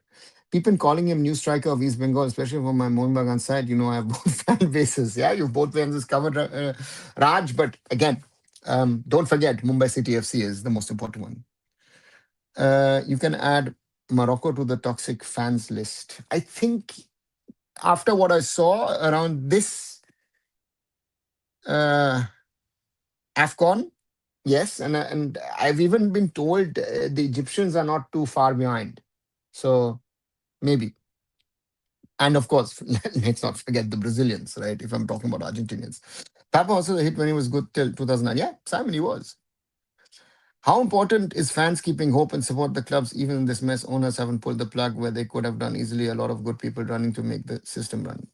People calling him new striker of East Bengal, especially from my Mohun Bagan side. I have both fan bases. Yeah, you've both fans covered, Raj. But again, don't forget Mumbai City FC is the most important one. You can add Morocco to the toxic fans list. I think after what I saw around this uh, AFCON, yes, and I've even been told the Egyptians are not too far behind. So maybe. And of course, let's not forget the Brazilians, right? If I'm talking about Argentinians. Papa also hit when he was good till 2009. Yeah, Simon, he was. How important is fans keeping hope and support the clubs even in this mess? Owners haven't pulled the plug where they could have done easily. A lot of good people running to make the system run.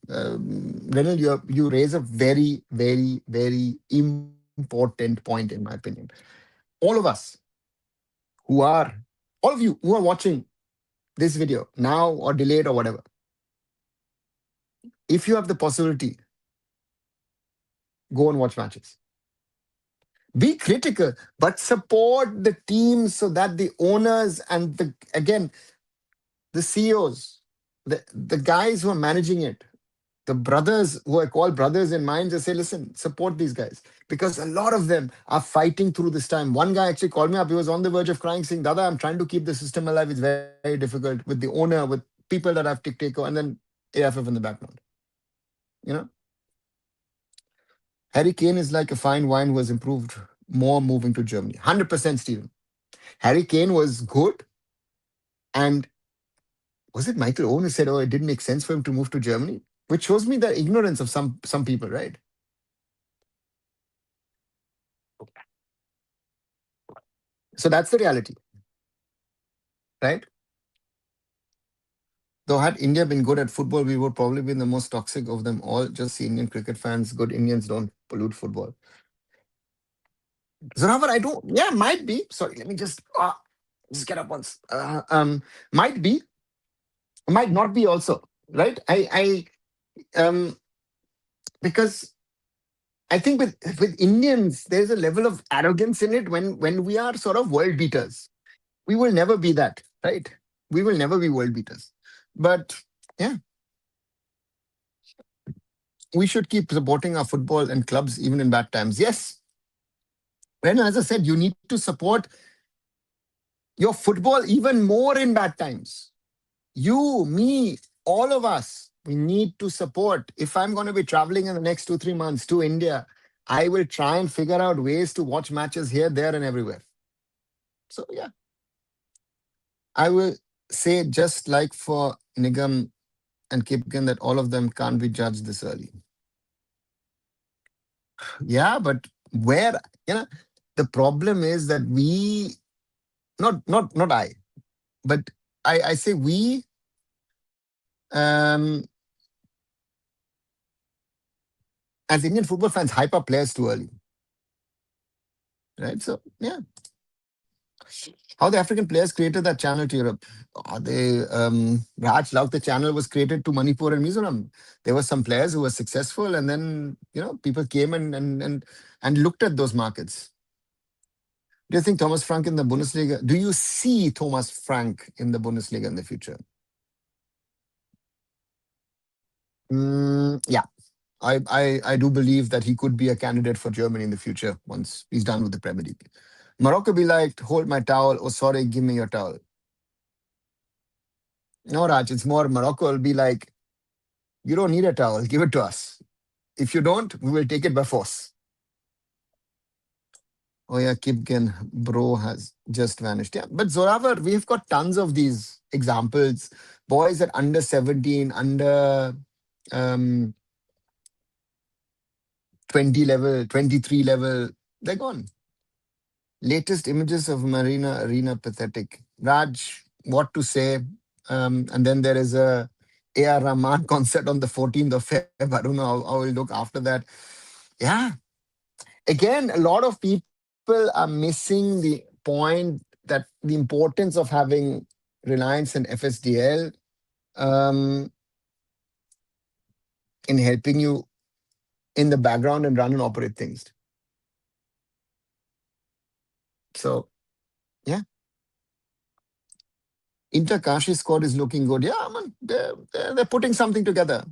Renal, you raise a very, very, very important point, in my opinion. All of us who are, all of you who are watching this video now or delayed or whatever, if you have the possibility, go and watch matches. Be critical, but support the team so that the owners and again, the CEOs, the guys who are managing it, the brothers who I call brothers in mind, just say, listen, support these guys. Because a lot of them are fighting through this time. One guy actually called me up. He was on the verge of crying, saying, Dada, I'm trying to keep the system alive. It's very difficult with the owner, with people that have take and then AIFF in the background. You know, Harry Kane is like a fine wine who has improved more moving to Germany. 100%, Stephen. Harry Kane was good. And was it Michael Owen who said, oh, it didn't make sense for him to move to Germany? Which shows me the ignorance of some people, right? So that's the reality, right? Though had India been good at football, we would probably be the most toxic of them all. Just see Indian cricket fans. Good Indians don't pollute football. Zoravar, I don't. Yeah, might be. Sorry, let me just get up once. Might be, might not be also. Right? Because I think with Indians, there's a level of arrogance in it when we are sort of world beaters. We will never be that, right? We will never be world beaters. But yeah, we should keep supporting our football and clubs even in bad times. Yes. When, as I said, you need to support your football even more in bad times. You, me, all of us, we need to support. If I'm going to be traveling in the next 2, 3 months to India, I will try and figure out ways to watch matches here, there, and everywhere. So, yeah, I will say just like for Nigam and Kipken that all of them can't be judged this early. Yeah, but where, you know, the problem is that we, not I, but I say we, um, as Indian football fans, hype up players too early, right? So, yeah. How the African players created that channel to Europe? Raj Lauk, the channel was created to Manipur and Mizoram. There were some players who were successful, and then people came and looked at those markets. Do you think Thomas Frank in the Bundesliga? Do you see Thomas Frank in the Bundesliga in the future? Yeah, I do believe that he could be a candidate for Germany in the future once he's done with the Premier League. Morocco be like, hold my towel. Oh, sorry, give me your towel. No, Raj, it's more Morocco will be like, you don't need a towel, give it to us. If you don't, we will take it by force. Oh yeah, Kipken, bro has just vanished. Yeah, but Zoravar, we've got tons of these examples. Boys at under 17, under um, 20 level, 23 level, they're gone. Latest images of Marina Arena pathetic. Raj, what to say? And then there is a A.R. Rahman concert on the 14th of Feb. I don't know how we'll look after that. Yeah. Again, a lot of people are missing the point that the importance of having Reliance and FSDL in helping you in the background and run and operate things. So, yeah. Inter Kashi squad is looking good. Yeah, man, they're putting something together.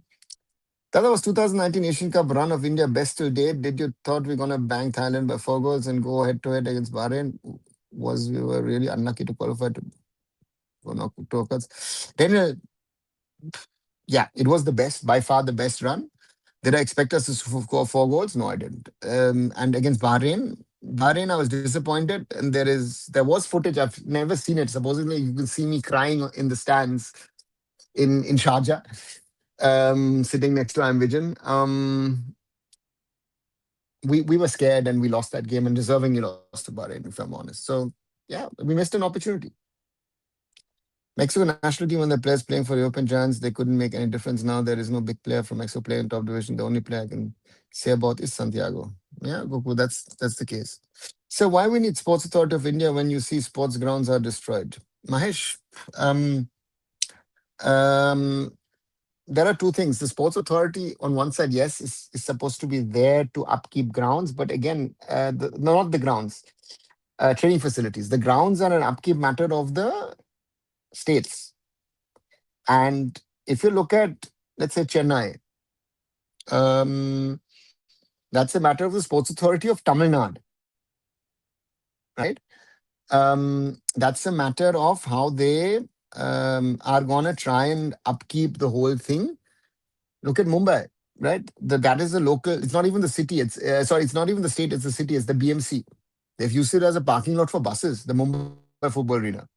That was 2019 Asian Cup run of India best till date. Did you thought we're gonna bang Thailand by 4 goals and go head to head against Bahrain? We were really unlucky to qualify to go knock to Daniel, Yeah, it was the best, by far the best run. Did I expect us to score 4 goals? No, I didn't. And against Bahrain, I was disappointed. And there was footage. I've never seen it. Supposedly, you can see me crying in the stands in Sharjah, sitting next to Amvision. We were scared and we lost that game and deservingly lost to Bahrain, if I'm honest. So yeah, we missed an opportunity. Mexico national team, when the players playing for European giants, they couldn't make any difference. Now there is no big player from Mexico playing in top division. The only player I can say about is Santiago. Yeah, Goku, that's the case. So why we need Sports Authority of India when you see sports grounds are destroyed? Mahesh, um, um, there are two things. The Sports Authority, on one side, yes, is supposed to be there to upkeep grounds, but again, no, not the grounds, training facilities. The grounds are an upkeep matter of the states. And if you look at, let's say, Chennai, um, that's a matter of the Sports Authority of Tamil Nadu, right? That's a matter of how they are going to try and upkeep the whole thing. Look at Mumbai, right? That is the local, it's not even the city. Sorry, it's not even the state, it's the city, it's the BMC. They've used it as a parking lot for buses, the Mumbai Football Arena.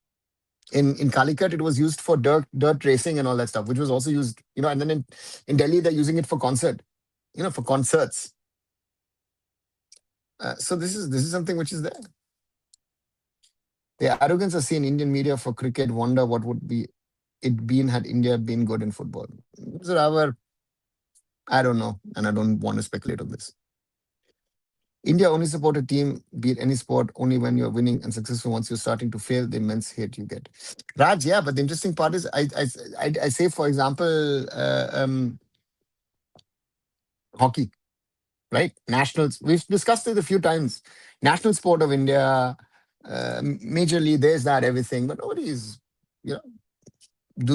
In Calicut, it was used for dirt racing and all that stuff, which was also used, and then in Delhi, they're using it for for concerts. So this is something which is there. The arrogance I see in Indian media for cricket, wonder what would be it been had India been good in football. So I don't know, and I don't want to speculate on this. India only support a team, be it any sport, only when you're winning and successful. Once you're starting to fail, the immense hate you get. Raj, yeah, but the interesting part is, I say, for example, hockey, right? Nationals. We've discussed it a few times. National sport of India, majorly, there's that everything, but nobody is, you know,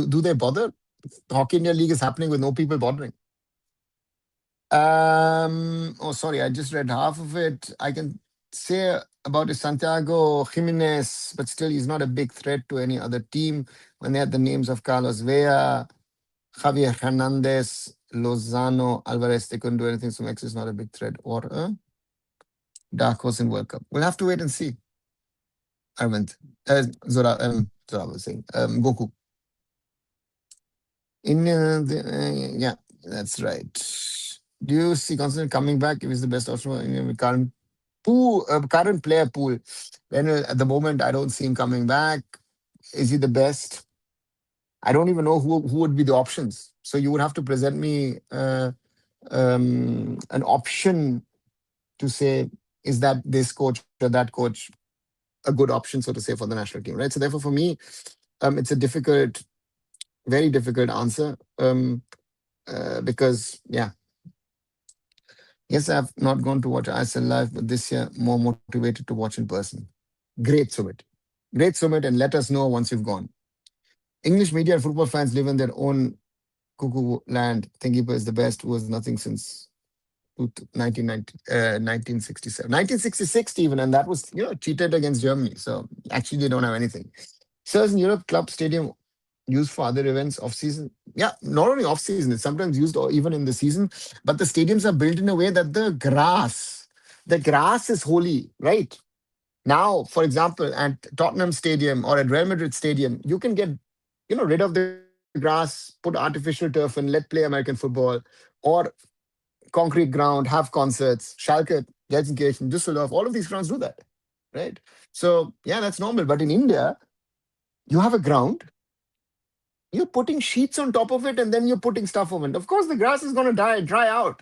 do they bother? Hockey India League is happening with no people bothering. Oh, sorry, I just read half of it. I can say about his Santiago Jimenez, but still, he's not a big threat to any other team. When they had the names of Carlos Vela, Javier Hernandez, Lozano, Alvarez, they couldn't do anything. So Mex is not a big threat or a dark horse in World Cup. We'll have to wait and see. Arvind, Zora was saying, Goku. Yeah, that's right. Do you see Constant coming back if he's the best option in the current player pool? Then at the moment, I don't see him coming back. Is he the best? I don't even know who would be the options. So you would have to present me an option to say, is that this coach or that coach a good option, so to say, for the national team, right? So therefore, for me, it's a difficult, very difficult answer because, yeah. Yes, I've not gone to watch ISL live, but this year more motivated to watch in person. Great summit. Great summit, and let us know once you've gone. English media and football fans live in their own cuckoo land. Thingipa is the best, who was nothing since 1967. 1966 even, and that was, cheated against Germany. So actually they don't have anything. Sirs in Europe, club stadium used for other events off season. Yeah, not only off season, it's sometimes used or even in the season. But the stadiums are built in a way that the grass is holy, right? Now, for example, at Tottenham Stadium or at Real Madrid Stadium, you can get, rid of the grass, put artificial turf, and let play American football, or concrete ground, have concerts. Schalke, Gelsenkirchen, Düsseldorf, all of these grounds do that, right? So yeah, that's normal. But in India, you have a ground, you're putting sheets on top of it, and then you're putting stuff on it. Of course, the grass is going to dry out,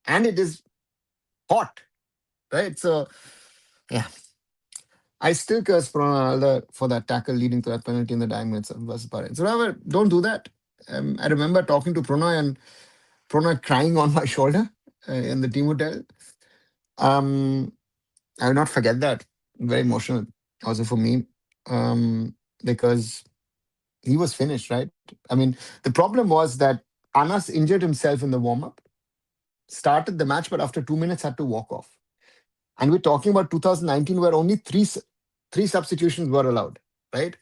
and it is hot, right? So, yeah, I still curse Ronaldo for that tackle leading to that penalty in the dying minutes versus Bahrain. So, however, don't do that. I remember talking to Pranay and Pranay crying on my shoulder in the team hotel. I will not forget that. Very emotional also for me because he was finished, right? I mean, the problem was that Anas injured himself in the warm up, started the match, but after 2 minutes had to walk off. And we're talking about 2019, where only three substitutions were allowed, right?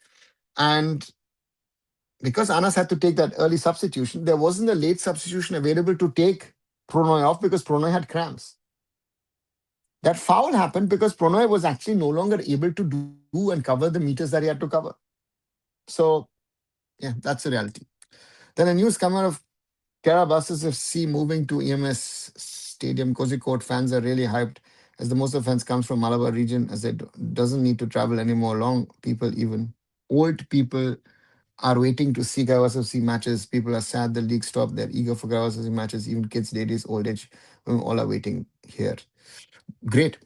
And because Anas had to take that early substitution, there wasn't a late substitution available to take Pronoy off because Pronoy had cramps. That foul happened because Pronoy was actually no longer able to do and cover the meters that he had to cover. So, yeah, that's the reality. Then a news come out of Kerala buses FC moving to EMS Stadium. Kozhikode fans are really hyped as the most of the fans comes from Malabar region as it doesn't need to travel anymore. Long people, even old people, are waiting to see Gavas FC matches. People are sad the league stopped. They're eager for Gavas FC matches. Even kids, ladies, old age, all are waiting here. Great.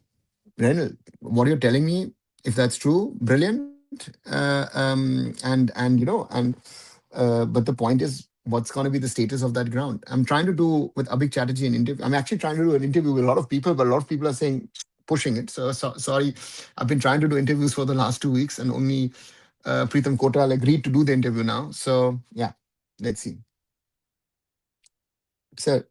Renal, what you're telling me, if that's true, brilliant. But the point is, what's going to be the status of that ground? I'm trying to do with Abhik Chatterjee an interview. I'm actually trying to do an interview with a lot of people, but a lot of people are saying pushing it. So sorry, I've been trying to do interviews for the last 2 weeks, and only Preetham Kotal agreed to do the interview now. So yeah, let's see. So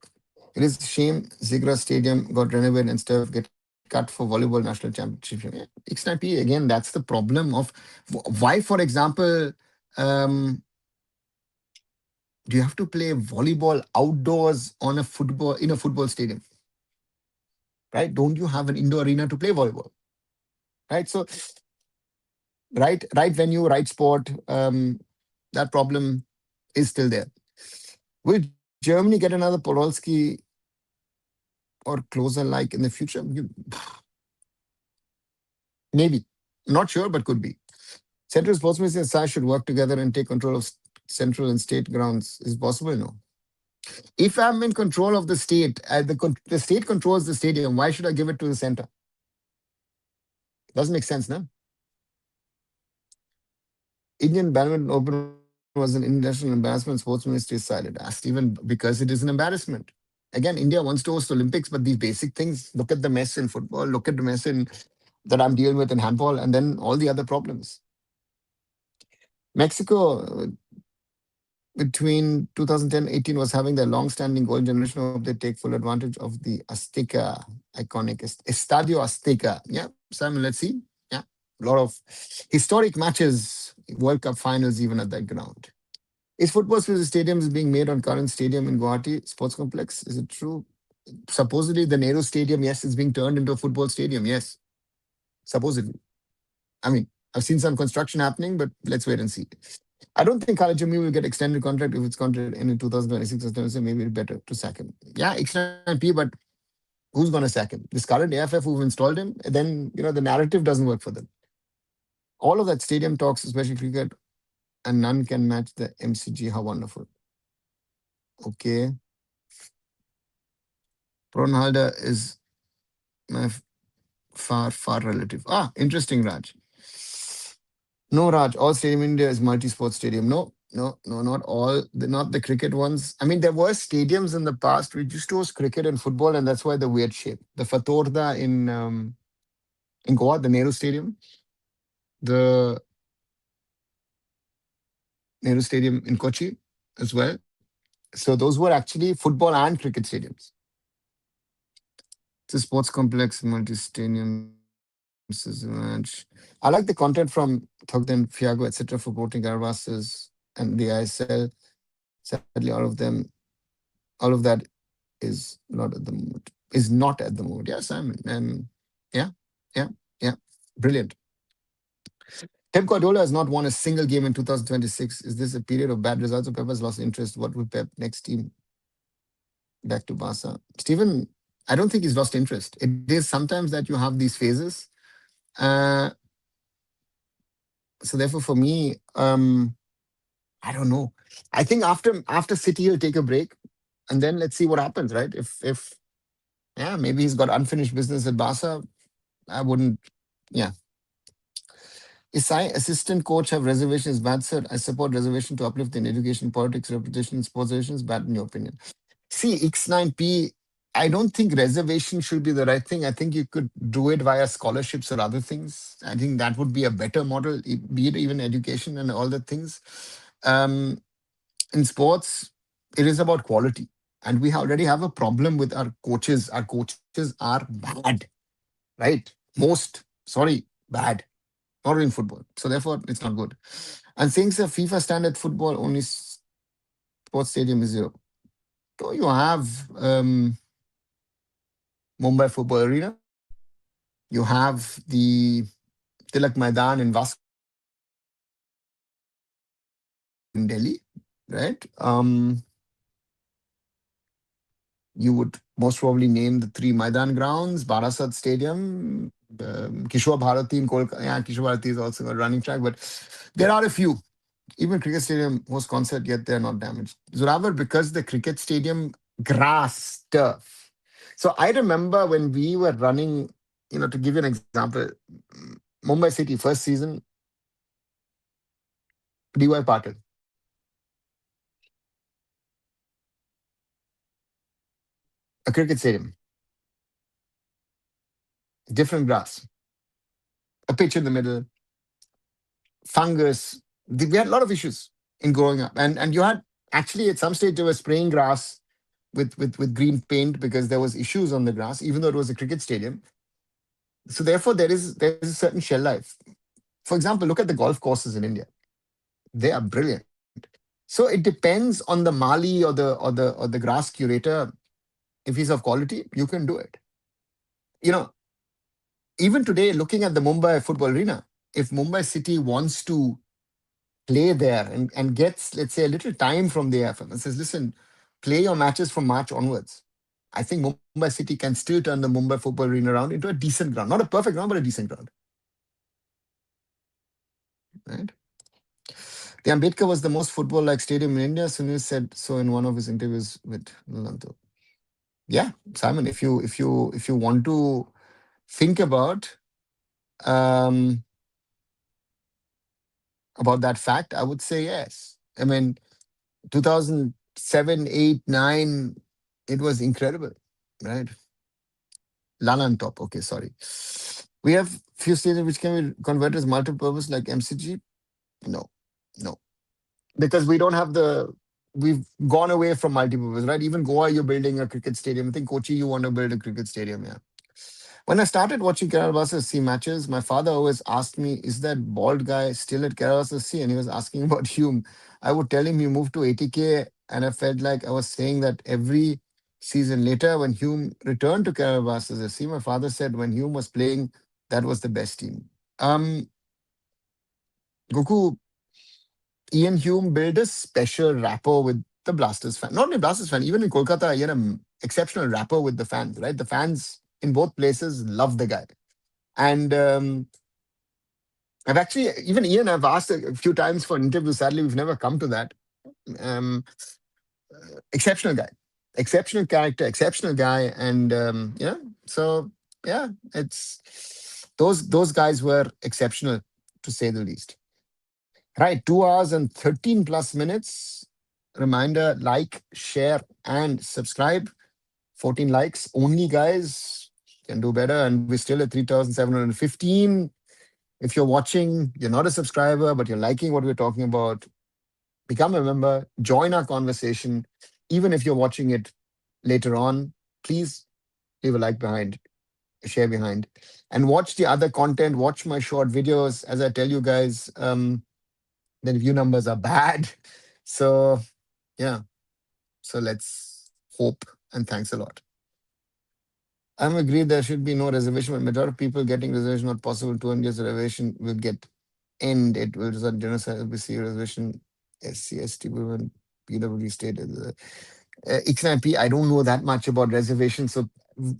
it is a shame Zigra Stadium got renovated and stuff get cut for volleyball national championship. Yeah, X9P again. That's the problem of why, for example, um, do you have to play volleyball outdoors on a football in a football stadium? Right? Don't you have an indoor arena to play volleyball? Right? So right venue, right sport. That problem is still there. Will Germany get another Podolski or closer like in the future? Maybe. Not sure, but could be. Central Sports Ministry and SAI should work together and take control of central and state grounds. Is possible? No. If I'm in control of the state, the state controls the stadium, why should I give it to the center? Doesn't make sense, no? Indian Badminton Open was an international embarrassment. Sports Ministry is silent. Asked even because it is an embarrassment. Again, India wants to host Olympics, but these basic things, look at the mess in football, look at the mess in that I'm dealing with in handball, and then all the other problems. Mexico between 2010-18 was having their long-standing golden generation. Hope they take full advantage of the Azteca iconic Estadio Azteca. Yeah, Simon, let's see. Yeah, a lot of historic matches, World Cup finals, even at that ground. Is football stadium is being made on current stadium in Guwahati Sports Complex? Is it true? Supposedly the Nehru Stadium, yes, is being turned into a football stadium. Yes, supposedly. I mean, I've seen some construction happening, but let's wait and see. I don't think Khalid Jamil will get extended contract if it's contract in 2026 or 2027. Maybe it's better to sack him. Yeah, X9P, but who's going to sack him? This current AIFF who've installed him, then, the narrative doesn't work for them. All of that stadium talks, especially cricket, and none can match the MCG. How wonderful. Okay. Ronaldo is my far relative. Interesting, Raj. No, Raj. All stadium in India is multi-sport stadium. No, no, no, not all. Not the cricket ones. I mean, there were stadiums in the past which used to host cricket and football, and that's why the weird shape. The Fatorda in Goa, the Nehru Stadium, the Nehru Stadium in Kochi as well. So those were actually football and cricket stadiums. It's a sports complex, multi-stadiums. I like the content from Thogden, Fiago, etc. for promoting Garvas's and the ISL. Sadly, all of that is not at the moment. Is not at the moment. Yeah, Simon. Yeah, yeah, yeah. Brilliant. Pep Guardiola has not won a single game in 2026. Is this a period of bad results or Pep has lost interest? What will Pep next team back to Barca? Stephen, I don't think he's lost interest. It is sometimes that you have these phases. Uh, so therefore, for me, I don't know. I think after City, he'll take a break, and then let's see what happens. Right? If yeah, maybe he's got unfinished business at Barca. I wouldn't. Yeah. Is I assistant coach have reservations? Bad, sir. I support reservation to uplift in education, politics, reputation, sports relations. Bad in your opinion. See, X9P, I don't think reservation should be the right thing. I think you could do it via scholarships or other things. I think that would be a better model, be it even education and all the things. Um, in sports, it is about quality. And we already have a problem with our coaches. Our coaches are bad, right? Bad. not in football. So therefore, it's not good. And saying a FIFA standard football only sports stadium is zero. So you have Mumbai Football Arena. You have the Tilak Maidan in in Delhi, right? You would most probably name the three Maidan grounds, Barasat Stadium, Kishore Bharati in Kolkata. Yeah, Kishore Bharati is also a running track, but there are a few. Even cricket stadium hosts concert, yet they're not damaged. Zoravar, because the cricket stadium grass turf. So I remember when we were running, to give you an example, Mumbai City first season, DY Patil, a cricket stadium, different grass, a pitch in the middle, fungus. We had a lot of issues in growing up, and you had actually at some stage they were spraying grass with green paint because there was issues on the grass, even though it was a cricket stadium. So therefore, there is a certain shell life. For example, look at the golf courses in India; they are brilliant. So it depends on the mali or the grass curator. If he's of quality, you can do it. You know, even today, looking at the Mumbai football arena, if Mumbai City wants to play there and gets, let's say, a little time from the AIFF and says, listen, play your matches from March onwards. I think Mumbai City can still turn the Mumbai football arena around into a decent ground. Not a perfect ground, but a decent ground. Right? The Ambedkar was the most football-like stadium in India. Sunil said so in one of his interviews with Lanto. Yeah, Simon, if you want to think um, about that fact, I would say yes. I mean, 2007, 8, 9, it was incredible, right? Lalan top. Okay, sorry. We have few stadiums which can be converted as multi-purpose like MCG. No, no, because we don't have the. We've gone away from multi-purpose, right? Even Goa, you're building a cricket stadium. I think Kochi, you want to build a cricket stadium. Yeah. When I started watching Kerala Blasters C matches, my father always asked me, "Is that bald guy still at Kerala Blasters C?" And he was asking about Hume. I would tell him he moved to 80K, and I felt like I was saying that every season. Later, when Hume returned to Kerala Blasters FC, my father said when Hume was playing, that was the best team. Um, Goku, Ian Hume built a special rapport with the Blasters fan. Not only Blasters fan, even in Kolkata, he had an exceptional rapport with the fans, right? The fans in both places love the guy. And I've actually, even Ian, I've asked a few times for an interview. Sadly, we've never come to that. Um, Exceptional guy, exceptional character, exceptional guy. And, so yeah, those guys were exceptional to say the least. Right, 2 hours and 13 plus minutes. Reminder, like, share, and subscribe. 14 likes only, guys. Can do better. And we're still at 3,715. If you're watching, you're not a subscriber, but you're liking what we're talking about, become a member, join our conversation. Even if you're watching it later on, please leave a like behind, a share behind, and watch the other content. Watch my short videos. As I tell you guys, the view numbers are bad. So, yeah. So let's hope, and thanks a lot. I'm agreed there should be no reservation, but majority of people getting reservation not possible. 200 years reservation will get end. It will result in genocide, LBC reservation, SCST, women, PWD state. XNIP, I don't know that much about reservations. So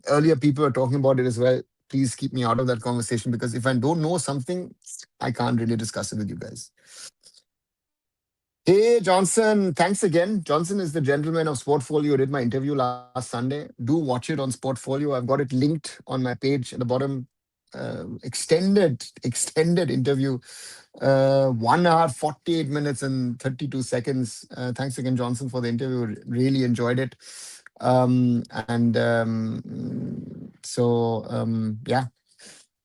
earlier people were talking about it as well. Please keep me out of that conversation because if I don't know something, I can't really discuss it with you guys. Hey, Johnson, thanks again. Johnson is the gentleman of Sportfolio who did my interview last Sunday. Do watch it on Sportfolio. I've got it linked on my page at the bottom. Extended interview. 1 hour, 48 minutes and 32 seconds. Thanks again, Johnson, for the interview. Really enjoyed it. Yeah.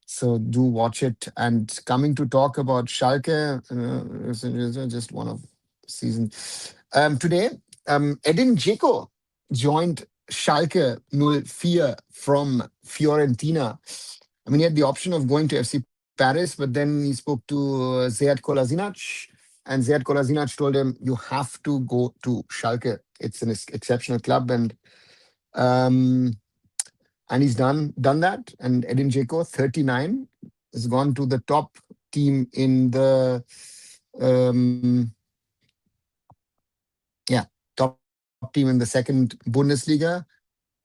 So do watch it. And coming to talk about Schalke, just one of season. Today, Edin Dzeko joined Schalke 04 from Fiorentina. I mean, he had the option of going to FC Paris, but then he spoke to Ziyad Kolasinac, and Ziyad Kolasinac told him, "You have to go to Schalke. It's an exceptional club." Um, and he's done that. And Edin Dzeko, 39, has gone to the top team in the um, yeah, top team in the second Bundesliga.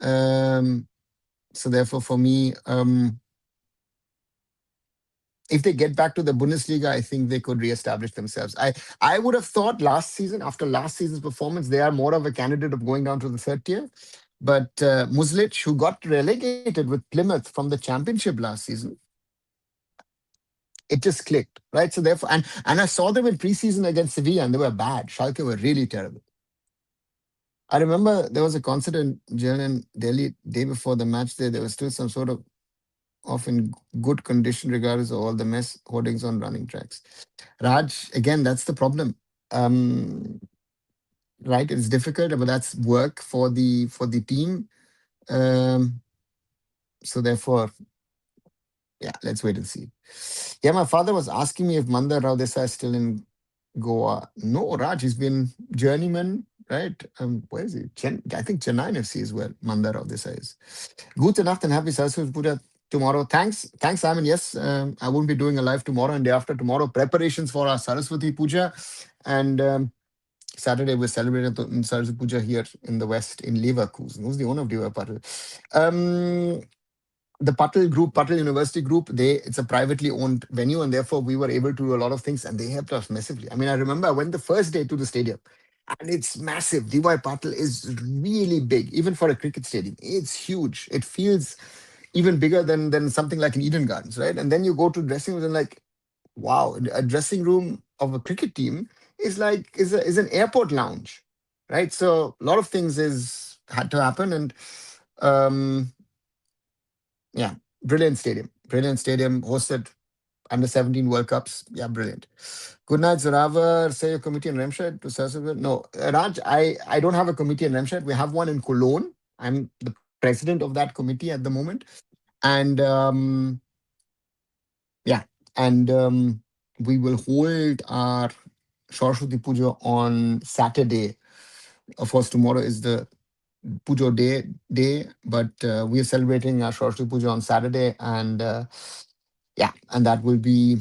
Um, so therefore, for me, if they get back to the Bundesliga, I think they could reestablish themselves. I would have thought last season, after last season's performance, they are more of a candidate of going down to the third tier. But Muslic, who got relegated with Plymouth from the Championship last season, it just clicked, right? So therefore, and I saw them in preseason against Sevilla, and they were bad. Schalke were really terrible. I remember there was a concert in Delhi day before the match. There was still some sort of in good condition, regardless of all the mess hoardings on running tracks. Raj, again, that's the problem. Um, right, it's difficult, but that's work for the team. Um, so therefore, yeah, let's wait and see. Yeah, my father was asking me if Mandar Rao Desai is still in Goa. No, Raj, he's been journeyman, right? Where is he? I think Chennai FC as well. Mandar Rao Desai is. Gute Nacht and happy Saraswati Puja tomorrow. Thanks, Simon. Yes, I won't be doing a live tomorrow and day after tomorrow. Preparations for our Saraswati Puja, and Saturday we're celebrating Saraswati Puja here in the West in Leverkusen. Who's the owner of Deva Patel? Um, the Patel Group, Patel University Group, it's a privately owned venue, and therefore we were able to do a lot of things, and they helped us massively. I mean, I remember I went the first day to the stadium, and it's massive. DY Patel is really big, even for a cricket stadium. It's huge. It feels even bigger than something like an Eden Gardens, right? And then you go to dressing rooms and like, wow, a dressing room of a cricket team is an airport lounge, right? So a lot of things is had to happen, and um, yeah, brilliant stadium, hosted under 17 World Cups. Yeah, brilliant. Good night, Zoravar. Say your committee in Remscheid to Saraswati. No, Raj, I don't have a committee in Remscheid. We have one in Cologne. I'm the president of that committee at the moment. And yeah, and we will hold our Saraswati Puja on Saturday. Of course, tomorrow is the Pujo day, but we are celebrating our Saraswati Puja on Saturday, and yeah, and that will be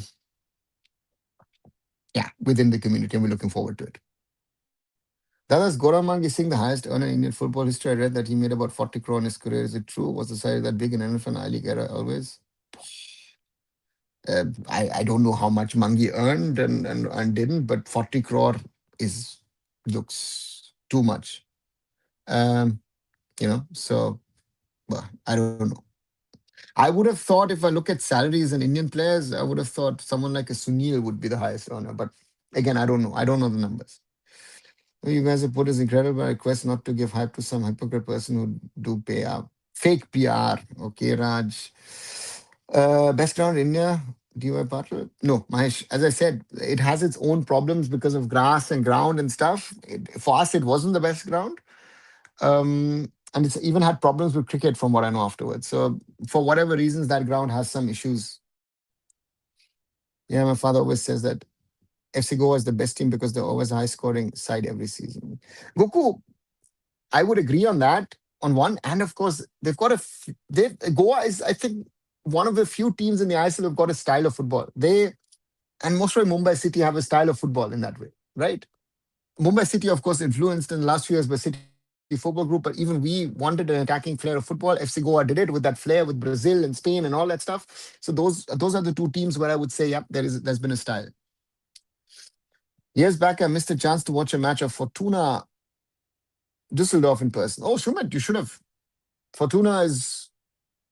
within the community, and we're looking forward to it. Dada's Goramang is seeing the highest earner in Indian football history. I read that he made about 40 crore in his career. Is it true? Was the size that big in NFL I League era always? I don't know how much Mangi earned and didn't, but 40 crore is looks too much. Um, so well, I don't know. I would have thought if I look at salaries and Indian players, I would have thought someone like a Sunil would be the highest earner. But again, I don't know. I don't know the numbers. You guys have put is incredible. I request not to give hype to some hypocrite person who do pay up. Fake PR. Okay, Raj. Best ground in India, DY Patil? No, Mahesh. As I said, it has its own problems because of grass and ground and stuff. For us, it wasn't the best ground. And it's even had problems with cricket from what I know afterwards. So for whatever reasons, that ground has some issues. Yeah, my father always says that FC Goa is the best team because they're always a high scoring side every season. Goku, I would agree on that on one. And of course, they've got Goa is, I think, one of the few teams in the ISL who've got a style of football. And most of Mumbai City have a style of football in that way, right? Mumbai City, of course, influenced in the last few years by City Football Group, but even we wanted an attacking flair of football. FC Goa did it with that flair with Brazil and Spain and all that stuff. So those are the two teams where I would say, yeah, there's been a style. Years back, I missed a chance to watch a match of Fortuna Düsseldorf in person. Oh, Shumat, you should have. Fortuna is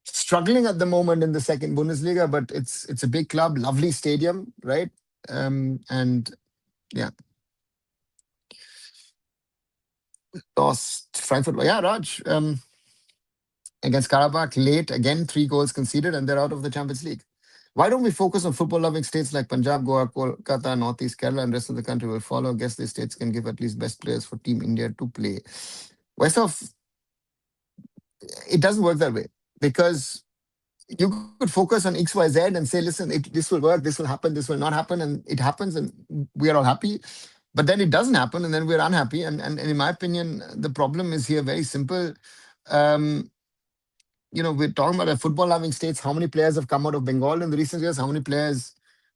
struggling at the moment in the second Bundesliga, but it's a big club, lovely stadium, right? And yeah, lost Frankfurt. Yeah, Raj, against Karabakh, late again, 3 goals conceded, and they're out of the Champions League. Why don't we focus on football-loving states like Punjab, Goa, Kolkata, Northeast Kerala, and rest of the country will follow? I guess these states can give at least best players for Team India to play. West of, it doesn't work that way because you could focus on XYZ and say, listen, this will work, this will happen, this will not happen, and it happens, and we are all happy. But then it doesn't happen, and then we're unhappy. And in my opinion, the problem is here very simple. Um, we're talking about a football loving states. How many players have come out of Bengal in the recent years? How many players,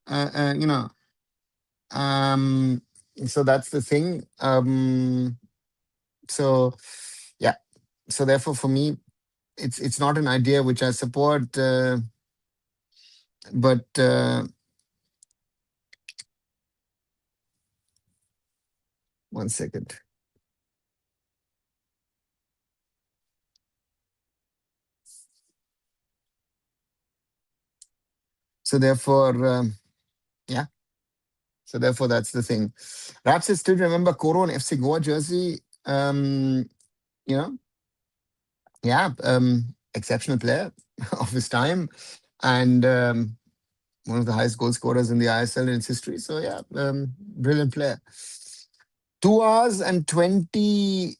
uh, uh, you know, um, so that's the thing. So yeah, so therefore for me, it's not an idea which I support, but one second. So therefore, yeah. So therefore, that's the thing. Rap says, still remember Koro and FC Goa jersey. You know, yeah, exceptional player of his time, and one of the highest goal scorers in the ISL in its history. So yeah, brilliant player. 2 hours and 20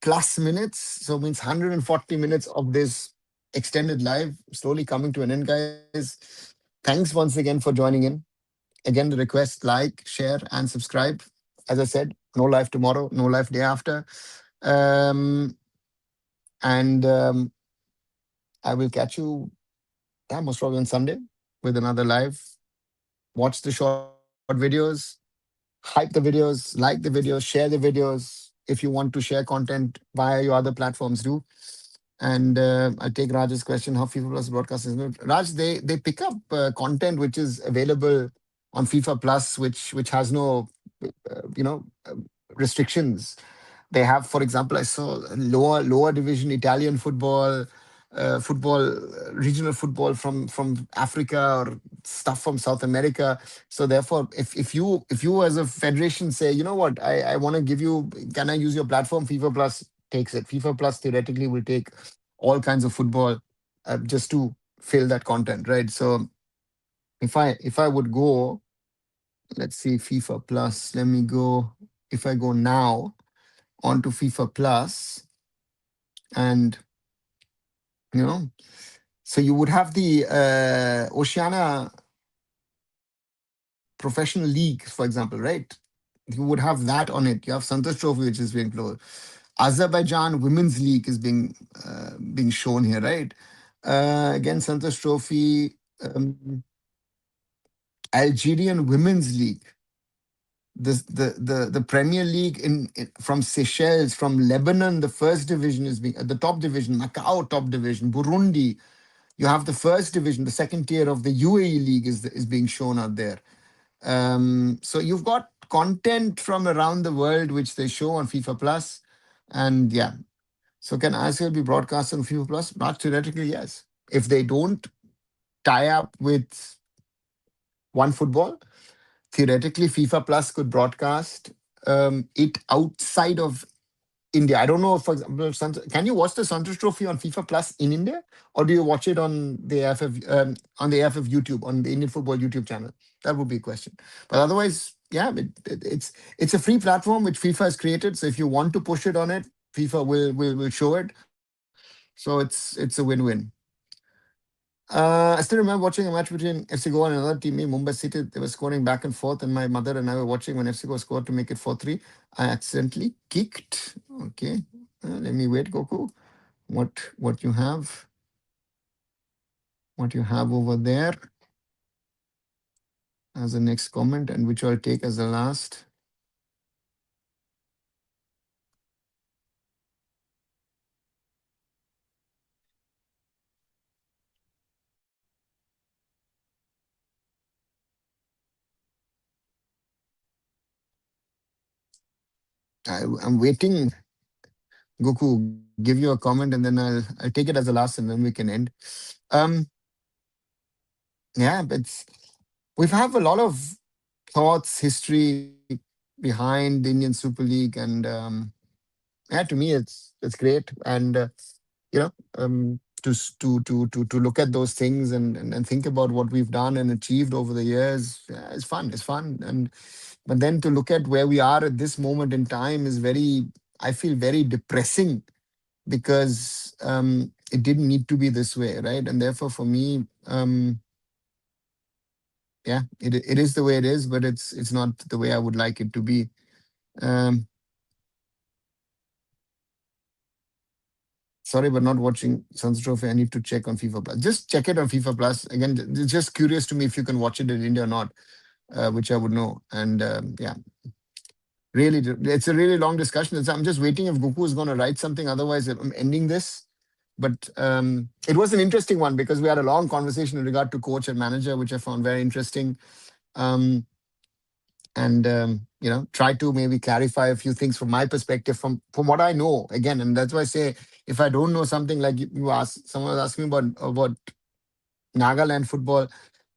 plus minutes. So means 140 minutes of this extended live slowly coming to an end, guys. Thanks once again for joining in. Again, the request: like, share, and subscribe. As I said, no live tomorrow, no live day after. Um, and I will catch you, yeah, most probably on Sunday with another live. Watch the short videos, hype the videos, like the videos, share the videos. If you want to share content via your other platforms, do. And I'll take Raj's question: how FIFA Plus broadcast is good? Raj, they pick up content which is available on FIFA Plus, which has no, you know, restrictions. They have, for example, I saw lower division Italian football, regional football from Africa or stuff from South America. So therefore, if you as a federation say, you know what, I want to give you, can I use your platform? FIFA Plus takes it. FIFA Plus theoretically will take all kinds of football just to fill that content, right? So if I would go, let's see, FIFA Plus. Let me go. If I go now onto FIFA Plus, and you know, so you would have the Oceania Professional League, for example, right? You would have that on it. You have Santosh Trophy, which is being closed. Azerbaijan Women's League is being shown here, right? Again, Santosh Trophy, Algerian Women's League, the Premier League from Seychelles, from Lebanon, the first division is being the top division, Macau top division, Burundi. You have the first division, the second tier of the UAE league is being shown out there. So you've got content from around the world which they show on FIFA Plus, and yeah. So can ISL be broadcast on FIFA Plus? Not theoretically, yes. If they don't tie up with One Football, theoretically FIFA Plus could broadcast it outside of India. I don't know, for example, can you watch the Santosh Trophy on FIFA Plus in India, or do you watch it on the AIFF YouTube, on the Indian Football YouTube channel? That would be a question. But otherwise, yeah, it's a free platform which FIFA has created. So if you want to push it on it, FIFA will show it. So it's a win-win. I still remember watching a match between FC Goa and another team, Mumbai City. They were scoring back and forth, and my mother and I were watching when FC Goa scored to make it 4-3. I accidentally kicked. Okay, let me wait, Goku. What you have? What you have over there as the next comment, and which I'll take as the last. I'm waiting, Goku. Give you a comment, and then I'll take it as the last, and then we can end. Um, yeah, but we've have a lot of thoughts, history behind the Indian Super League, and yeah, to me, it's great, and you know, to look at those things and think about what we've done and achieved over the years. Yeah, it's fun. It's fun, and but then to look at where we are at this moment in time is very, I feel, very depressing, because it didn't need to be this way, right? And therefore, for me, yeah, it is the way it is, but it's not the way I would like it to be. Um, Sorry, but not watching Suns Trophy. I need to check on FIFA Plus. Just check it on FIFA Plus. Again, it's just curious to me if you can watch it in India or not, which I would know. And yeah, really, it's a really long discussion. I'm just waiting if Goku is going to write something. Otherwise, I'm ending this. But it was an interesting one because we had a long conversation in regard to coach and manager, which I found very interesting. Um, and try to maybe clarify a few things from my perspective, from what I know. Again, and that's why I say if I don't know something, like you ask, someone was asking about Nagaland football.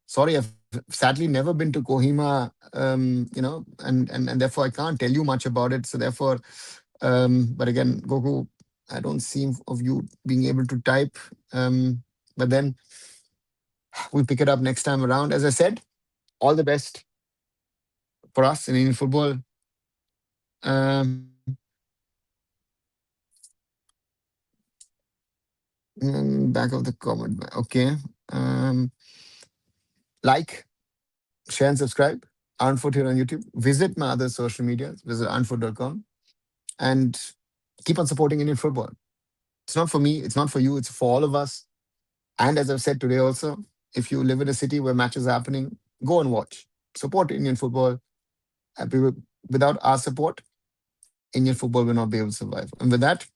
Sorry, I've sadly never been to Kohima, and therefore I can't tell you much about it. So therefore, but again, Goku, I don't seem of you being able to type. But then we'll pick it up next time around. As I said, all the best for us in Indian football. Um, Back of the comment. Okay. Um, like, share, and subscribe. Arunfoot here on YouTube. Visit my other social medias. Visit arunfoot.com and keep on supporting Indian football. It's not for me. It's not for you. It's for all of us. And as I've said today also, if you live in a city where matches are happening, go and watch. Support Indian football. Without our support, Indian football will not be able to survive. And with that,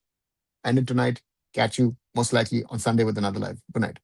end it tonight. Catch you most likely on Sunday with another live. Good night.